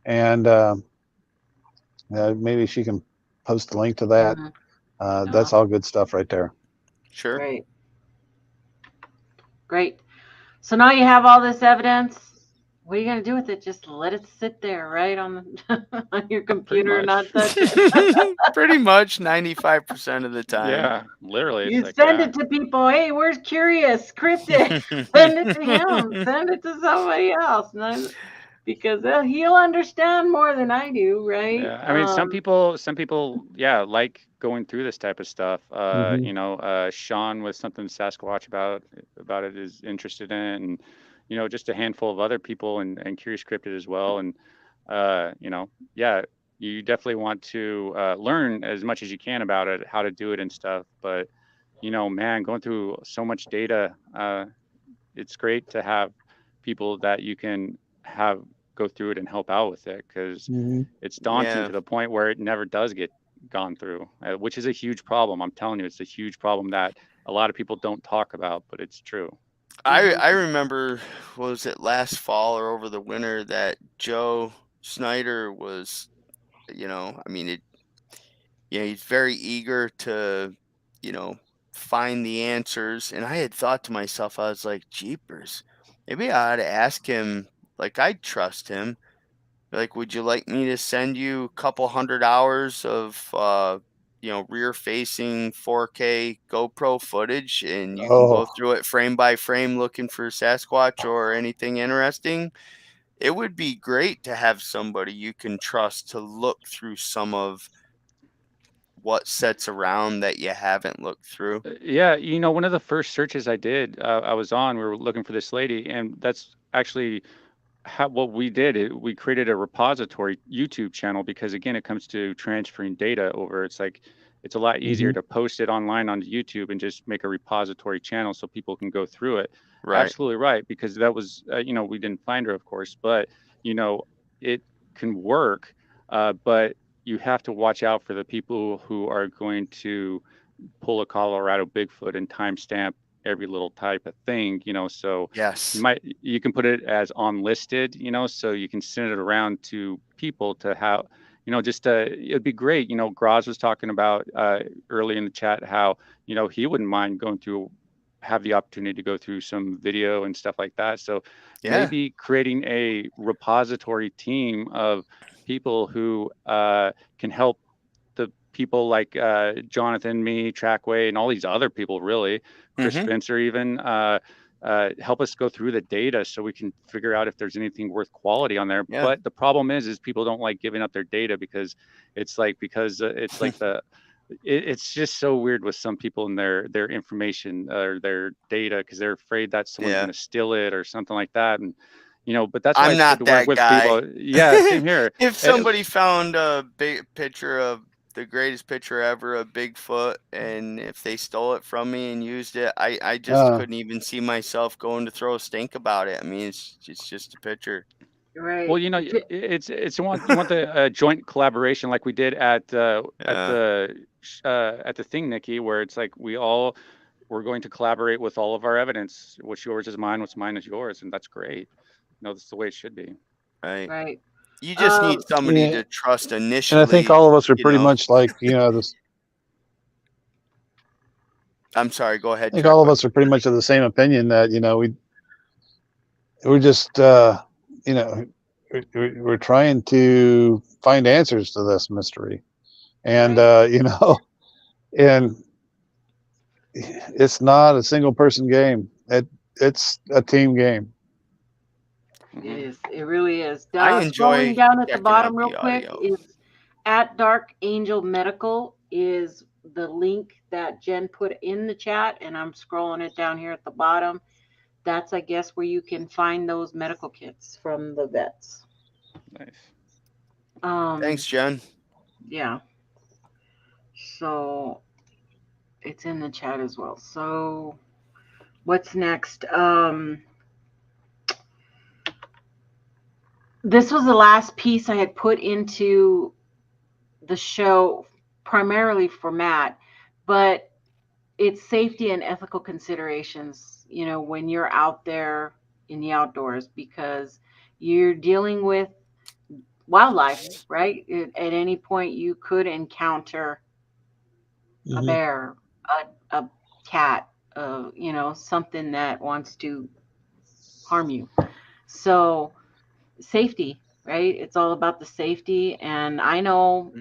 And maybe she can post the link to that. That's all good stuff right there. Sure. Great. So now you have all this evidence. What are you going to do with it? Just let it sit there, right, on your computer and not touch it? Pretty much 95% of the time. Yeah, literally. You send it to people. Hey, where's Curious? Cryptic. Send it to him. Send it to somebody else. Because he'll understand more than I do, right? Yeah, I mean, some people, like going through this type of stuff. Sean with something Sasquatch about it is interested in, and just a handful of other people and Curious Cryptid as well. And you definitely want to learn as much as you can about it, how to do it and stuff. But going through so much data, it's great to have people that you can have go through it and help out with it, because it's daunting to the point where it never does get gone through, which is a huge problem. I'm telling you, it's a huge problem that a lot of people don't talk about, but it's true. I remember, was it last fall or over the winter, that Joe Snyder was, he's very eager to, find the answers. And I had thought to myself, I was like, jeepers, maybe I ought to ask him. Like, I trust him. Like, would you like me to send you a couple 100 hours of, rear-facing 4K GoPro footage, and you can go through it frame by frame looking for Sasquatch or anything interesting? It would be great to have somebody you can trust to look through some of what sets around that you haven't looked through. Yeah, one of the first searches I did, we were looking for this lady, and that's actually what we did. We created a repository YouTube channel, because again, it comes to transferring data over. It's a lot easier to post it online on YouTube and just make a repository channel so people can go through it. Right. Absolutely right, because that was we didn't find her, of course, but it can work, but you have to watch out for the people who are going to pull a Colorado Bigfoot and timestamp every little type of thing, so yes, you can put it as unlisted, so you can send it around to people to have, it'd be great. Graz was talking about early in the chat how, he wouldn't mind have the opportunity to go through some video and stuff like that. So maybe creating a repository team of people who can help the people like Jonathan, me, Trackway, and all these other people, really, Chris Spencer even, help us go through the data so we can figure out if there's anything worth quality on there. But the problem is people don't like giving up their data, because it's like the it's just so weird with some people and their information or their data, because they're afraid that someone's going to steal it or something like that. And but that's why I'm it's good not to work that with guy. people. Yeah, same here. If somebody found a big picture of the greatest picture ever of Bigfoot, and if they stole it from me and used it, I just couldn't even see myself going to throw a stink about it. I mean, it's just a picture. Right. Well, it's you want the joint collaboration like we did at the thing, Nikki, where it's like we're going to collaborate with all of our evidence. What's yours is mine. What's mine is yours, and that's great. That's the way it should be. Right. You just need somebody to trust initially. And I think all of us are pretty much like this. I'm sorry. Go ahead. I think all of us are pretty much of the same opinion that we're just we're trying to find answers to this mystery, and and it's not a single person game. It's a team game. It is. It really is. I enjoy scrolling down at the checking bottom out real the quick audio. is at Dark Angel Medical is the link that Jen put in the chat, and I'm scrolling it down here at the bottom. That's, I guess, where you can find those medical kits from the vets. Nice. Thanks, Jen. Yeah. So it's in the chat as well. So what's next? This was the last piece I had put into the show primarily for Matt, but it's safety and ethical considerations, when you're out there in the outdoors, because you're dealing with wildlife, right? At any point you could encounter a bear, a cat, something that wants to harm you. So safety, right? It's all about the safety. And I know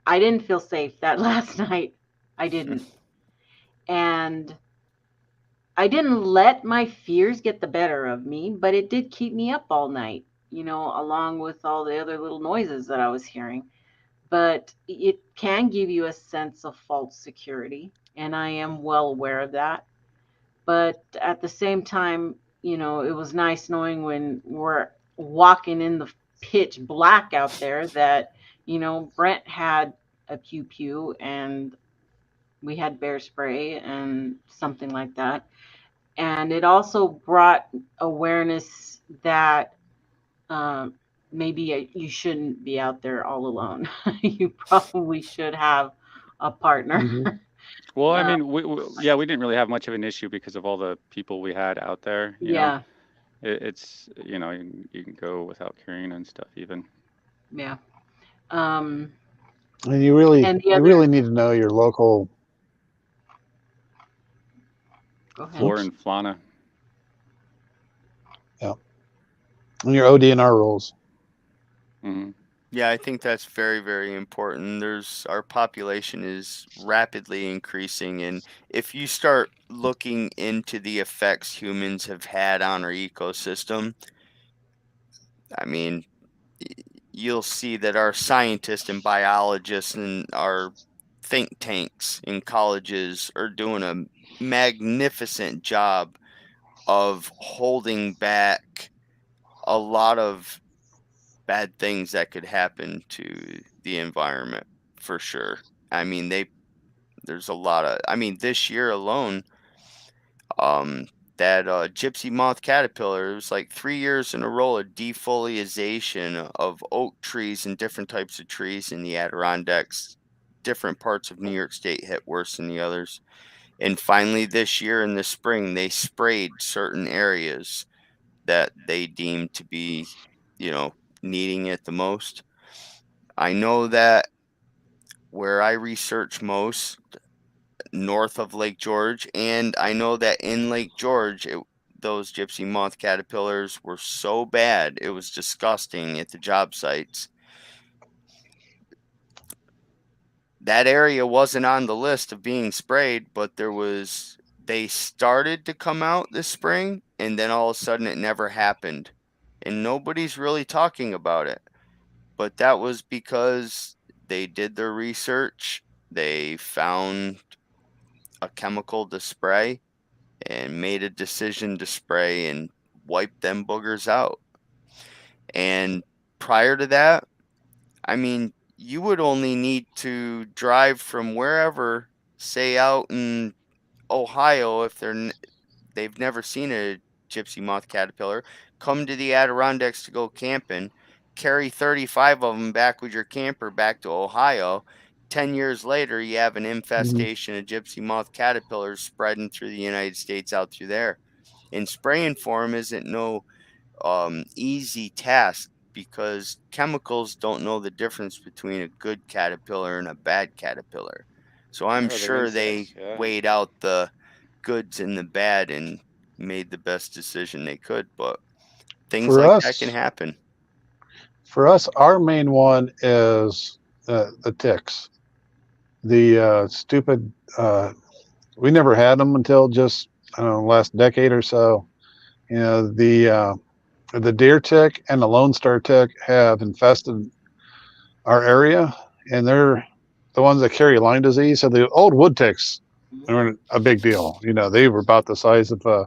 I didn't feel safe that last night. I didn't. And I didn't let my fears get the better of me, but it did keep me up all night, along with all the other little noises that I was hearing. But it can give you a sense of false security, and I am well aware of that. But at the same time, it was nice knowing when we're walking in the pitch black out there that, Brent had a pew and we had bear spray and something like that. And it also brought awareness that maybe you shouldn't be out there all alone. You probably should have a partner. Well, I mean, we didn't really have much of an issue because of all the people we had out there. Yeah. It's you can go without carrying and stuff even. Yeah. And you really need to know your local flora and fauna. Yeah. And your ODNR rules. Yeah, I think that's very, very important. Our population is rapidly increasing, and if you start looking into the effects humans have had on our ecosystem, I mean, you'll see that our scientists and biologists and our think tanks in colleges are doing a magnificent job of holding back a lot of bad things that could happen to the environment, for sure. I mean, there's a lot of, this year alone, that gypsy moth caterpillar, it was like 3 years in a row of defoliation of oak trees and different types of trees in the Adirondacks. Different parts of New York State hit worse than the others. And finally this year in the spring, they sprayed certain areas that they deemed to be, needing it the most. I know that where I research most, north of Lake George, and I know that in Lake George, those gypsy moth caterpillars were so bad, it was disgusting at the job sites. That area wasn't on the list of being sprayed, but they started to come out this spring, and then all of a sudden it never happened. And nobody's really talking about it. But that was because they did their research they found a chemical to spray and made a decision to spray and wipe them boogers out. And prior to that, I mean, you would only need to drive from wherever, say out in Ohio, if they've never seen a gypsy moth caterpillar, come to the Adirondacks to go camping, carry 35 of them back with your camper back to Ohio. 10 years later, you have an infestation of gypsy moth caterpillars spreading through the United States out through there. And spraying for them isn't no easy task, because chemicals don't know the difference between a good caterpillar and a bad caterpillar. So I'm sure they weighed out the goods and the bad and made the best decision they could. But things For like us, that can happen. For us, our main one is the ticks. The stupid. We never had them until just last decade or so. You know, the deer tick and the Lone Star tick have infested our area, and they're the ones that carry Lyme disease. So the old wood ticks weren't a big deal. You know, they were about the size of a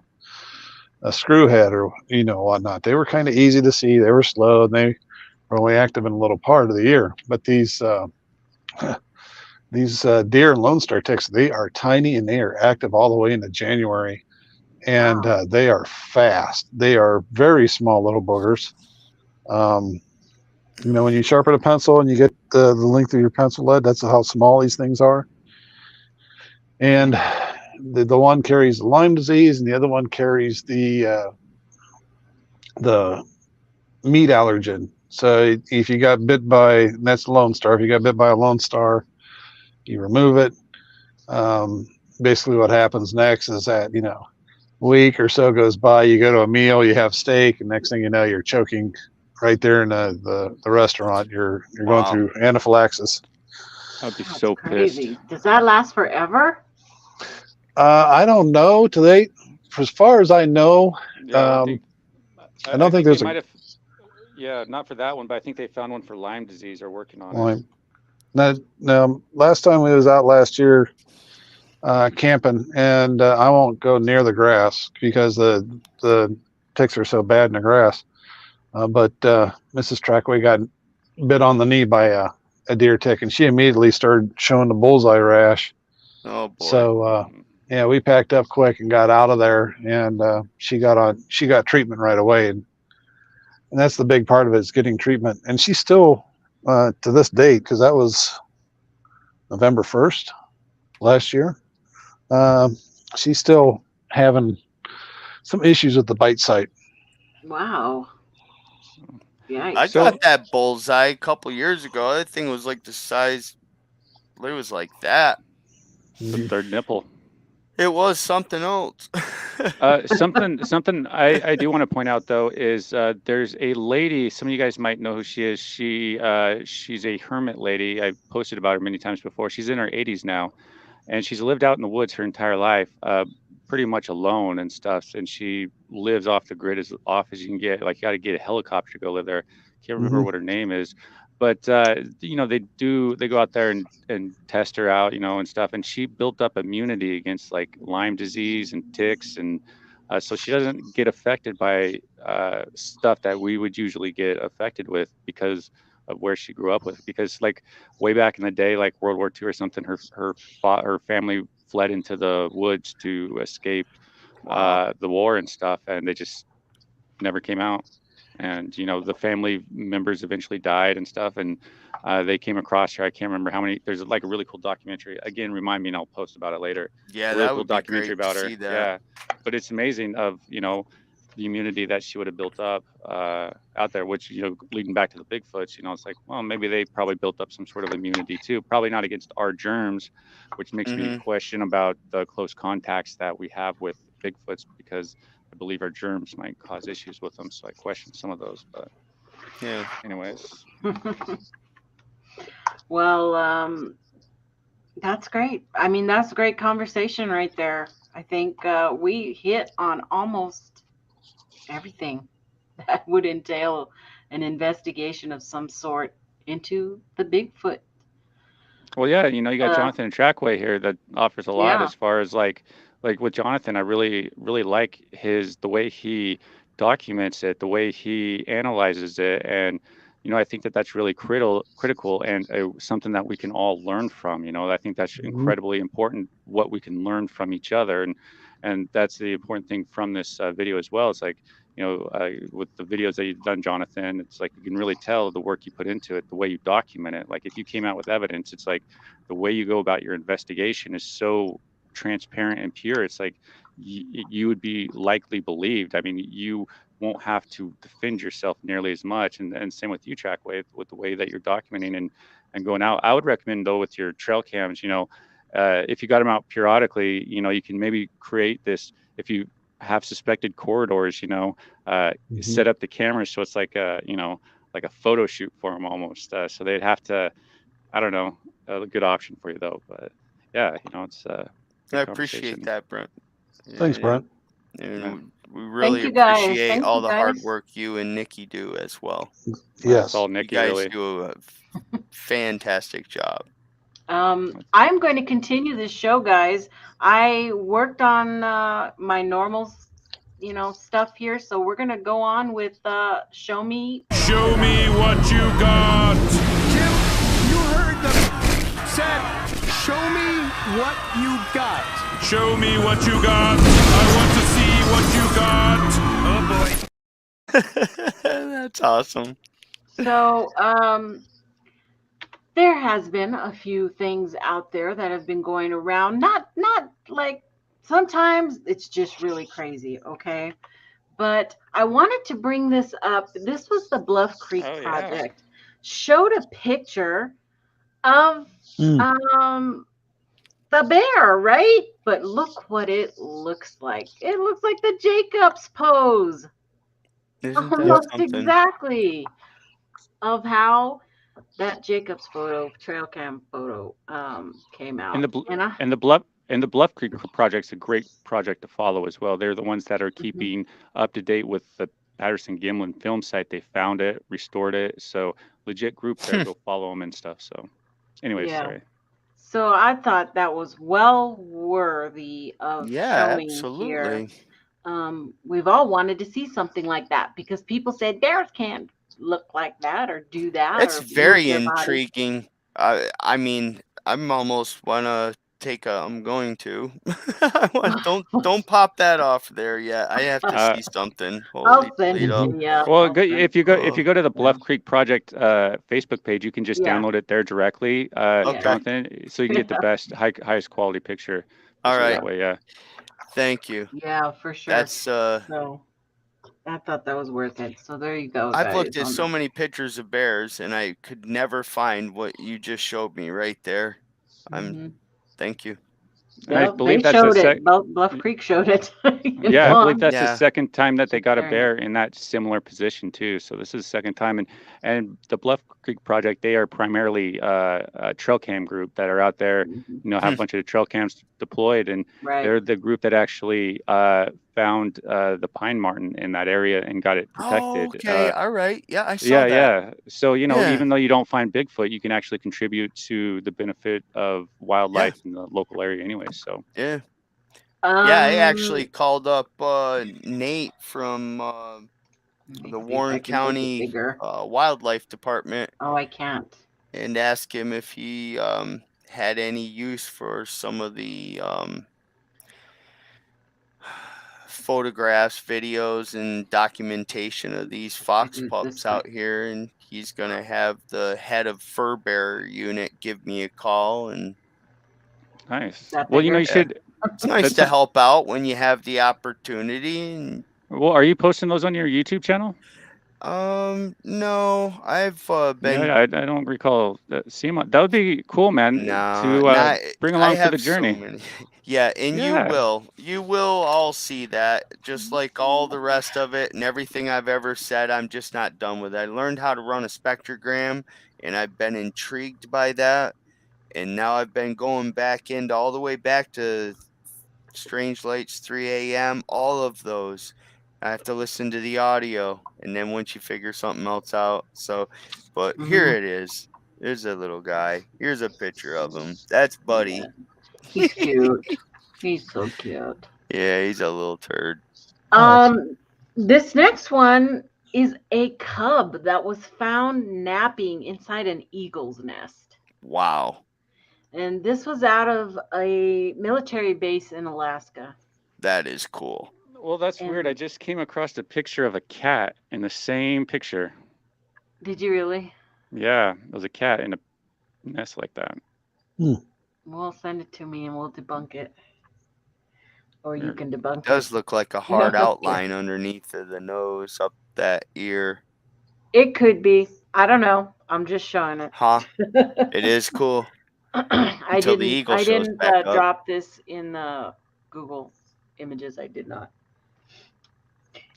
screw head or whatnot. They were kind of easy to see. They were slow, and they were only active in a little part of the year. But these deer and Lone Star ticks, they are tiny and they are active all the way into January. And they are fast. They are very small little boogers. When you sharpen a pencil and you get the length of your pencil lead, that's how small these things are. And the one carries Lyme disease, and the other one carries the meat allergen. So if you got bit by, that's Lone Star. If you got bit by a Lone Star, you remove it. Basically, what happens next is that week or so goes by, you go to a meal, you have steak, and next thing you know, you're choking right there in the restaurant. You're going through anaphylaxis. I'd be so crazy. pissed. Does that last forever? I don't know. Today, as far as I know, I don't think there's not for that one, but I think they found one for Lyme disease. Or working on it. Now, last time we was out last year camping, and I won't go near the grass because the ticks are so bad in the grass. But Mrs. Trackway got bit on the knee by a deer tick, and she immediately started showing the bullseye rash. Oh boy! So we packed up quick and got out of there, and she got treatment right away, and that's the big part of it, is getting treatment. And she's still to this date, because that was November 1st last year. She's still having some issues with the bite site. Wow. Yeah. I got that bullseye a couple years ago. That thing was like the size. It was like that. The third nipple. It was something else. Something I do want to point out, though, is there's a lady. Some of you guys might know who she is. She's a hermit lady. I've posted about her many times before. She's in her 80s now, and she's lived out in the woods her entire life, pretty much alone and stuff. And she lives off the grid as off as you can get. Like, you got to get a helicopter to go live there. Can't remember what her name is. But they go out there and test her out, and stuff. And she built up immunity against like Lyme disease and ticks, and so she doesn't get affected by stuff that we would usually get affected with because of where she grew up with. Because like way back in the day, like World War II or something, her family fled into the woods to escape the war and stuff, and they just never came out. And the family members eventually died and stuff, and they came across her. I can't remember how many. There's like a really cool documentary. Again, remind me and I'll post about it later. Yeah, really that cool would be documentary great about to her. see that. Yeah, but it's amazing of the immunity that she would have built up out there. Which leading back to the Bigfoots, it's like, well, maybe they probably built up some sort of immunity too. Probably not against our germs, which makes me question about the close contacts that we have with Bigfoots, because I believe our germs might cause issues with them. So I question some of those, but yeah. Anyways. Well, that's great. I mean, that's a great conversation right there. I think we hit on almost everything that would entail an investigation of some sort into the Bigfoot. Well, yeah, you got Jonathan and Trackway here that offers a lot Yeah. as far as like with Jonathan, I really like the way he documents it, the way he analyzes it, and I think that that's really critical and something that we can all learn from. I think that's Mhm. incredibly important what we can learn from each other, and that's the important thing from this video as well. It's like with the videos that you've done, Jonathan, it's like you can really tell the work you put into it, the way you document it. Like if you came out with evidence, it's like the way you go about your investigation is so transparent and pure. It's like you would be likely believed. I mean, you won't have to defend yourself nearly as much. And same with you, Trackway, with the way that you're documenting and going out. I would recommend though with your trail cams, if you got them out periodically, you can maybe create this if you have suspected corridors, Mhm. set up the cameras so it's like like a photo shoot for them almost. So they'd have to, I don't know, a good option for you though. But yeah, it's a I good appreciate conversation. that, Brent. Thanks, Brent. And we really you, guys. appreciate Thank all you, the hard guys. work you and Nikki do as well. Yes. It's all You Nikki, guys really. do a fantastic job. I'm going to continue this show, guys. I worked on my normal, stuff here, so we're going to go on with show me. Show me what you got. Jim, you heard them said, show me what you got. Show me what you got. I want to see what you got. Oh boy. That's awesome. So, there has been a few things out there that have been going around. Not like sometimes it's just really crazy, okay? But I wanted to bring this up. This was the Bluff Creek Project. Showed a picture of the bear, right? But look what it looks like. It looks like the Jacobs pose. Isn't that Almost something? exactly of how that Jacobs photo, trail cam photo, came out. And the Bluff Creek Project's a great project to follow as well. They're the ones that are keeping up to date with the Patterson Gimlin film site. They found it, restored it, so legit group there. Go follow them and stuff. So, anyways, sorry. So I thought that was well worthy of showing absolutely. here. We've all wanted to see something like that because people said bears can't look like that or do that. It's very intriguing. I mean, I'm almost wanna take a. I'm going to. Don't pop that off there yet. I have to see something. I'll send it to you. Well, if you go to the Bluff Creek Project Facebook page, you can just download it there directly, Jonathan, so you can get the best highest quality picture. All right. That way, Thank you. Yeah, for sure. That's So I thought that was worth it. So there you go. I've looked at so many pictures of bears and I could never find what you just showed me right there. Thank you. I believe they that's showed it. Bluff Creek showed it. Yeah, I believe that's the second time that they got a bear in that similar position too. So this is the second time, and the Bluff Creek Project, they are primarily a trail cam group that are out there. Have a bunch of trail cams deployed, and they're the group that actually found the pine marten in that area and got it protected. Oh, okay, all right, yeah, I saw that. Yeah. So even though you don't find Bigfoot, you can actually contribute to the benefit of wildlife in the local area, anyway. So yeah, I actually called up Nate from the Warren County Wildlife Department. Oh, I can't. And asked him if he had any use for some of the photographs, videos, and documentation of these fox pups out here, and he's gonna have the head of fur bearer unit give me a call. And nice. Well, you should. It's nice to help out when you have the opportunity. And well, are you posting those on your YouTube channel? No, I've been. Yeah, I don't recall seeing one. That would be cool, man. To bring along for the journey. Yeah, and you will all see that, just like all the rest of it and everything I've ever said. I'm just not done with it. I learned how to run a spectrogram, and I've been intrigued by that. And now I've been going back into all the way back to Strange Lights, 3 a.m., all of those. I have to listen to the audio, and then once you figure something else out. So, but here it is. There's a little guy. Here's a picture of him. That's Buddy. He's cute. He's so cute. Yeah, he's a little turd. This next one is a cub that was found napping inside an eagle's nest. Wow. And this was out of a military base in Alaska. That is cool. Well, that's weird. I just came across a picture of a cat in the same picture. Did you really? Yeah, there was a cat in a nest like that. Well, send it to me and we'll debunk it. Or you can debunk it. It does look like a hard outline underneath of the nose, up that ear. It could be. I don't know. I'm just showing it. Huh? It is cool. I didn't drop this in the Google images. I did not.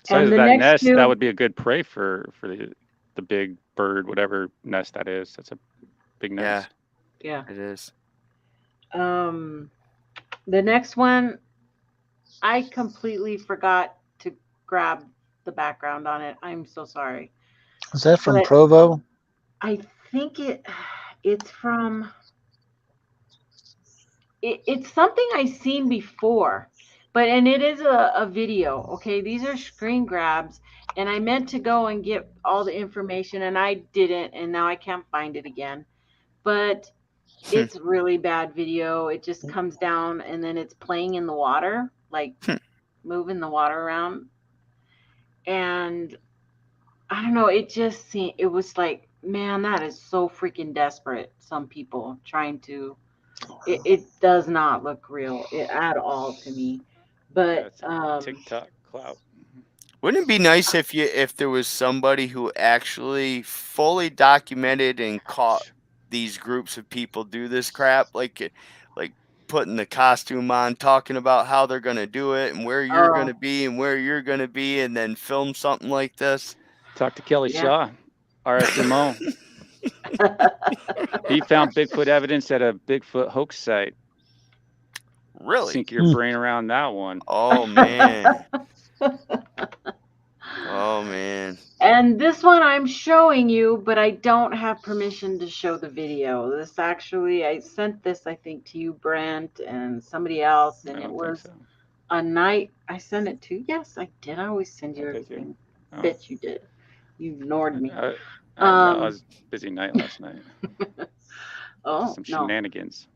Size of that nest, that would be a good prey for the big bird, whatever nest that is. That's a big nest. Yeah. It is. The next one, I completely forgot to grab the background on it. I'm so sorry. Is that from Provo? I think it's from. It's something I've seen before, and it is a video. Okay, these are screen grabs, and I meant to go and get all the information, and I didn't, and now I can't find it again. But it's really bad video. It just comes down, and then it's playing in the water, like moving the water around, and I don't know. It was like, man, that is so freaking desperate. Some people trying to. It does not look real at all to me, but TikTok clout. Wouldn't it be nice if there was somebody who actually fully documented and caught these groups of people do this crap, like putting the costume on, talking about how they're gonna do it and where you're gonna be and where you're gonna be, and then film something like this? Talk to Kelly Shaw, RSMO. He found Bigfoot evidence at a Bigfoot hoax site. Really? Sink your brain around that one. Oh, man. Oh, man. And this one I'm showing you, but I don't have permission to show the video. This actually, I sent this, I think, to you, Brent, and somebody else, and it was a night. I sent it to you. Yes, I did. I always send you everything. Oh. Bet you did. You ignored me. I was busy night last night. Some shenanigans.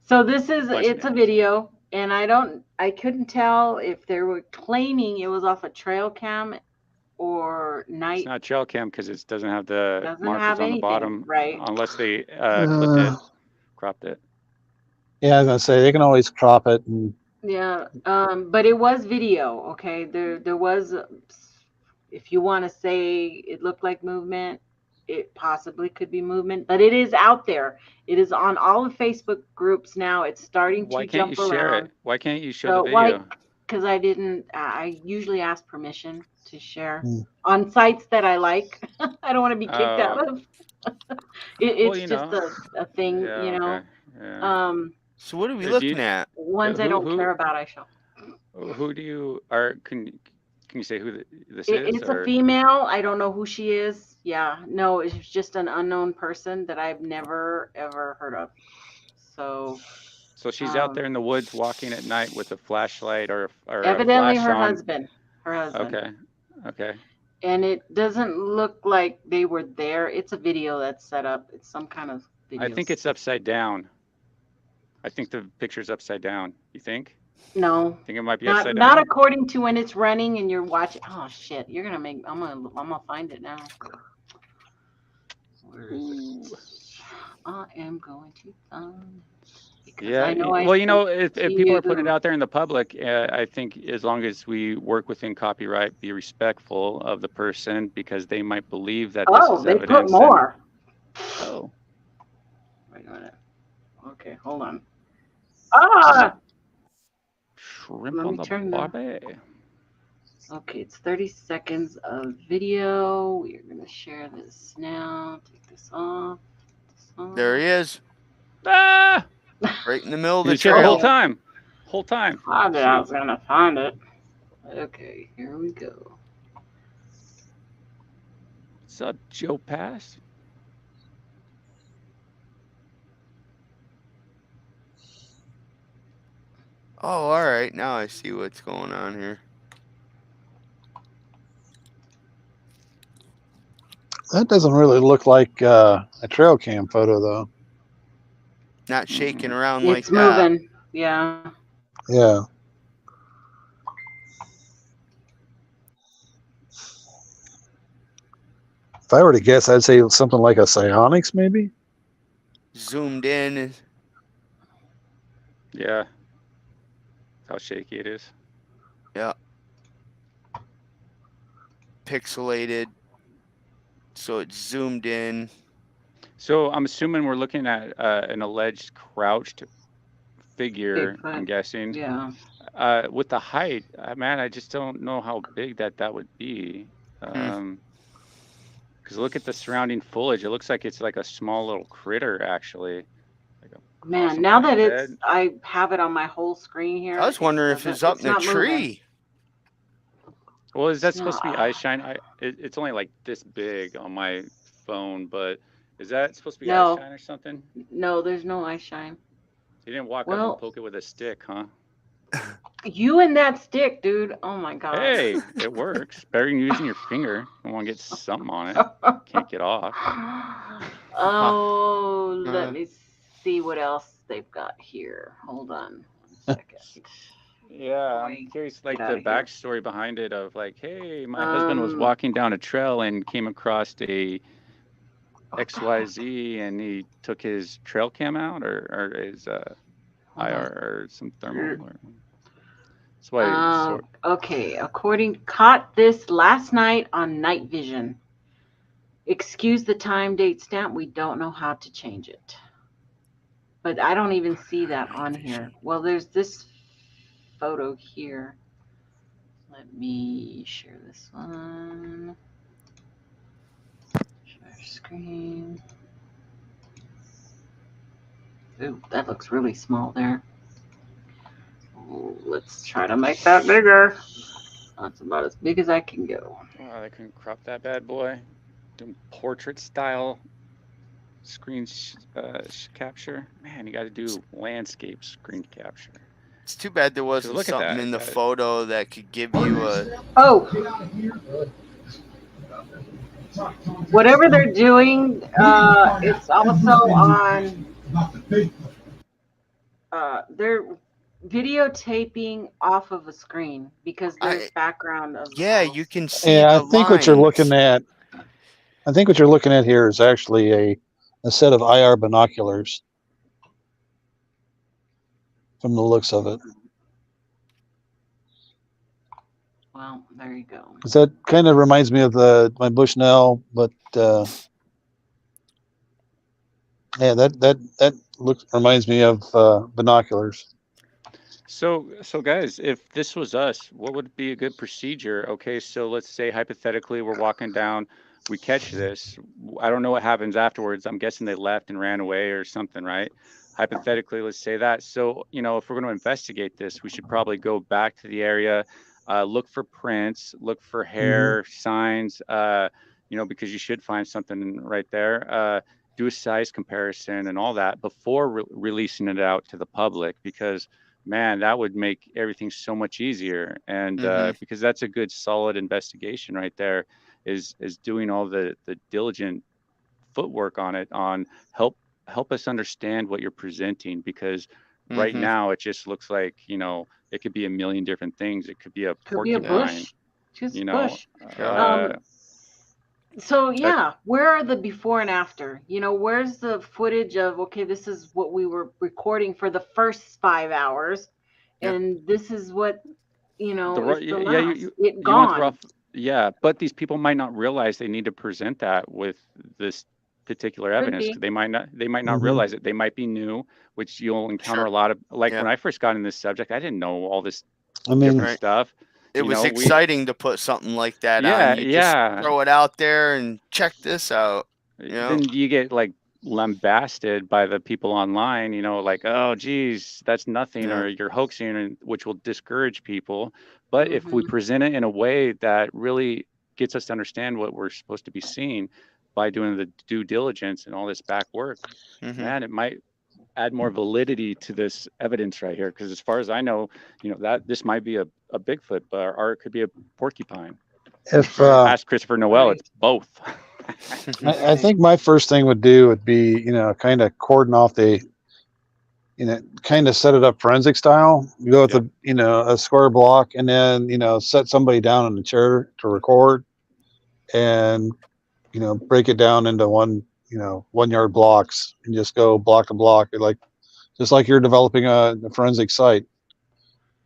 So it's a video, and I couldn't tell if they were claiming it was off a trail cam or night. It's not trail cam because it doesn't have the markers on the bottom, right? Unless they cropped it. Yeah, I was gonna say they can always crop it. But it was video. Okay, there was. If you want to say it looked like movement, it possibly could be movement, but it is out there. It is on all the Facebook groups now. It's starting to jump around. Share it? Why can't you show the video? Because I usually ask permission to share on sites that I like. I don't want to be kicked out of. It's just a thing, you know. Okay. Yeah. So what are we looking at? Ones I don't care about, I show. Who do you Can you say who this is? It's a female. I don't know who she is. Yeah, no, it's just an unknown person that I've never ever heard of. So she's out there in the woods walking at night with a flashlight or evidently a flash her on. husband. Her husband. Okay. And it doesn't look like they were there. It's a video that's set up. It's some kind of video. I think it's upside down. I think the picture's upside down. You think? No. I think it might be upside down. Not according to when it's running and you're watching. Oh shit! I'm gonna find it now. Where is it? I am going to find it. Yeah. If people are putting it out there in the public, I think as long as we work within copyright, be respectful of the person because they might believe that this is evidence. Put more. Wait a minute. Okay, hold on. Shrimp on the barbie. Okay, it's 30 seconds of video. We're going to share this now. Take this off. There he is. Ah! Right in the middle of the trail. trail. Whole time. I was going to find it. Okay, here we go. What's up, Joe Pass? Oh, all right. Now I see what's going on here. That doesn't really look like a trail cam photo, though. Not shaking around like It's that. moving. Yeah. Yeah. If I were to guess, I'd say something like a psionics, maybe. Zoomed in. Yeah. How shaky it is. Yeah. Pixelated. So it's zoomed in. So I'm assuming we're looking at an alleged crouched figure, Bigfoot. I'm guessing. Yeah. With the height, man, I just don't know how big that would be. Because look at the surrounding foliage. It looks like it's like a small little critter, actually. Like a Man, now that head. I have it on my whole screen here. I was wondering if it's up in a tree. Well, is that supposed to be eye shine? It's only like this big on my phone, but is that supposed to be eye shine or something? No, there's no eye shine. You didn't walk up and poke it with a stick, huh? You and that stick, dude. Oh my god. Hey, it works. Better than using your finger. I want to get something on it. Can't get off. Oh, let me see what else they've got here. Hold on 1 second. Yeah, I'm curious, like the backstory behind it of like, hey, my husband was walking down a trail and came across a XYZ and he took his trail cam out or his IR or some thermal. That's why. Okay, caught this last night on night vision. Excuse the time date stamp. We don't know how to change it. But I don't even see that on here. Well, there's this photo here. Let me share this one. Share screen. Ooh, that looks really small there. Ooh, let's try to make that bigger. That's about as big as I can go. Oh, I can crop that bad boy. Doing portrait style screen capture. Man, you got to do landscape screen capture. It's too bad there wasn't something in the photo that could give you a... Oh! Whatever they're doing, it's also on... they're videotaping off of a screen because there's background of... Yeah, you can see I the think lines. what you're looking at... I think what you're looking at here is actually a set of IR binoculars from the looks of it. Well, there you go. Because that kind of reminds me of my Bushnell, but yeah, that reminds me of binoculars. So guys, if this was us, what would be a good procedure? Okay, so let's say hypothetically we're walking down, we catch this. I don't know what happens afterwards. I'm guessing they left and ran away or something, right? Hypothetically, let's say that. So, you know, if we're going to investigate this, we should probably go back to the area, look for prints, look for hair signs, you know, because you should find something right there. Do a size comparison and all that before releasing it out to the public, because man, that would make everything so much easier. And because that's a good solid investigation right there, is doing all the diligent footwork on it, on help us understand what you're presenting, because right now it just looks like, you know, it could be a million different things. It could be a porcupine, just you know. bush. So yeah, where are the before and after? You know, where's the footage of, okay, this is what we were recording for the first 5 hours, and this is what, you know, it's gone. Yeah, but these people might not realize they need to present that with this particular evidence. They might not realize it. They might be new, which you'll encounter a lot of. Like when I first got in this subject, I didn't know all this different stuff. It was exciting to put something like that on. You just throw it out there and check this out. You know? Then you get like lambasted by the people online, you know, like, oh geez, that's nothing, or you're hoaxing, which will discourage people. But if we present it in a way that really gets us to understand what we're supposed to be seeing by doing the due diligence and all this back work, man, it might add more validity to this evidence right here. Because as far as I know, that this might be a Bigfoot, or it could be a porcupine. If ask Christopher Noel, it's both. I think my first thing would be, kind of cordon off the, kind of set it up forensic style. You go with a square block, and then, set somebody down in the chair to record, and, break it down into 1 yard blocks, and just go block to block, just like you're developing a forensic site,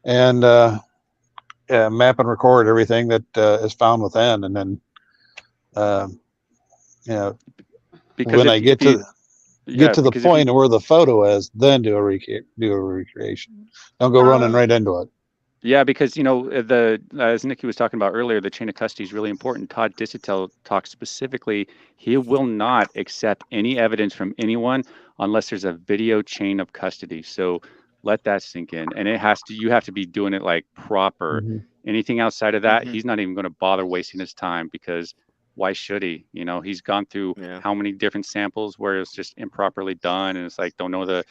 and map and record everything that is found within, and then because when I get to the point where the photo is, then do a recreation. Don't go running right into it. Yeah, because as Nikki was talking about earlier, the chain of custody is really important. Todd Disotell talks specifically. He will not accept any evidence from anyone unless there's a video chain of custody. So let that sink in, and you have to be doing it like proper. Anything outside of that, he's not even going to bother wasting his time, because why should he? He's gone through how many different samples where it's just improperly done, and it's like, don't know the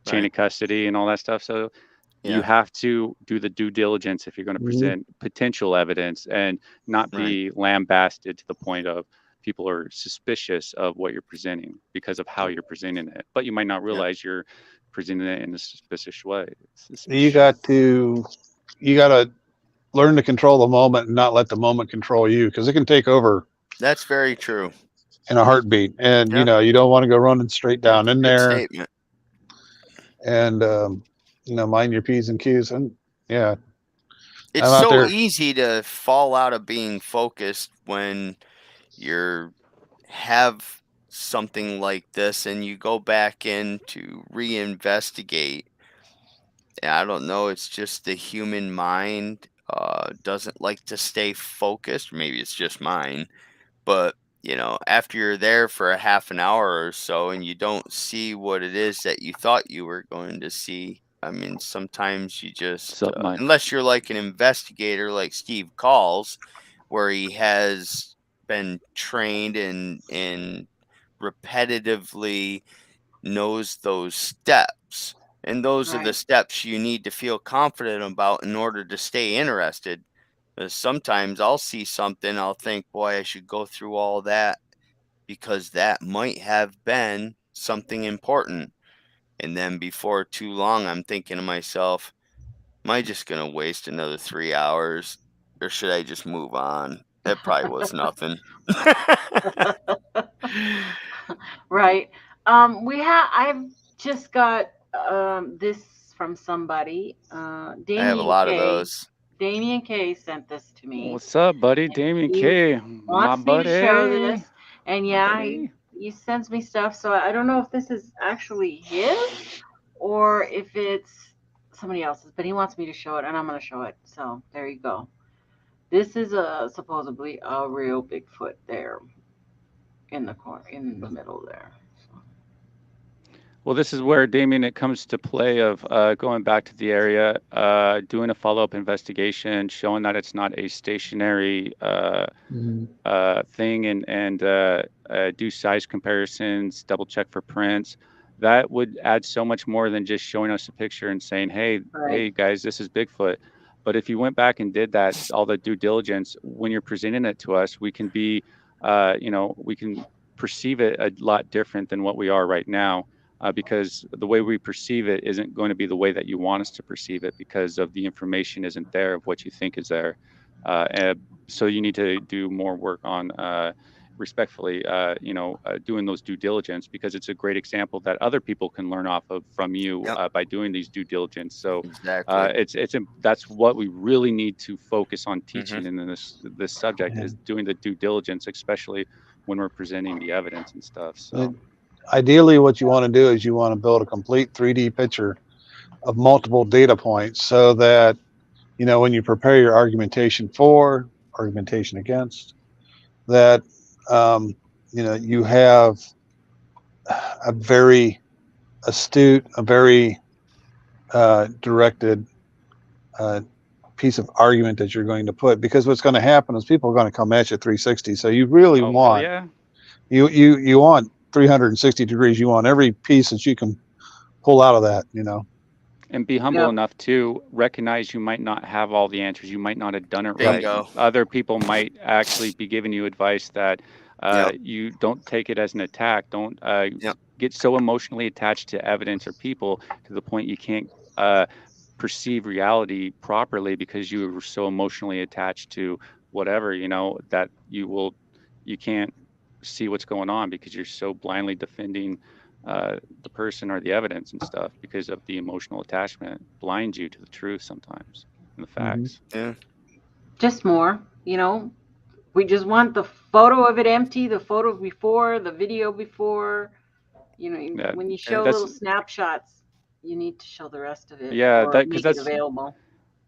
chain of custody and all that stuff. So you have to do the due diligence if you're going to present potential evidence, and not be lambasted to the point of people are suspicious of what you're presenting because of how you're presenting it. But you might not realize you're presenting it in a suspicious way. You got to learn to control the moment and not let the moment control you, because it can take over. That's very true. In a heartbeat, and you don't want to go running straight down in there. Statement. And mind your P's and Q's, and it's so easy to fall out of being focused when you have something like this and you go back in to reinvestigate. I don't know, it's just the human mind doesn't like to stay focused. Maybe it's just mine, but after you're there for a half an hour or so and you don't see what it is that you thought you were going to see, I mean, sometimes you just, unless you're like an investigator like Steve Calls, where he has been trained and repetitively knows those steps. And those are the steps you need to feel confident about in order to stay interested. Because sometimes I'll see something, I'll think, boy, I should go through all that because that might have been something important. And then before too long, I'm thinking to myself, am I just going to waste another 3 hours, or should I just move on? That probably was nothing. Right. I've just got this from somebody. Damien I have a lot K. of those. Damien K sent this to me. What's up, buddy? Damien K. My buddy. To show this, and he sends me stuff. So I don't know if this is actually his or if it's somebody else's, but he wants me to show it, and I'm going to show it. So there you go. This is supposedly a real Bigfoot there in the corner, in the middle there. Well, this is where, Damien, it comes to play of going back to the area, doing a follow-up investigation, showing that it's not a stationary thing, and do size comparisons, double check for prints. That would add so much more than just showing us a picture and saying, hey, guys, this is Bigfoot. But if you went back and did that, all the due diligence, when you're presenting it to us, we can be, we can perceive it a lot different than what we are right now. Because the way we perceive it isn't going to be the way that you want us to perceive it, because of the information isn't there of what you think is there. And so you need to do more work on, respectfully, doing those due diligence, because it's a great example that other people can learn off of from you by doing these due diligence. So that's what we really need to focus on teaching in this subject is doing the due diligence, especially when we're presenting the evidence and stuff. So. Ideally, what you want to do is you want to build a complete 3D picture of multiple data points, so that, when you prepare your argumentation for, argumentation against, that, you have a very astute, a very directed piece of argument that you're going to put. Because what's going to happen is people are going to come at you 360. So you really want, you want 360 degrees. You want every piece that you can pull out of that, you know. And be humble enough to recognize you might not have all the answers. You might not have done it Bingo. right. Other people might actually be giving you advice that you don't take it as an attack. Don't get so emotionally attached to evidence or people to the point you can't perceive reality properly because you were so emotionally attached to whatever, you know, that you can't see what's going on because you're so blindly defending the person or the evidence and stuff because of the emotional attachment blinds you to the truth sometimes and the facts. Yeah. Just more, you know, we just want the photo of it empty, the photo before, the video before, you know, when you show little snapshots, you need to show the rest of it or make it available.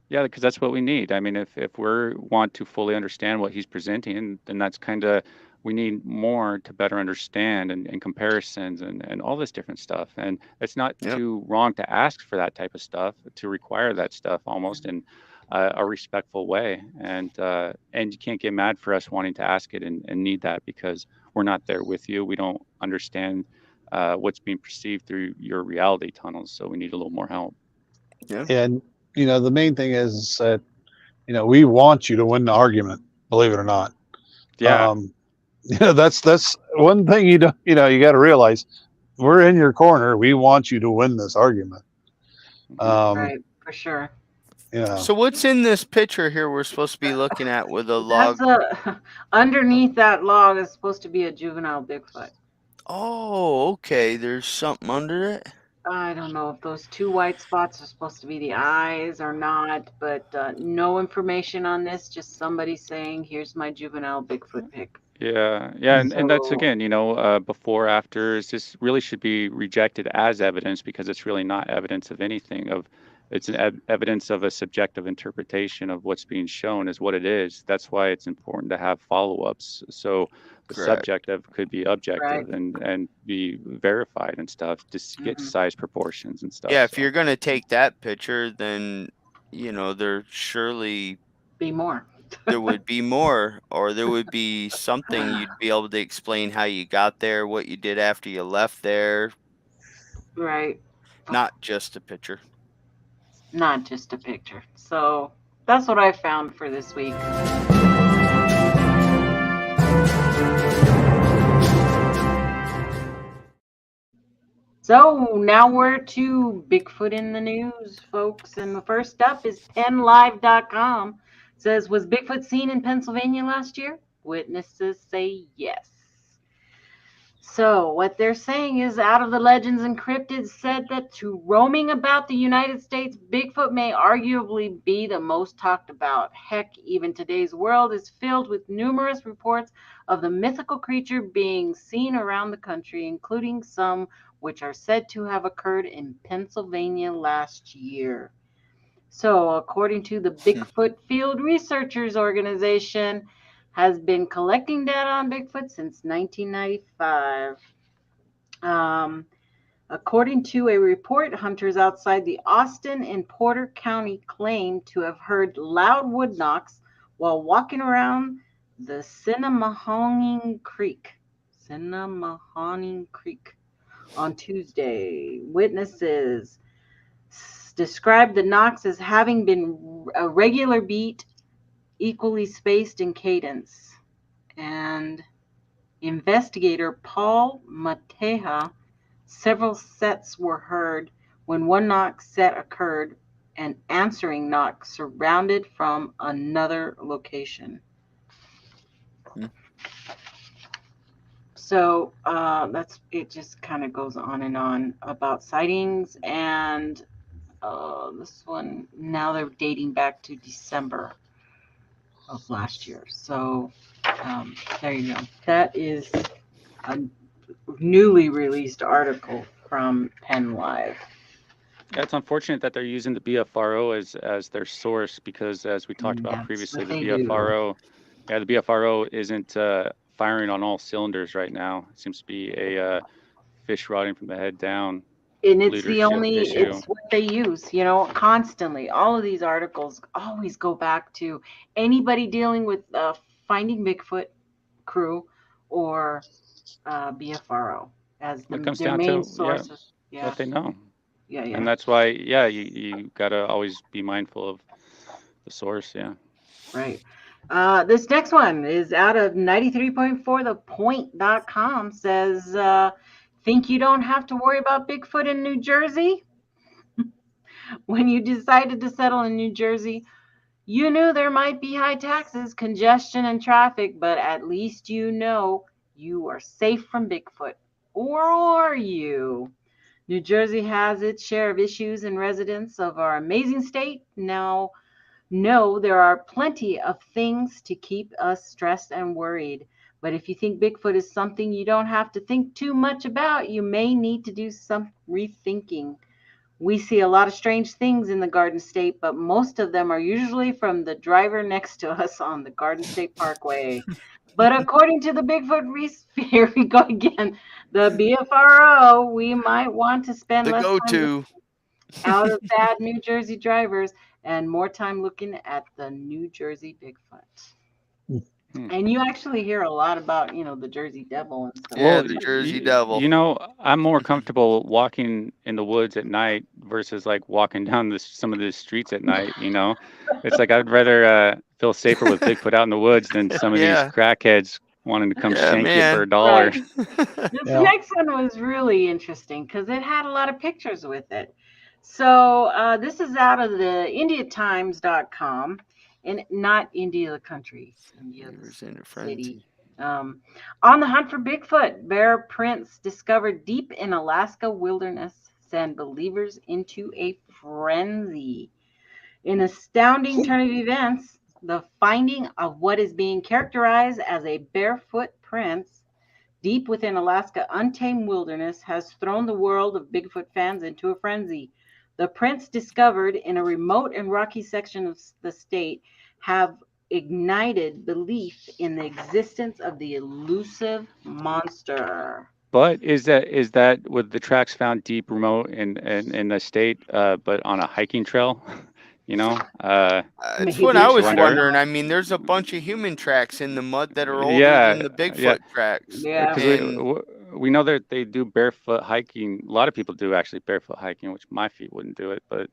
Yeah, because that's what we need. I mean, if we want to fully understand what he's presenting, then that's kind of, we need more to better understand and comparisons and all this different stuff. And it's not too wrong to ask for that type of stuff, to require that stuff almost in a respectful way. And you can't get mad for us wanting to ask it and need that because we're not there with you. We don't understand what's being perceived through your reality tunnels. So we need a little more help. Yeah. And, you know, the main thing is that, you know, we want you to win the argument, believe it or not. Yeah. You know, that's one thing you got to realize. We're in your corner. We want you to win this argument. Right, for sure. Yeah. So what's in this picture here we're supposed to be looking at with a log? Underneath that log is supposed to be a juvenile Bigfoot. Oh, okay. There's something under it. I don't know if those two white spots are supposed to be the eyes or not, but no information on this. Just somebody saying, "Here's my juvenile Bigfoot pic." Yeah, and that's again, you know, before, after, this really should be rejected as evidence because it's really not evidence of anything. It's an evidence of a subjective interpretation of what's being shown is what it is. That's why it's important to have follow-ups. So the subjective could be objective and be verified and stuff to get size proportions and stuff. Yeah, if you're going to take that picture, then, you know, there surely be more. There would be more, or there would be something you'd be able to explain how you got there, what you did after you left there. Right. Not just a picture. Not just a picture. So that's what I found for this week. So now we're to Bigfoot in the news, folks. And the first up is PennLive.com. It says, was Bigfoot seen in Pennsylvania last year? Witnesses say yes. So what they're saying is, out of the legends and cryptids said that to roaming about the United States, Bigfoot may arguably be the most talked about. Heck, even today's world is filled with numerous reports of the mythical creature being seen around the country, including some which are said to have occurred in Pennsylvania last year. So according to the Bigfoot Field Researchers Organization, has been collecting data on Bigfoot since 1995. According to a report, hunters outside the Austin and Porter County claim to have heard loud wood knocks while walking around the Cinnamahonning Creek on Tuesday. Witnesses described the knocks as having been a regular beat, equally spaced in cadence. And investigator Paul Mateja, several sets were heard when one knock set occurred, an answering knock surrounded from another location. So that's it. Just kind of goes on and on about sightings, and this one now they're dating back to December of last year. So there you go. That is a newly released article from PennLive. Yeah, it's unfortunate that they're using the BFRO as their source because, as we talked about previously, the BFRO isn't firing on all cylinders right now. It seems to be a fish rotting from the head down. And it's it's what they use, you know, constantly. All of these articles always go back to anybody dealing with Finding Bigfoot crew or BFRO as their main sources. What they know. Yeah. And that's why, you gotta always be mindful of the source. Yeah. Right. This next one is out of 93.4. ThePoint.com says, think you don't have to worry about Bigfoot in New Jersey? When you decided to settle in New Jersey, you knew there might be high taxes, congestion, and traffic, but at least you know you are safe from Bigfoot. Or are you? New Jersey has its share of issues, and residents of our amazing state now know there are plenty of things to keep us stressed and worried. But if you think Bigfoot is something you don't have to think too much about, you may need to do some rethinking. We see a lot of strange things in the Garden State, but most of them are usually from the driver next to us on the Garden State Parkway. But according to the here we go again, the BFRO, we might want to spend The less time go-to. out of bad New Jersey drivers and more time looking at the New Jersey Bigfoot. And you actually hear a lot about, the Jersey Devil and stuff. Yeah, the Jersey Devil. You know, I'm more comfortable walking in the woods at night versus like walking down some of the streets at night. It's like I'd rather feel safer with Bigfoot out in the woods than some of these crackheads wanting to come shank you for $1. Right. This next one was really interesting because it had a lot of pictures with it. So this is out of the IndiaTimes.com, and not India the country, India the city. On the hunt for Bigfoot, bear prints discovered deep in Alaska wilderness send believers into a frenzy. In astounding turn of events, the finding of what is being characterized as a barefoot prints deep within Alaska untamed wilderness has thrown the world of Bigfoot fans into a frenzy. The prints discovered in a remote and rocky section of the state have ignited belief in the existence of the elusive monster. But is that with the tracks found deep, remote in the state, but on a hiking trail? That's what I was wondering. I mean, there's a bunch of human tracks in the mud that are older than the Bigfoot tracks. Yeah, because we know that they do barefoot hiking. A lot of people do actually barefoot hiking, which my feet wouldn't do it, but a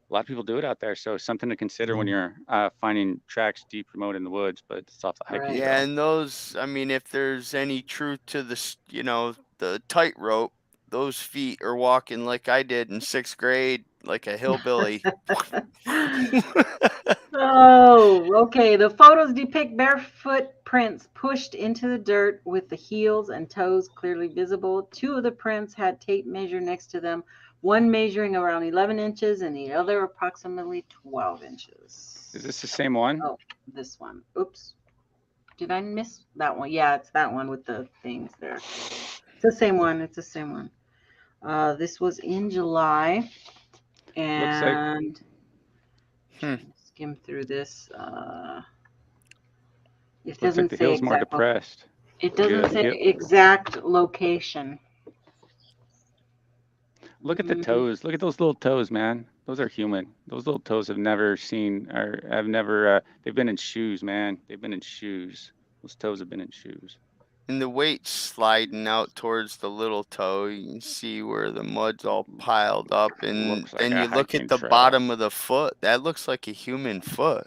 lot of people do it out there. So something to consider when you're finding tracks deep, remote in the woods, but it's off the hiking trail. Yeah, and those, I mean, if there's any truth to the tightrope, those feet are walking like I did in 6th grade, like a hillbilly. Okay. The photos depict barefoot prints pushed into the dirt with the heels and toes clearly visible. 2 of the prints had tape measure next to them, one measuring around 11 inches and the other approximately 12 inches. Is this the same one? Oh, this one. Oops. Did I miss that one? Yeah, it's that one with the things there. It's the same one. This was in July. And skim through this. It doesn't say hill's more depressed. It doesn't say exact location. Look at the toes. Look at those little toes, man. Those are human. Those little toes have never seen or have never. They've been in shoes, man. They've been in shoes. Those toes have been in shoes. And the weight's sliding out towards the little toe. You can see where the mud's all piled up. And then you look at the bottom of the foot. That looks like a human foot.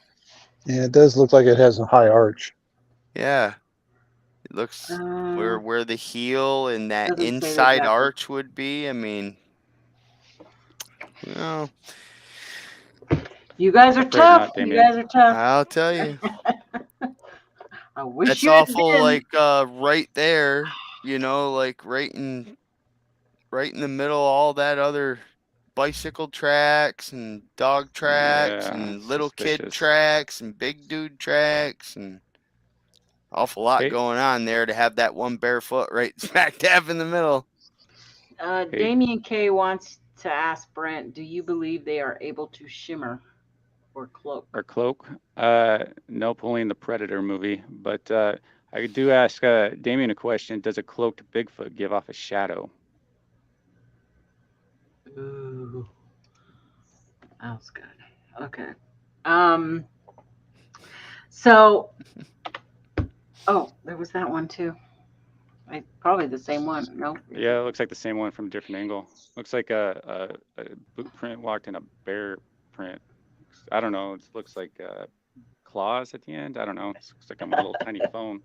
Yeah, it does look like it has a high arch. Yeah. It looks where the heel and that inside arch would be. I mean, you guys are tough. I'll tell you. I wish that's you awful. did. Like right there, like right in the middle, all that other bicycle tracks and dog tracks and little kid tracks and big dude tracks and awful lot going on there to have that one barefoot right smack dab in the middle. Damien K wants to ask Brent, do you believe they are able to shimmer or cloak? Nope, only in the Predator movie. But I do ask Damien a question. Does a cloaked Bigfoot give off a shadow? Ooh. That was good. Okay. So, there was that one too. Probably the same one. No. Yeah, it looks like the same one from a different angle. Looks like a boot print walked in a bear print. I don't know. It looks like claws at the end. I don't know. It looks like I'm a little tiny phone.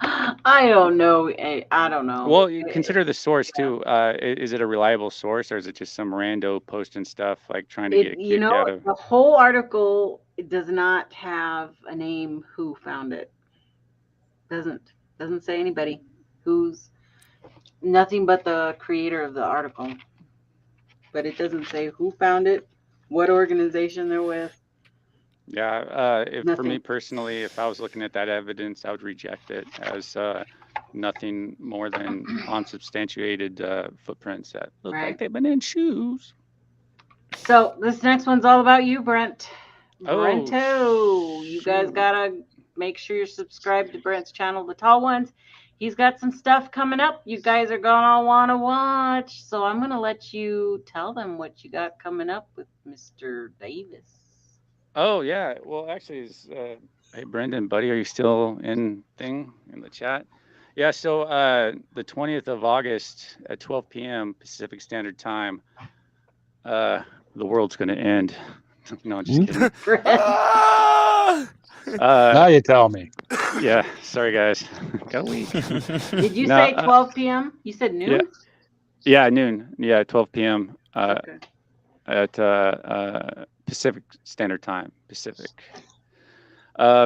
I don't know. I don't know. Well, you consider the source too. Is it a reliable source, or is it just some rando posting stuff like trying to get kicked out of? The whole article does not have a name who found it. Doesn't say anybody. Who's nothing but the creator of the article. But it doesn't say who found it, what organization they're with. Yeah, for me personally, if I was looking at that evidence, I would reject it as nothing more than unsubstantiated footprints that look like they've been in shoes. So this next one's all about you, Brent. Oh, Brento. You guys gotta make sure you're subscribed to Brent's channel, The Tall Ones. He's got some stuff coming up you guys are gonna want to watch. So I'm gonna let you tell them what you got coming up with Mr. Davis. Oh yeah. Well, actually, hey Brendan, buddy, are you still in the chat? Yeah. So the 20th of August at 12 p.m. Pacific Standard Time, the world's gonna end. No, just kidding. Now you tell me. Yeah. Sorry, guys. Got a week. Did you say 12 p.m.? You said noon? Yeah, noon. Yeah, 12 p.m. Okay. At Pacific Standard Time. Pacific. Yeah,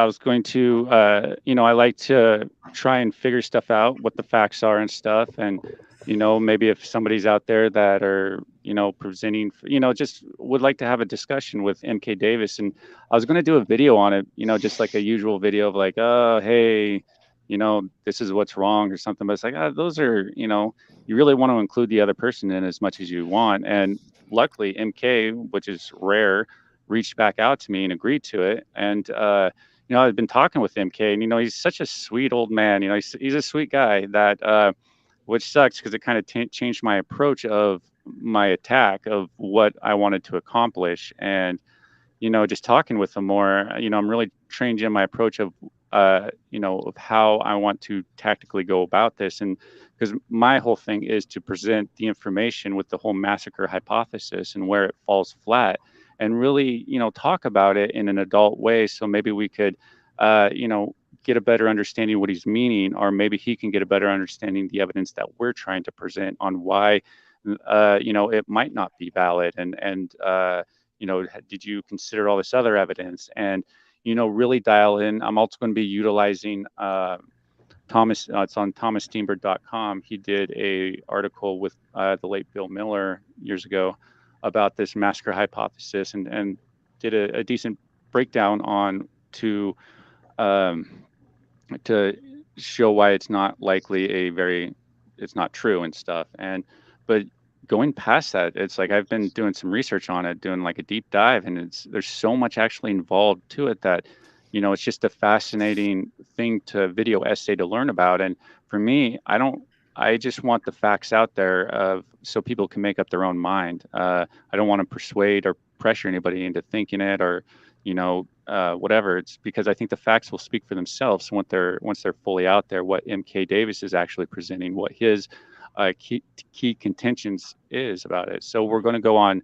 I was going to, I like to try and figure stuff out, what the facts are and stuff, and maybe if somebody's out there that are, presenting, just would like to have a discussion with MK Davis. And I was going to do a video on it, just like a usual video of like, oh, hey, this is what's wrong or something. But it's like, those are, you really want to include the other person in as much as you want. And luckily, MK, which is rare, reached back out to me and agreed to it. And, I've been talking with MK, and, he's such a sweet old man. He's a sweet guy that, which sucks because it kind of changed my approach of my attack of what I wanted to accomplish. And, just talking with him more, I'm really changing my approach of, of how I want to tactically go about this. And because my whole thing is to present the information with the whole massacre hypothesis and where it falls flat, and really, talk about it in an adult way. So maybe we could, get a better understanding of what he's meaning, or maybe he can get a better understanding of the evidence that we're trying to present on why, it might not be valid. And did you consider all this other evidence? And, really dial in. I'm also going to be utilizing Thomas. It's on thomassteenberg.com. He did a article with the late Bill Miller years ago about this massacre hypothesis, and did a decent breakdown on to show why it's not likely it's not true and stuff. But going past that, it's like I've been doing some research on it, doing like a deep dive, and there's so much actually involved to it that, it's just a fascinating thing to video essay to learn about. And for me, I just want the facts out there so people can make up their own mind. I don't want to persuade or pressure anybody into thinking it or, whatever. It's because I think the facts will speak for themselves once they're fully out there, what MK Davis is actually presenting, what his key contentions is about it. So we're going to go on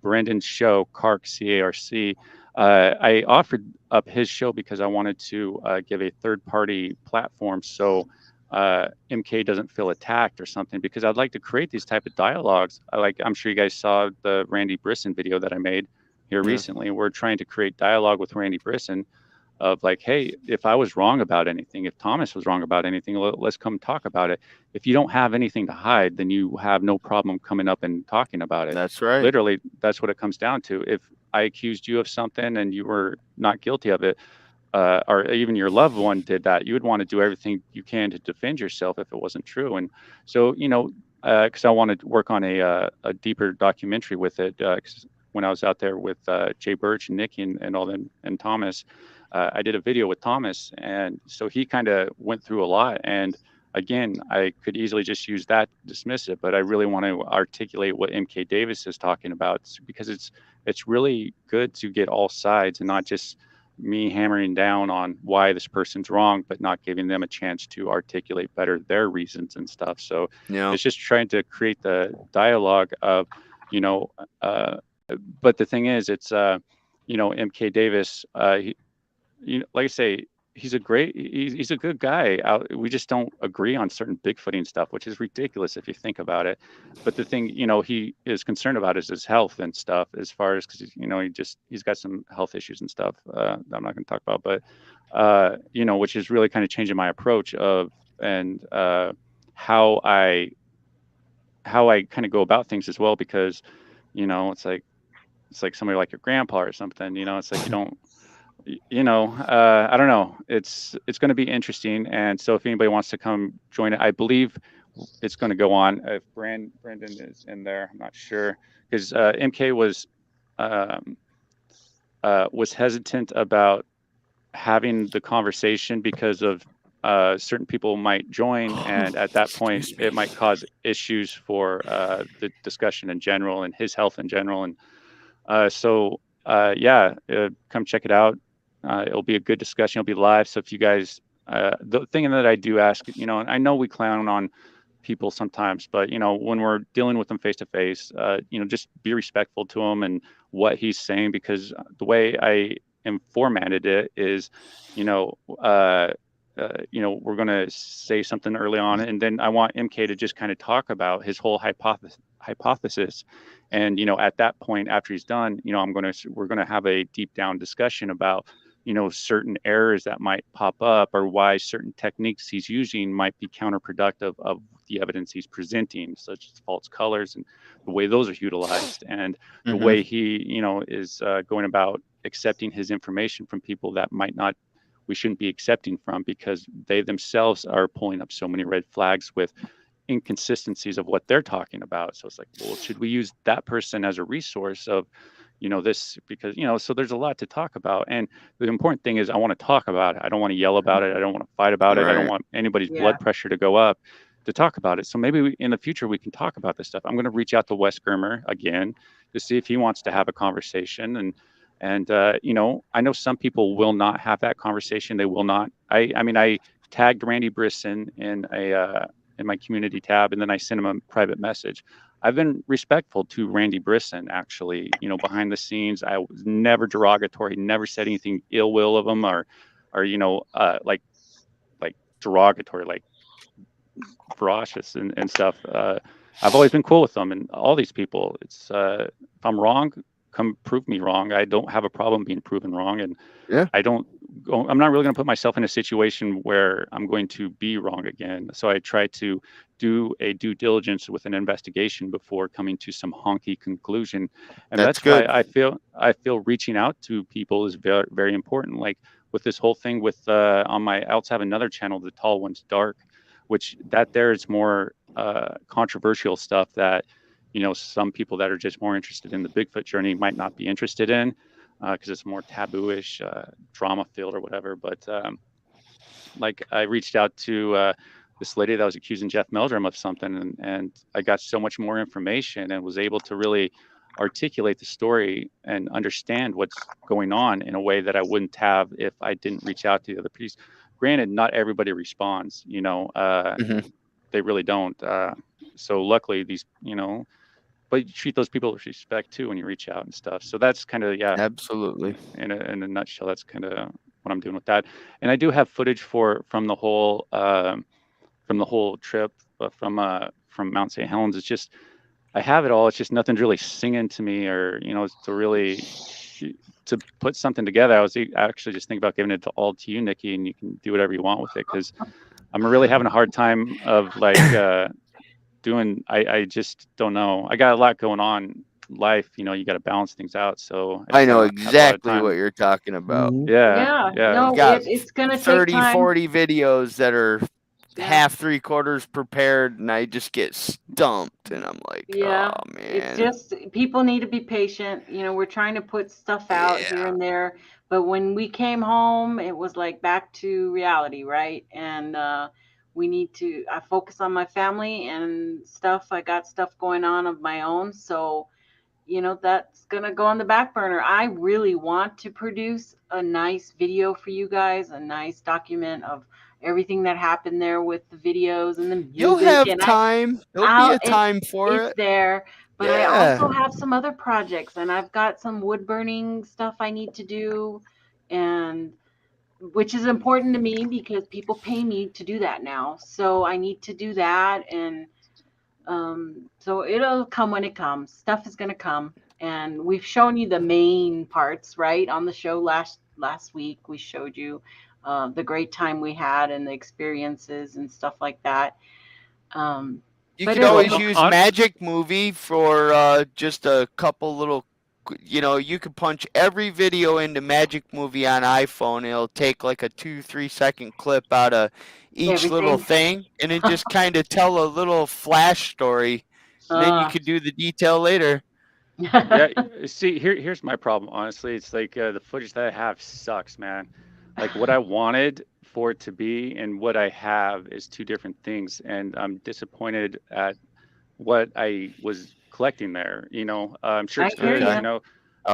Brendan's show, CARC, C-A-R-C. I offered up his show because I wanted to give a third-party platform so MK doesn't feel attacked or something, because I'd like to create these type of dialogues. I'm sure you guys saw the Randy Brisson video that I made here recently. We're trying to create dialogue with Randy Brisson of like, hey, if I was wrong about anything, if Thomas was wrong about anything, let's come talk about it. If you don't have anything to hide, then you have no problem coming up and talking about it. That's right. Literally, that's what it comes down to. If I accused you of something and you were not guilty of it, or even your loved one did that, you would want to do everything you can to defend yourself if it wasn't true. And so, because I wanted to work on a deeper documentary with it, 'cause when I was out there with Jay Birch and Nikki and all them and Thomas, I did a video with Thomas, and so he kind of went through a lot. And again, I could easily just use that to dismiss it, but I really want to articulate what MK Davis is talking about, because it's really good to get all sides and not just me hammering down on why this person's wrong, but not giving them a chance to articulate better their reasons and stuff. So it's just trying to create the dialogue of, but the thing is, it's, MK Davis, like I say, he's a good guy. We just don't agree on certain Bigfooting stuff, which is ridiculous if you think about it. But the thing, he is concerned about is his health and stuff, as far as, because he's got some health issues and stuff that I'm not going to talk about, but which is really kind of changing my approach of and how I kind of go about things as well, because it's like somebody like your grandpa or something. It's like you don't. I don't know. It's going to be interesting, and so if anybody wants to come join it, I believe it's going to go on. If Brendan is in there, I'm not sure, because MK was hesitant about having the conversation because of certain people might join, and at that point it might cause issues for the discussion in general and his health in general, and come check it out. It'll be a good discussion. It'll be live. So if you guys, the thing that I do ask, and I know we clown on people sometimes, but when we're dealing with them face to face, just be respectful to them and what he's saying, because the way I am formatted it is, we're going to say something early on, and then I want MK to just kind of talk about his whole hypothesis. And, at that point, after he's done, we're going to have a deep down discussion about, certain errors that might pop up, or why certain techniques he's using might be counterproductive of the evidence he's presenting, such as false colors and the way those are utilized, and the way he, is going about accepting his information from people that we shouldn't be accepting from, because they themselves are pulling up so many red flags with inconsistencies of what they're talking about. So it's like, well, should we use that person as a resource of, this, because, so there's a lot to talk about. And the important thing is I want to talk about it. I don't want to yell about it. I don't want to fight about it. I don't want anybody's blood pressure to go up to talk about it. So maybe in the future we can talk about this stuff. I'm going to reach out to Wes Germer again to see if he wants to have a conversation. And I know some people will not have that conversation. They will not. I tagged Randy Brisson in my community tab, and then I sent him a private message. I've been respectful to Randy Brisson, actually, behind the scenes. I was never derogatory, never said anything ill will of him or like derogatory, like ferocious and stuff. I've always been cool with them and all these people. It's if I'm wrong, come prove me wrong. I don't have a problem being proven wrong, and I'm not really going to put myself in a situation where I'm going to be wrong again. So I try to do a due diligence with an investigation before coming to some honky conclusion. And that's good. Why I feel reaching out to people is very, very important. Like with this whole thing with I also have another channel, The Tall One's Dark, which there is more controversial stuff that some people that are just more interested in the Bigfoot journey might not be interested in, because it's more taboo-ish, drama filled or whatever. But like I reached out to this lady that was accusing Jeff Meldrum of something, and I got so much more information and was able to really articulate the story and understand what's going on in a way that I wouldn't have if I didn't reach out to the other piece. Granted, not everybody responds, they really don't. So luckily these, but you treat those people with respect too when you reach out and stuff. So that's kind of, absolutely. In a nutshell, that's kind of what I'm doing with that. And I do have footage from the whole trip from Mount St. Helens. It's just, I have it all. It's just nothing's really singing to me, or to put something together. I was actually just thinking about giving it all to you, Nikki, and you can do whatever you want with it, because I'm really having a hard time of like doing. I just don't know. I got a lot going on. Life, you got to balance things out. So I know exactly what you're talking about. Yeah. No, it's gonna take 30, time. 40 videos that are half 3/4 prepared, and I just get stumped, and I'm like, oh man. It's just, people need to be patient. We're trying to put stuff out here and there, but when we came home, it was like back to reality, right? And I focus on my family and stuff. I got stuff going on of my own, so that's going to go on the back burner. I really want to produce a nice video for you guys, a nice document of everything that happened there with the videos and the music. You'll have and time. There'll be a time for it's it. there. But Yeah. I also have some other projects, and I've got some wood burning stuff I need to do, and which is important to me because people pay me to do that now. So I need to do that, and so it'll come when it comes. Stuff is going to come, and we've shown you the main parts, right? On the show last week, we showed you the great time we had and the experiences and stuff like that. You could always use Magic Movie for just a couple little, you could punch every video into Magic Movie on iPhone. And it'll take like a 2-3 second clip out of each little thing, and then just kind of tell a little flash story. And then you could do the detail later. Yeah, see, here's my problem. Honestly, it's like the footage that I have sucks, man. Like what I wanted for it to be and what I have is two different things, and I'm disappointed at what I was collecting there. I'm sure it's good, Oh,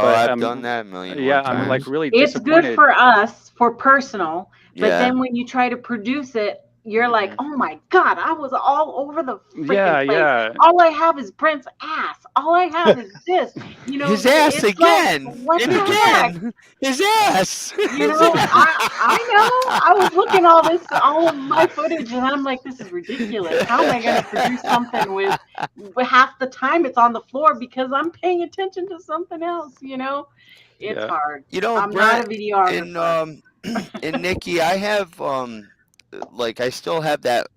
but, I've done that a million yeah, times. I'm like really it's disappointed. Good for us, for personal, but then when you try to produce it, you're like, oh my God, I was all over the freaking place. Yeah. All I have is Brent's ass. All I have is this. His ass again. Like, what and the again. Heck? His ass. I know. I was looking all of my footage, and I'm like, this is ridiculous. How am I going to produce something with half the time it's on the floor because I'm paying attention to something else, It's hard. I'm Brent, not a videographer. And Nikki, I have I still have that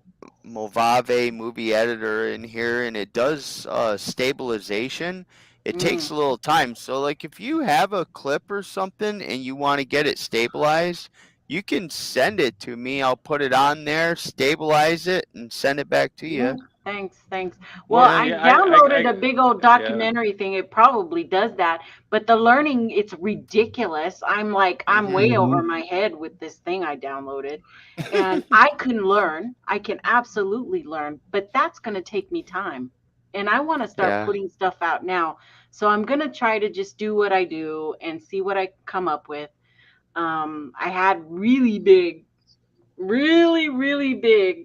Mojave movie editor in here, and it does stabilization. It takes a little time. So if you have a clip or something and you want to get it stabilized, you can send it to me. I'll put it on there, stabilize it, and send it back to you. Thanks. Well, I downloaded a big old documentary thing. It probably does that, but the learning, it's ridiculous. I'm like, I'm way over my head with this thing I downloaded, and I can absolutely learn, but that's going to take me time, and I want to start putting stuff out now. So I'm going to try to just do what I do and see what I come up with. I had really big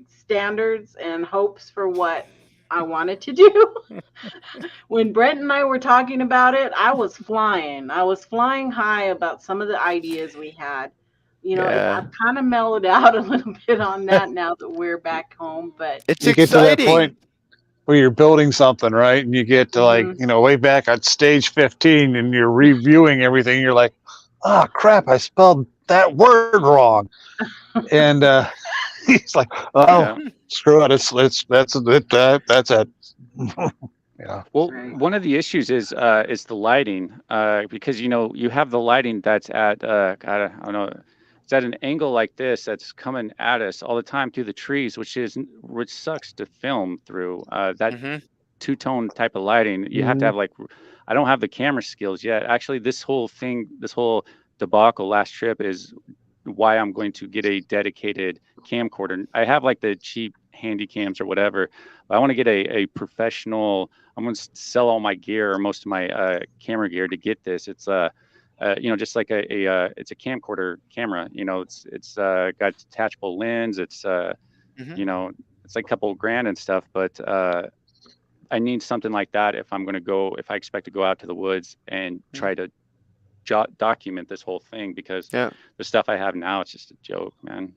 standards and hopes for what I wanted to do. When Brent and I were talking about it, I was flying high about some of the ideas we had. I've kind of mellowed out a little bit on that now that we're back home, but it's exciting. Get to that point where you're building something, right? And you get to way back at stage 15 and you're reviewing everything. You're like, oh crap, I spelled that word wrong. And he's like, screw it. That's it. Yeah. Well, one of the issues is the lighting, because you have the lighting that's at God, I don't know, it's at an angle like this that's coming at us all the time through the trees, which sucks to film through. That two-tone type of lighting, you have to have I don't have the camera skills yet. Actually, this whole debacle last trip is why I'm going to get a dedicated camcorder. I have the cheap handy cams or whatever, but I want to get a professional. I'm going to sell all my gear or most of my camera gear to get this. It's just like it's a camcorder camera. It's got detachable lens. It's it's like a couple grand and stuff, but I need something like that if I expect to go out to the woods and try to document this whole thing, because the stuff I have now, it's just a joke, man.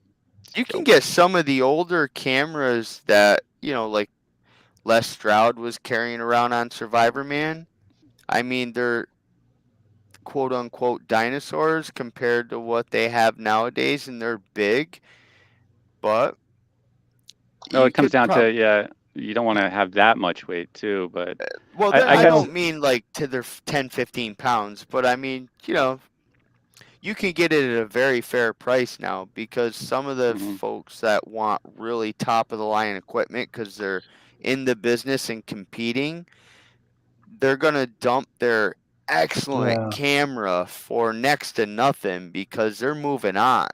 You can get some of the older cameras that Les Stroud was carrying around on Survivor Man. I mean, they're quote unquote dinosaurs compared to what they have nowadays, and they're big, but it comes down to you don't want to have that much weight too, but I don't mean to their 10-15 pounds, but I mean you can get it at a very fair price now, because some of the folks that want really top of the line equipment because they're in the business and competing, they're gonna dump their excellent camera for next to nothing because they're moving on.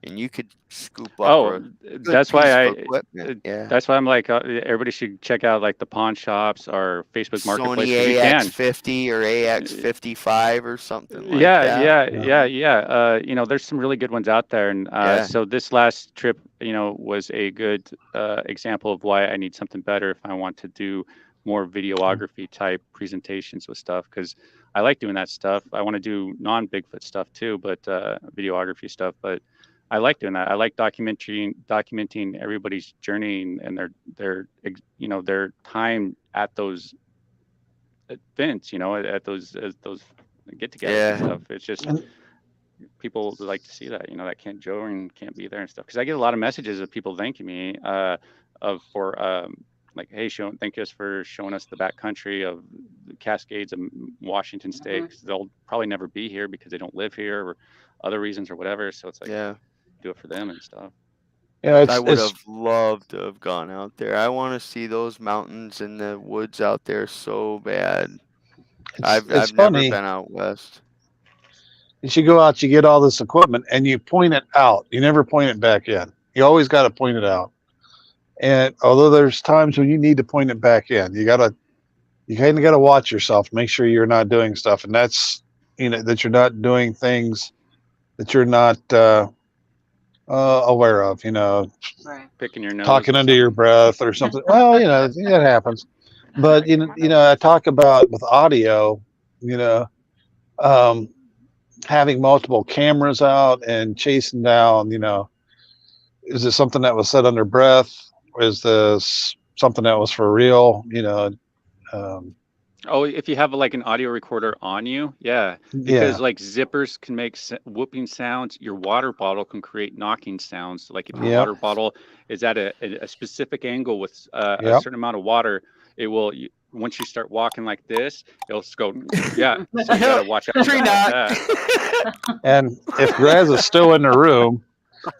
and you could scoop up Oh, that's why That's why I'm like, everybody should check out like the pawn shops or Facebook Marketplace, Sony because you can. AX50 or AX55 or something like Yeah, that. yeah. There's some really good ones out there, and so this last trip, was a good example of why I need something better if I want to do more videography type presentations with stuff, because I like doing that stuff. I want to do non-Bigfoot stuff too, but videography stuff. But I like doing that. I like documenting everybody's journey and their time at those events, at those get-togethers and stuff. It's just people like to see that, that can't be there and stuff. Because I get a lot of messages of people thanking me for like, hey, thank us for showing us the backcountry of the Cascades of Washington State. Mm-hmm. 'Cause they'll probably never be here because they don't live here or other reasons or whatever. So it's like, do it for them and stuff. Yeah, I would have loved to have gone out there. I want to see those mountains and the woods out there so bad. I've never been out west. You should go out, you get all this equipment, and you point it out. You never point it back in. You always got to point it out. And although there's times when you need to point it back in, you kind of got to watch yourself, make sure you're not doing stuff. And that's, that you're not doing things that you're not aware of, right. Picking your nose, talking under your breath or something. Well, that happens. But, I talk about with audio, having multiple cameras out and chasing down, is this something that was said under breath? Is this something that was for real? If you have like an audio recorder on you, because like zippers can make whooping sounds. Your water bottle can create knocking sounds. Like if your water bottle is at a specific angle with a certain amount of water, it will. Once you start walking like this, it'll just go. Yeah, so you gotta watch out. Tree knock. And if Graz is still in the room,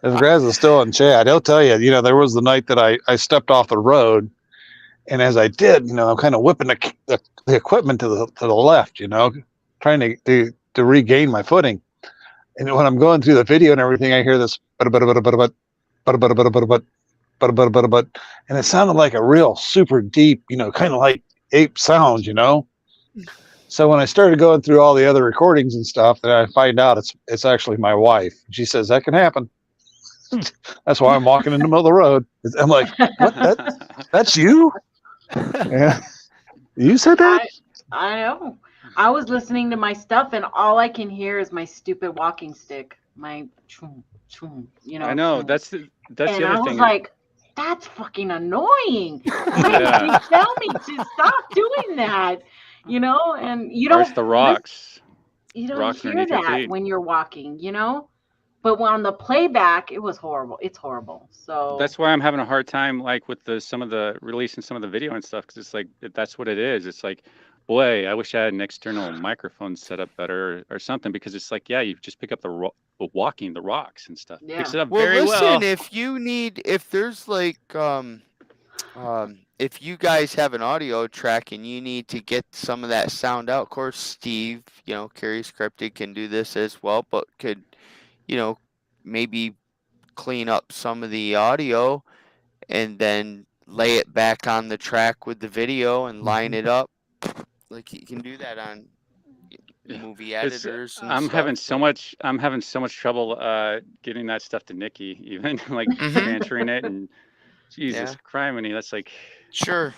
if Graz is still in chat, he'll tell you. There was the night that I stepped off the road. And as I did, I'm kind of whipping the equipment to the left, trying to regain my footing. And when I'm going through the video and everything, I hear this, and it sounded like a real super deep, kind of like ape sounds, So when I started going through all the other recordings and stuff, then I find out it's actually my wife. She says that can happen. That's why I'm walking in the middle of the road. I'm like, what? That's you? Yeah, you said that. I know. I was listening to my stuff, and all I can hear is my stupid walking stick. My, I know that's the other thing. I was like, that's fucking annoying. Why did you tell me to stop doing that? And you don't. Where's the rocks? You don't hear that when you're walking. But on the playback, it was horrible. It's horrible. So that's why I'm having a hard time, like with some of the releasing some of the video and stuff, because it's like that's what it is. It's like, boy, I wish I had an external microphone set up better or something, because it's like, you just pick up the rocks and stuff. Yeah. Picks it up well, very listen, well. if there's like if you guys have an audio track and you need to get some of that sound out, of course, Steve, Curious Cryptid can do this as well, but could maybe clean up some of the audio and then lay it back on the track with the video and line it up. Like you can do that on movie editors. I'm having so much trouble getting that stuff to Nikki, even like transferring it, and Jesus criminy, that's like sure.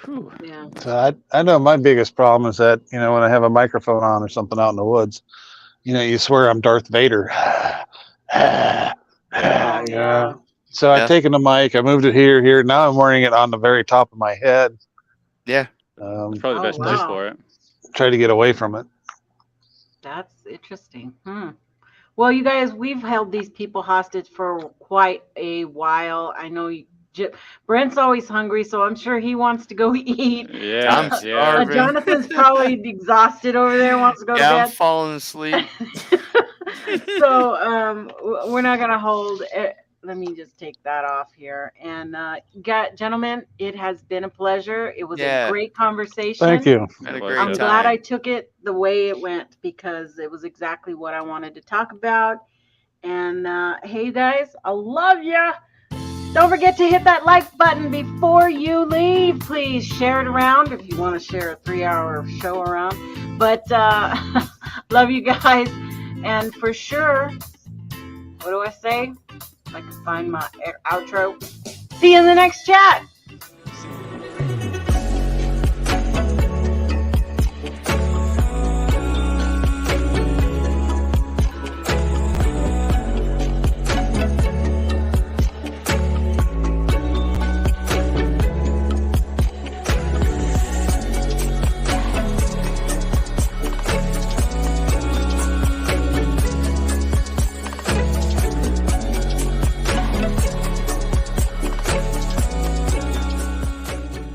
Whew. Yeah. So I know my biggest problem is that when I have a microphone on or something out in the woods, you swear I'm Darth Vader. Yeah. So I've taken the mic, I moved it here. Now I'm wearing it on the very top of my head. Yeah. That's probably the best place for it. Try to get away from it. That's interesting. Well, you guys, we've held these people hostage for quite a while. I know Brent's always hungry, so I'm sure he wants to go eat. Yeah, I'm starving. Jonathan's probably exhausted over there, wants to go to bed. I'm falling asleep. So we're not going to hold it. Let me just take that off here. And gentlemen, it has been a pleasure. It was a great conversation. Thank you. I'm glad I took it the way it went, because it was exactly what I wanted to talk about. And hey, you guys, I love ya. Don't forget to hit that like button before you leave. Please share it around if you want to share a 3-hour show around. But love you guys. And for sure, what do I say? If I can find my outro. See you in the next chat.